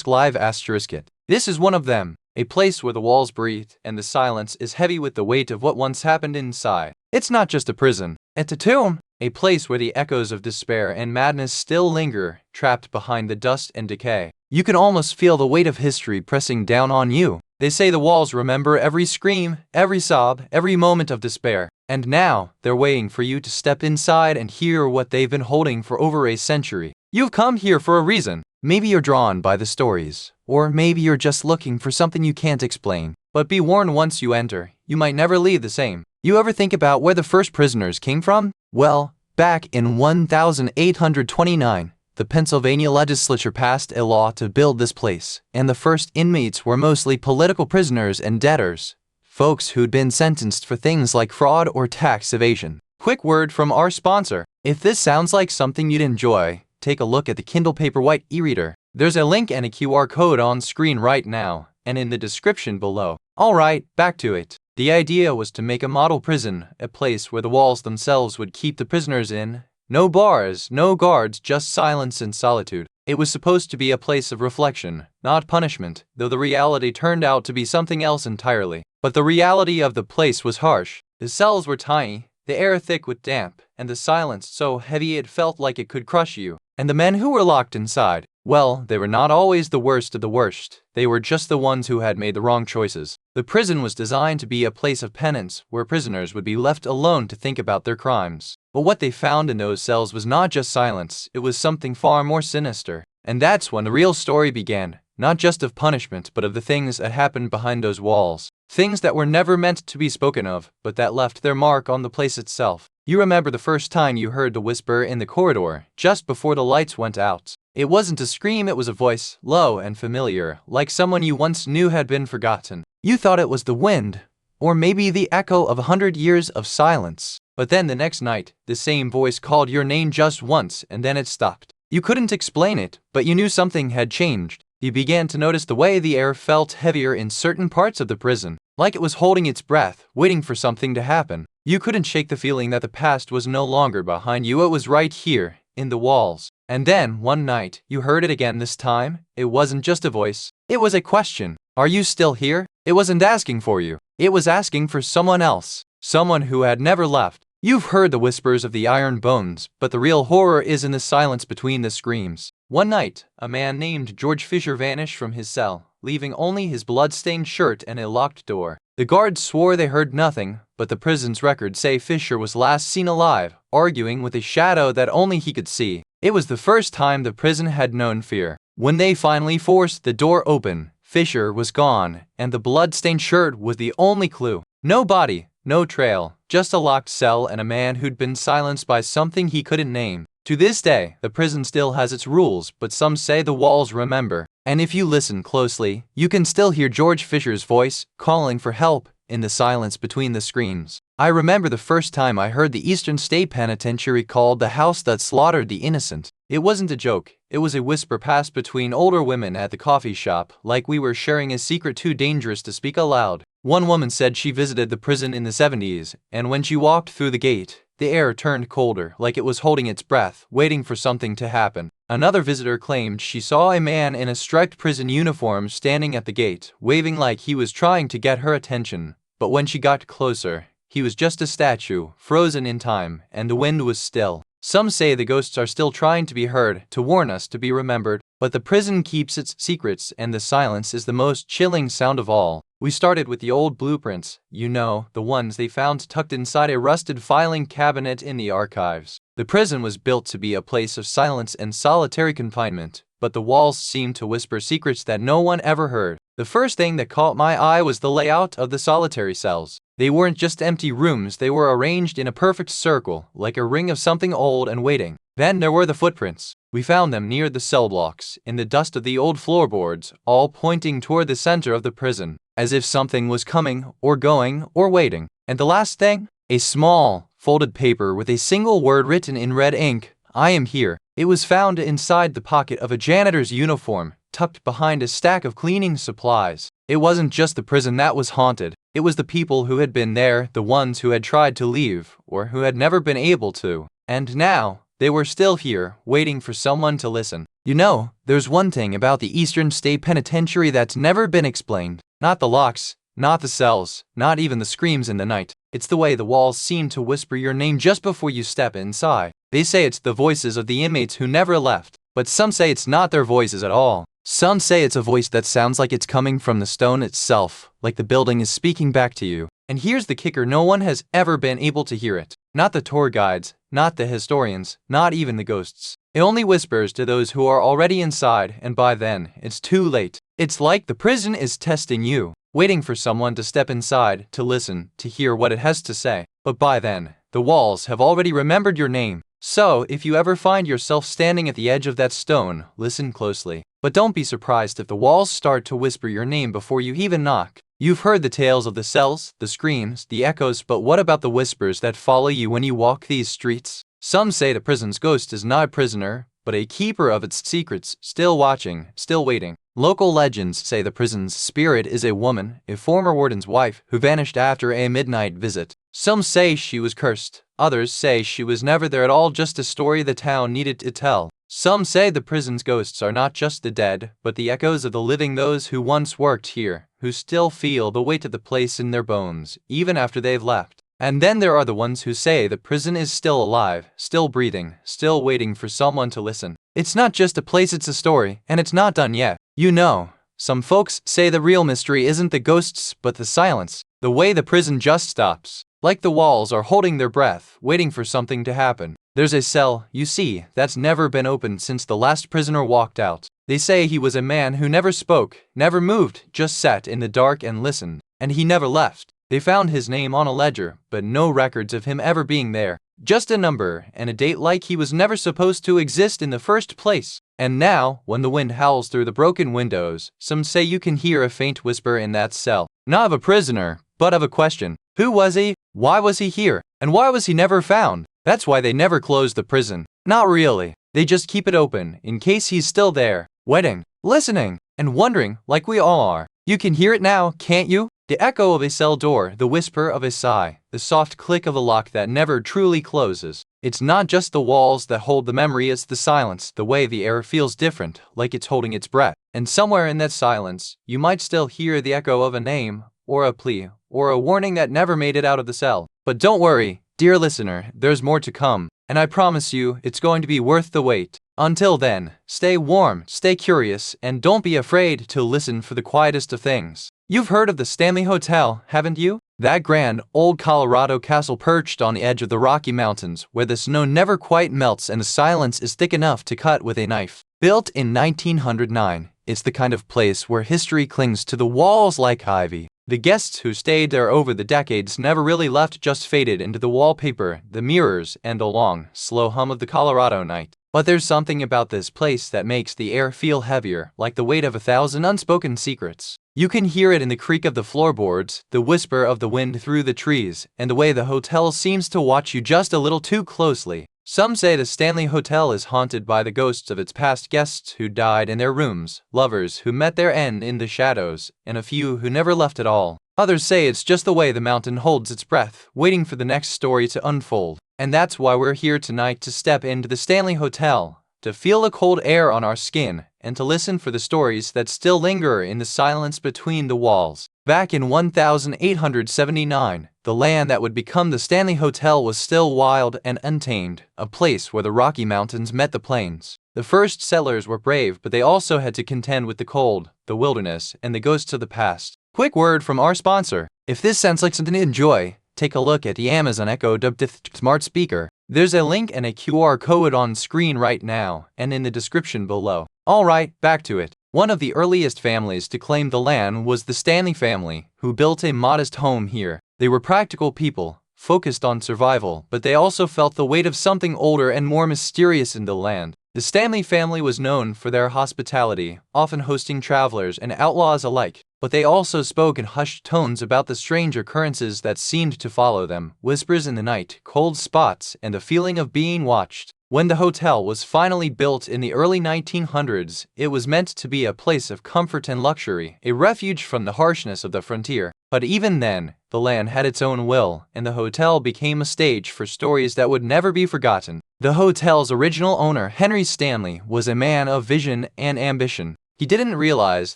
live it. This is one of them. A place where the walls breathe and the silence is heavy with the weight of what once happened inside. It's not just a prison, it's a tomb. A place where the echoes of despair and madness still linger, trapped behind the dust and decay. You can almost feel the weight of history pressing down on you. They say the walls remember every scream, every sob, every moment of despair. And now, they're waiting for you to step inside and hear what they've been holding for over a century. You've come here for a reason. Maybe you're drawn by the stories, or maybe you're just looking for something you can't explain. But be warned, once you enter, you might never leave the same. You ever think about where the first prisoners came from? Well, back in 1829, the Pennsylvania legislature passed a law to build this place, and the first inmates were mostly political prisoners and debtors, folks who'd been sentenced for things like fraud or tax evasion. Quick word from our sponsor. If this sounds like something you'd enjoy, take a look at the Kindle Paperwhite e-reader. There's a link and a QR code on screen right now, and in the description below. Alright, back to it. The idea was to make a model prison, a place where the walls themselves would keep the prisoners in. No bars, no guards, just silence and solitude. It was supposed to be a place of reflection, not punishment, though the reality turned out to be something else entirely. But the reality of the place was harsh. The cells were tiny, the air thick with damp, and the silence so heavy it felt like it could crush you. And the men who were locked inside, well, they were not always the worst of the worst. They were just the ones who had made the wrong choices. The prison was designed to be a place of penance, where prisoners would be left alone to think about their crimes. But what they found in those cells was not just silence, it was something far more sinister. And that's when the real story began, not just of punishment, but of the things that happened behind those walls. Things that were never meant to be spoken of, but that left their mark on the place itself. You remember the first time you heard the whisper in the corridor, just before the lights went out. It wasn't a scream, it was a voice, low and familiar, like someone you once knew had been forgotten. You thought it was the wind, or maybe the echo of 100 years of silence. But then the next night, the same voice called your name just once, and then it stopped. You couldn't explain it, but you knew something had changed. You began to notice the way the air felt heavier in certain parts of the prison, like it was holding its breath, waiting for something to happen. You couldn't shake the feeling that the past was no longer behind you, it was right here, in the walls. And then, one night, you heard it again. This time, it wasn't just a voice, it was a question. Are you still here? It wasn't asking for you, it was asking for someone else, someone who had never left. You've heard the whispers of the iron bones, but the real horror is in the silence between the screams. One night, a man named George Fisher vanished from his cell, leaving only his blood-stained shirt and a locked door. The guards swore they heard nothing, but the prison's records say Fisher was last seen alive, arguing with a shadow that only he could see. It was the first time the prison had known fear. When they finally forced the door open, Fisher was gone, and the blood-stained shirt was the only clue. No body, no trail, just a locked cell and a man who'd been silenced by something he couldn't name. To this day, the prison still has its rules, but some say the walls remember. And if you listen closely, you can still hear George Fisher's voice calling for help in the silence between the screams. I remember the first time I heard the Eastern State Penitentiary called the house that slaughtered the innocent. It wasn't a joke, it was a whisper passed between older women at the coffee shop, like we were sharing a secret too dangerous to speak aloud. One woman said she visited the prison in the 70s, and when she walked through the gate, the air turned colder, like it was holding its breath, waiting for something to happen. Another visitor claimed she saw a man in a striped prison uniform standing at the gate, waving like he was trying to get her attention. But when she got closer, he was just a statue, frozen in time, and the wind was still. Some say the ghosts are still trying to be heard, to warn us to be remembered, but the prison keeps its secrets, and the silence is the most chilling sound of all. We started with the old blueprints, you know, the ones they found tucked inside a rusted filing cabinet in the archives. The prison was built to be a place of silence and solitary confinement, but the walls seemed to whisper secrets that no one ever heard. The first thing that caught my eye was the layout of the solitary cells. They weren't just empty rooms, they were arranged in a perfect circle, like a ring of something old and waiting. Then there were the footprints. We found them near the cell blocks, in the dust of the old floorboards, all pointing toward the center of the prison, as if something was coming, or going, or waiting. And the last thing? A small, folded paper with a single word written in red ink, "I am here." It was found inside the pocket of a janitor's uniform, tucked behind a stack of cleaning supplies. It wasn't just the prison that was haunted. It was the people who had been there, the ones who had tried to leave, or who had never been able to. And now, they were still here, waiting for someone to listen. You know, there's one thing about the Eastern State Penitentiary that's never been explained. Not the locks, not the cells, not even the screams in the night. It's the way the walls seem to whisper your name just before you step inside. They say it's the voices of the inmates who never left, but some say it's not their voices at all. Some say it's a voice that sounds like it's coming from the stone itself, like the building is speaking back to you. And here's the kicker, no one has ever been able to hear it. Not the tour guides, not the historians, not even the ghosts. It only whispers to those who are already inside, and by then, it's too late. It's like the prison is testing you, waiting for someone to step inside, to listen, to hear what it has to say. But by then, the walls have already remembered your name. So, if you ever find yourself standing at the edge of that stone, listen closely. But don't be surprised if the walls start to whisper your name before you even knock. You've heard the tales of the cells, the screams, the echoes, but what about the whispers that follow you when you walk these streets? Some say the prison's ghost is not a prisoner, but a keeper of its secrets, still watching, still waiting. Local legends say the prison's spirit is a woman, a former warden's wife, who vanished after a midnight visit. Some say she was cursed. Others say she was never there at all, just a story the town needed to tell. Some say the prison's ghosts are not just the dead, but the echoes of the living, those who once worked here, who still feel the weight of the place in their bones, even after they've left. And then there are the ones who say the prison is still alive, still breathing, still waiting for someone to listen. It's not just a place, it's a story, and it's not done yet. You know, some folks say the real mystery isn't the ghosts, but the silence. The way the prison just stops. Like the walls are holding their breath, waiting for something to happen. There's a cell, you see, that's never been opened since the last prisoner walked out. They say he was a man who never spoke, never moved, just sat in the dark and listened. And he never left. They found his name on a ledger, but no records of him ever being there. Just a number and a date, like he was never supposed to exist in the first place. And now, when the wind howls through the broken windows, some say you can hear a faint whisper in that cell. Not of a prisoner, but of a question. Who was he? Why was he here? And why was he never found? That's why they never close the prison. Not really. They just keep it open, in case he's still there, waiting, listening, and wondering, like we all are. You can hear it now, can't you? The echo of a cell door, the whisper of a sigh, the soft click of a lock that never truly closes. It's not just the walls that hold the memory, it's the silence, the way the air feels different, like it's holding its breath. And somewhere in that silence, you might still hear the echo of a name, or a plea, or a warning that never made it out of the cell. But don't worry, dear listener, there's more to come, and I promise you, it's going to be worth the wait. Until then, stay warm, stay curious, and don't be afraid to listen for the quietest of things. You've heard of the Stanley Hotel, haven't you? That grand, old Colorado castle perched on the edge of the Rocky Mountains, where the snow never quite melts and the silence is thick enough to cut with a knife. Built in 1909, it's the kind of place where history clings to the walls like ivy. The guests who stayed there over the decades never really left, just faded into the wallpaper, the mirrors, and the long, slow hum of the Colorado night. But there's something about this place that makes the air feel heavier, like the weight of 1,000 unspoken secrets. You can hear it in the creak of the floorboards, the whisper of the wind through the trees, and the way the hotel seems to watch you just a little too closely. Some say the Stanley Hotel is haunted by the ghosts of its past guests who died in their rooms, lovers who met their end in the shadows, and a few who never left at all. Others say it's just the way the mountain holds its breath, waiting for the next story to unfold. And that's why we're here tonight, to step into the Stanley Hotel, to feel the cold air on our skin, and to listen for the stories that still linger in the silence between the walls. Back in 1879, the land that would become the Stanley Hotel was still wild and untamed, a place where the Rocky Mountains met the plains. The first settlers were brave, but they also had to contend with the cold, the wilderness, and the ghosts of the past. Quick word from our sponsor. If this sounds like something to enjoy, take a look at the Amazon Echo Dub smart speaker. There's a link and a QR code on screen right now and in the description below. Alright, back to it. One of the earliest families to claim the land was the Stanley family, who built a modest home here. They were practical people, focused on survival, but they also felt the weight of something older and more mysterious in the land. The Stanley family was known for their hospitality, often hosting travelers and outlaws alike, but they also spoke in hushed tones about the strange occurrences that seemed to follow them, whispers in the night, cold spots, and the feeling of being watched. When the hotel was finally built in the early 1900s, it was meant to be a place of comfort and luxury, a refuge from the harshness of the frontier. But even then, the land had its own will, and the hotel became a stage for stories that would never be forgotten. The hotel's original owner, Henry Stanley, was a man of vision and ambition. He didn't realize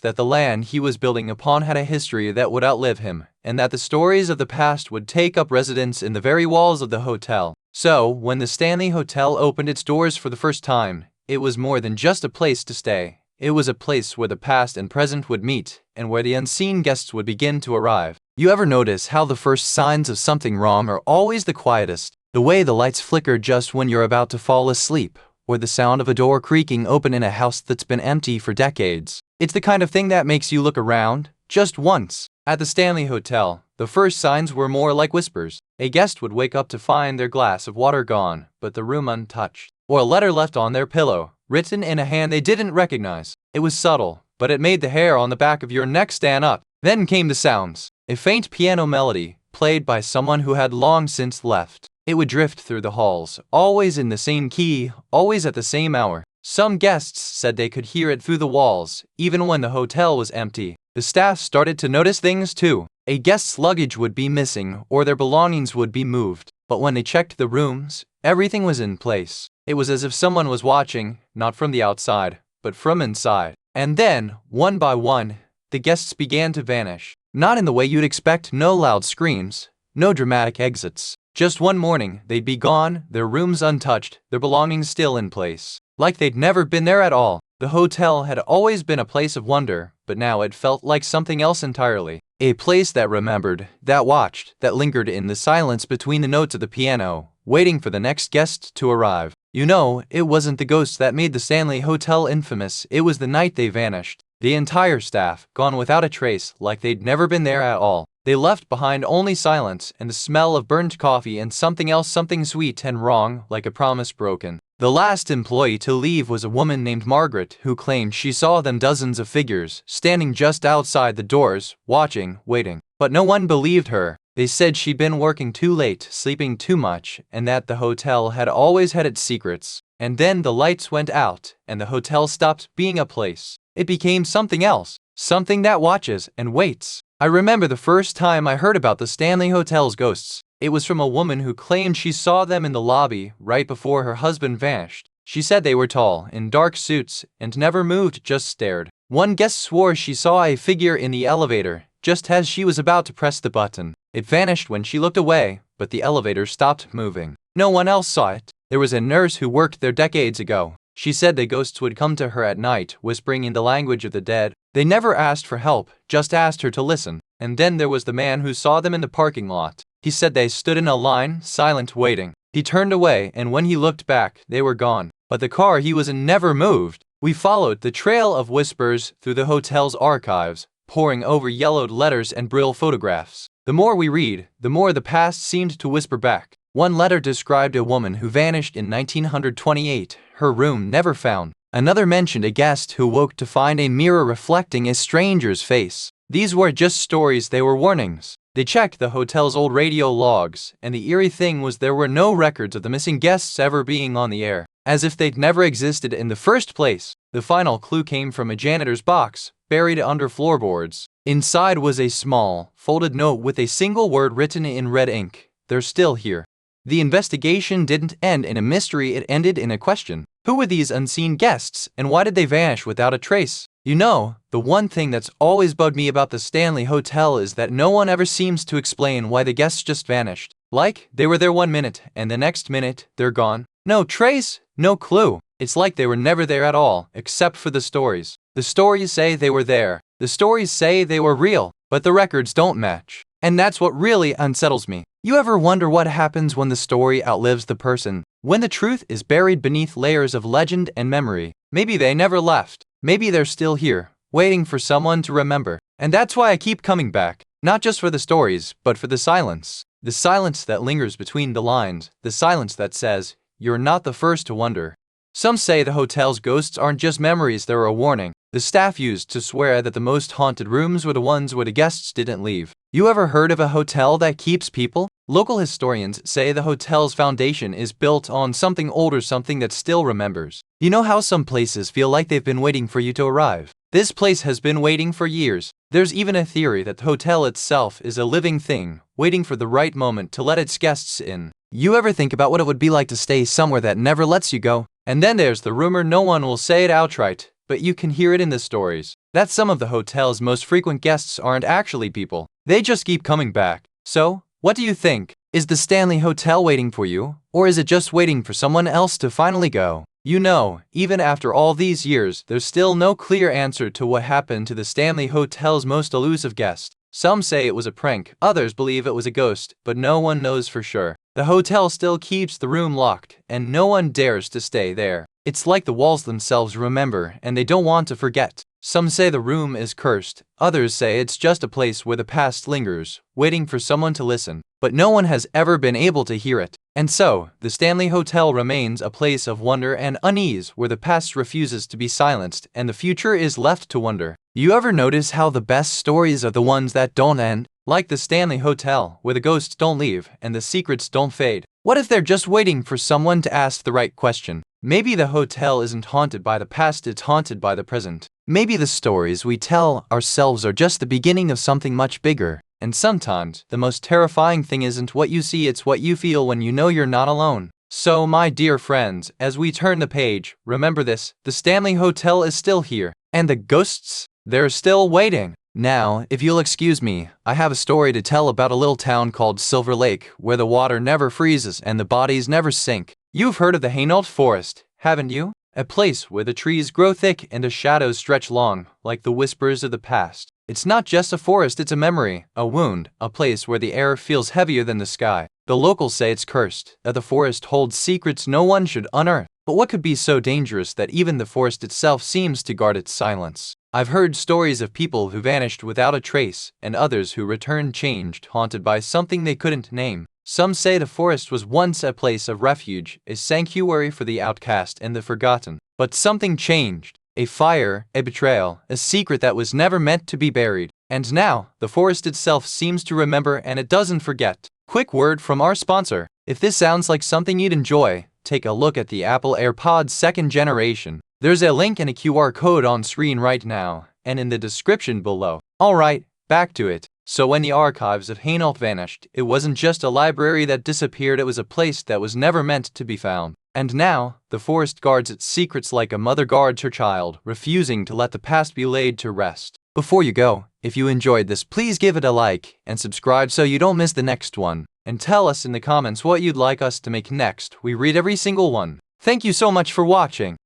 that the land he was building upon had a history that would outlive him, and that the stories of the past would take up residence in the very walls of the hotel. So, when the Stanley Hotel opened its doors for the first time, it was more than just a place to stay. It was a place where the past and present would meet, and where the unseen guests would begin to arrive. You ever notice how the first signs of something wrong are always the quietest? The way the lights flicker just when you're about to fall asleep, or the sound of a door creaking open in a house that's been empty for decades. It's the kind of thing that makes you look around, just once. At the Stanley Hotel, the first signs were more like whispers. A guest would wake up to find their glass of water gone, but the room untouched, or a letter left on their pillow, written in a hand they didn't recognize. It was subtle, but it made the hair on the back of your neck stand up. Then came the sounds. A faint piano melody, played by someone who had long since left. It would drift through the halls, always in the same key, always at the same hour. Some guests said they could hear it through the walls, even when the hotel was empty. The staff started to notice things too. A guest's luggage would be missing, or their belongings would be moved. But when they checked the rooms, everything was in place. It was as if someone was watching, not from the outside, but from inside. And then, one by one, the guests began to vanish. Not in the way you'd expect, no loud screams, no dramatic exits. Just one morning, they'd be gone, their rooms untouched, their belongings still in place. Like they'd never been there at all. The hotel had always been a place of wonder, but now it felt like something else entirely. A place that remembered, that watched, that lingered in the silence between the notes of the piano, waiting for the next guest to arrive. You know, it wasn't the ghosts that made the Stanley Hotel infamous, it was the night they vanished. The entire staff, gone without a trace, like they'd never been there at all. They left behind only silence and the smell of burnt coffee and something else, something sweet and wrong, like a promise broken. The last employee to leave was a woman named Margaret, who claimed she saw them dozens of figures, standing just outside the doors, watching, waiting. But no one believed her. They said she'd been working too late, sleeping too much, and that the hotel had always had its secrets. And then the lights went out, and the hotel stopped being a place. It became something else, something that watches and waits. I remember the first time I heard about the Stanley Hotel's ghosts. It was from a woman who claimed she saw them in the lobby right before her husband vanished. She said they were tall, in dark suits, and never moved, just stared. One guest swore she saw a figure in the elevator, just as she was about to press the button. It vanished when she looked away, but the elevator stopped moving. No one else saw it. There was a nurse who worked there decades ago. She said the ghosts would come to her at night, whispering in the language of the dead. They never asked for help, just asked her to listen. And then there was the man who saw them in the parking lot. He said they stood in a line, silent, waiting. He turned away, and when he looked back, they were gone. But the car he was in never moved. We followed the trail of whispers through the hotel's archives, poring over yellowed letters and Braille photographs. The more we read, the more the past seemed to whisper back. One letter described a woman who vanished in 1928, her room never found. Another mentioned a guest who woke to find a mirror reflecting a stranger's face. These weren't just stories, they were warnings. They checked the hotel's old radio logs, and the eerie thing was there were no records of the missing guests ever being on the air, as if they'd never existed in the first place. The final clue came from a janitor's box, buried under floorboards. Inside was a small, folded note with a single word written in red ink: "They're still here." The investigation didn't end in a mystery, it ended in a question. Who were these unseen guests, and why did they vanish without a trace? You know, the one thing that's always bugged me about the Stanley Hotel is that no one ever seems to explain why the guests just vanished. Like, they were there 1 minute, and the next minute, they're gone. No trace, no clue. It's like they were never there at all, except for the stories. The stories say they were there. The stories say they were real, but the records don't match. And that's what really unsettles me. You ever wonder what happens when the story outlives the person? When the truth is buried beneath layers of legend and memory? Maybe they never left. Maybe they're still here, waiting for someone to remember. And that's why I keep coming back. Not just for the stories, but for the silence. The silence that lingers between the lines. The silence that says, "You're not the first to wonder." Some say the hotel's ghosts aren't just memories, they're a warning. The staff used to swear that the most haunted rooms were the ones where the guests didn't leave. You ever heard of a hotel that keeps people? Local historians say the hotel's foundation is built on something older, something that still remembers. You know how some places feel like they've been waiting for you to arrive? This place has been waiting for years. There's even a theory that the hotel itself is a living thing, waiting for the right moment to let its guests in. You ever think about what it would be like to stay somewhere that never lets you go? And then there's the rumor, no one will say it outright, but you can hear it in the stories, that some of the hotel's most frequent guests aren't actually people. They just keep coming back. So, what do you think? Is the Stanley Hotel waiting for you, or is it just waiting for someone else to finally go? You know, even after all these years, there's still no clear answer to what happened to the Stanley Hotel's most elusive guest. Some say it was a prank, others believe it was a ghost, but no one knows for sure. The hotel still keeps the room locked, and no one dares to stay there. It's like the walls themselves remember, and they don't want to forget. Some say the room is cursed, others say it's just a place where the past lingers, waiting for someone to listen. But no one has ever been able to hear it. And so, the Stanley Hotel remains a place of wonder and unease where the past refuses to be silenced and the future is left to wonder. You ever notice how the best stories are the ones that don't end? Like the Stanley Hotel, where the ghosts don't leave and the secrets don't fade. What if they're just waiting for someone to ask the right question? Maybe the hotel isn't haunted by the past, it's haunted by the present. Maybe the stories we tell ourselves are just the beginning of something much bigger. And sometimes, the most terrifying thing isn't what you see, it's what you feel when you know you're not alone. So, my dear friends, as we turn the page, remember this: the Stanley Hotel is still here, and the ghosts, they're still waiting. Now, if you'll excuse me, I have a story to tell about a little town called Silver Lake, where the water never freezes and the bodies never sink. You've heard of the Hainault Forest, haven't you? A place where the trees grow thick and the shadows stretch long, like the whispers of the past. It's not just a forest, it's a memory, a wound, a place where the air feels heavier than the sky. The locals say it's cursed, that the forest holds secrets no one should unearth. But what could be so dangerous that even the forest itself seems to guard its silence? I've heard stories of people who vanished without a trace, and others who returned changed, haunted by something they couldn't name. Some say the forest was once a place of refuge, a sanctuary for the outcast and the forgotten. But something changed. A fire, a betrayal, a secret that was never meant to be buried. And now, the forest itself seems to remember and it doesn't forget. Quick word from our sponsor. If this sounds like something you'd enjoy, take a look at the Apple AirPods 2nd generation. There's a link and a QR code on screen right now, and in the description below. Alright, back to it. So when the archives of Hainault vanished, it wasn't just a library that disappeared, it was a place that was never meant to be found. And now, the forest guards its secrets like a mother guards her child, refusing to let the past be laid to rest. Before you go, if you enjoyed this, please give it a like and subscribe so you don't miss the next one. And tell us in the comments what you'd like us to make next. We read every single one. Thank you so much for watching.